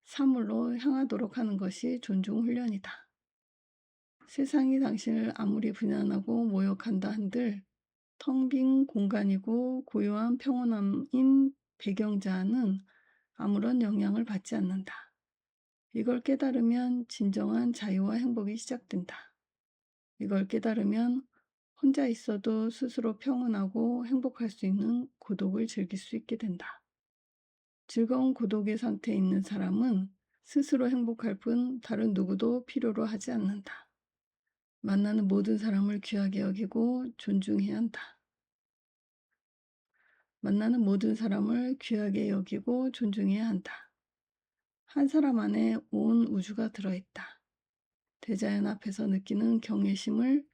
사물로 향하도록 하는 것이 존중 훈련이다. 세상이 당신을 아무리 비난하고 모욕한다 한들 텅 빈 공간이고 고요한 평온함인 배경자는 아무런 영향을 받지 않는다. 이걸 깨달으면 진정한 자유와 행복이 시작된다. 이걸 깨달으면 혼자 있어도 스스로 평온하고 행복할 수 있는 고독을 즐길 수 있게 된다. 즐거운 고독의 상태에 있는 사람은 스스로 행복할 뿐 다른 누구도 필요로 하지 않는다. 만나는 모든 사람을 귀하게 여기고 존중해야 한다. 만나는 모든 사람을 귀하게 여기고 존중해야 한다. 한 사람 안에 온 우주가 들어있다. 대자연 앞에서 느끼는 경외심을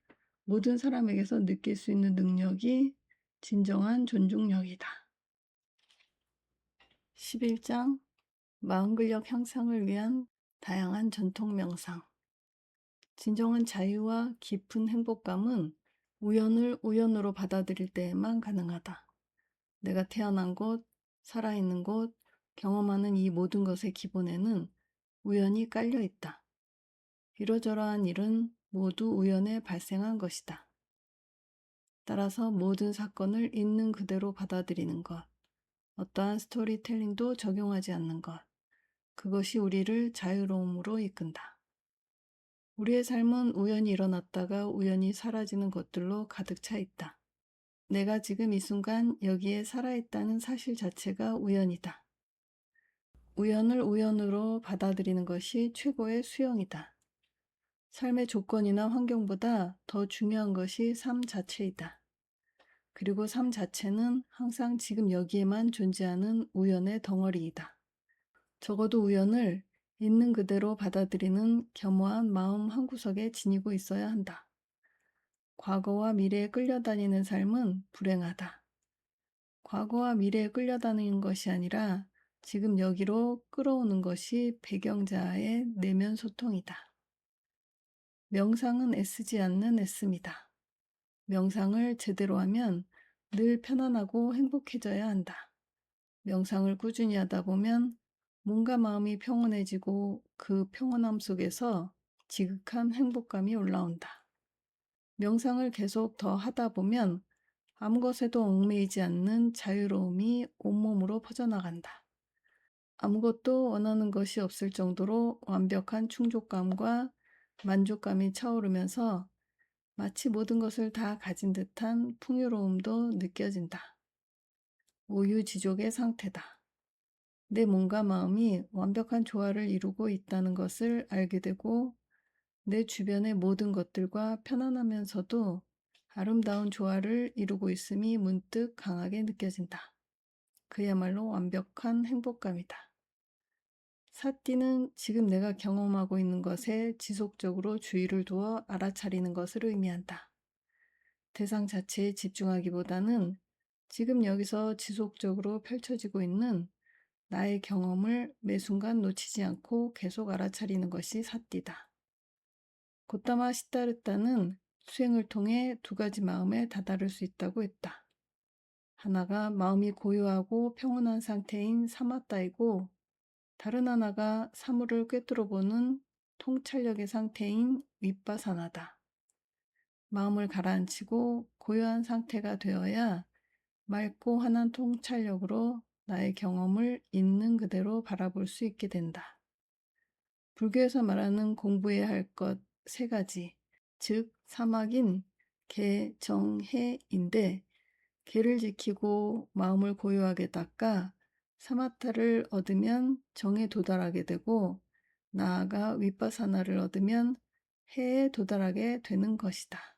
모든 사람에게서 느낄 수 있는 능력이 진정한 존중력이다. 11장 마음근력 향상을 위한 다양한 전통 명상. 진정한 자유와 깊은 행복감은 우연을 우연으로 받아들일 때에만 가능하다. 내가 태어난 곳, 살아있는 곳, 경험하는 이 모든 것의 기본에는 우연이 깔려 있다. 이러저러한 일은 모두 우연에 발생한 것이다. 따라서 모든 사건을 있는 그대로 받아들이는 것, 어떠한 스토리텔링도 적용하지 않는 것, 그것이 우리를 자유로움으로 이끈다. 우리의 삶은 우연히 일어났다가 우연히 사라지는 것들로 가득 차 있다. 내가 지금 이 순간 여기에 살아있다는 사실 자체가 우연이다. 우연을 우연으로 받아들이는 것이 최고의 수용이다. 삶의 조건이나 환경보다 더 중요한 것이 삶 자체이다. 그리고 삶 자체는 항상 지금 여기에만 존재하는 우연의 덩어리이다. 적어도 우연을 있는 그대로 받아들이는 겸허한 마음 한구석에 지니고 있어야 한다. 과거와 미래에 끌려다니는 삶은 불행하다. 과거와 미래에 끌려다니는 것이 아니라 지금 여기로 끌어오는 것이 배경자의 내면 소통이다. 명상은 애쓰지 않는 애씀이다. 명상을 제대로 하면 늘 편안하고 행복해져야 한다. 명상을 꾸준히 하다 보면 몸과 마음이 평온해지고 그 평온함 속에서 지극한 행복감이 올라온다. 명상을 계속 더 하다 보면 아무 것에도 얽매이지 않는 자유로움이 온몸으로 퍼져나간다. 아무것도 원하는 것이 없을 정도로 완벽한 충족감과 만족감이 차오르면서 마치 모든 것을 다 가진 듯한 풍요로움도 느껴진다. 우유지족의 상태다. 내 몸과 마음이 완벽한 조화를 이루고 있다는 것을 알게 되고 내 주변의 모든 것들과 편안하면서도 아름다운 조화를 이루고 있음이 문득 강하게 느껴진다. 그야말로 완벽한 행복감이다. 사띠는 지금 내가 경험하고 있는 것에 지속적으로 주의를 두어 알아차리는 것을 의미한다. 대상 자체에 집중하기보다는 지금 여기서 지속적으로 펼쳐지고 있는 나의 경험을 매 순간 놓치지 않고 계속 알아차리는 것이 사띠다. 고타마 시타르타는 수행을 통해 두 가지 마음에 다다를 수 있다고 했다. 하나가 마음이 고요하고 평온한 상태인 사마타이고 다른 하나가 사물을 꿰뚫어보는 통찰력의 상태인 윗바사나다. 마음을 가라앉히고 고요한 상태가 되어야 맑고 환한 통찰력으로 나의 경험을 있는 그대로 바라볼 수 있게 된다. 불교에서 말하는 공부해야 할 것 세 가지, 즉 사막인 계, 정, 해인데 계를 지키고 마음을 고요하게 닦아 사마타를 얻으면 정에 도달하게 되고 나아가 윗바사나를 얻으면 해에 도달하게 되는 것이다.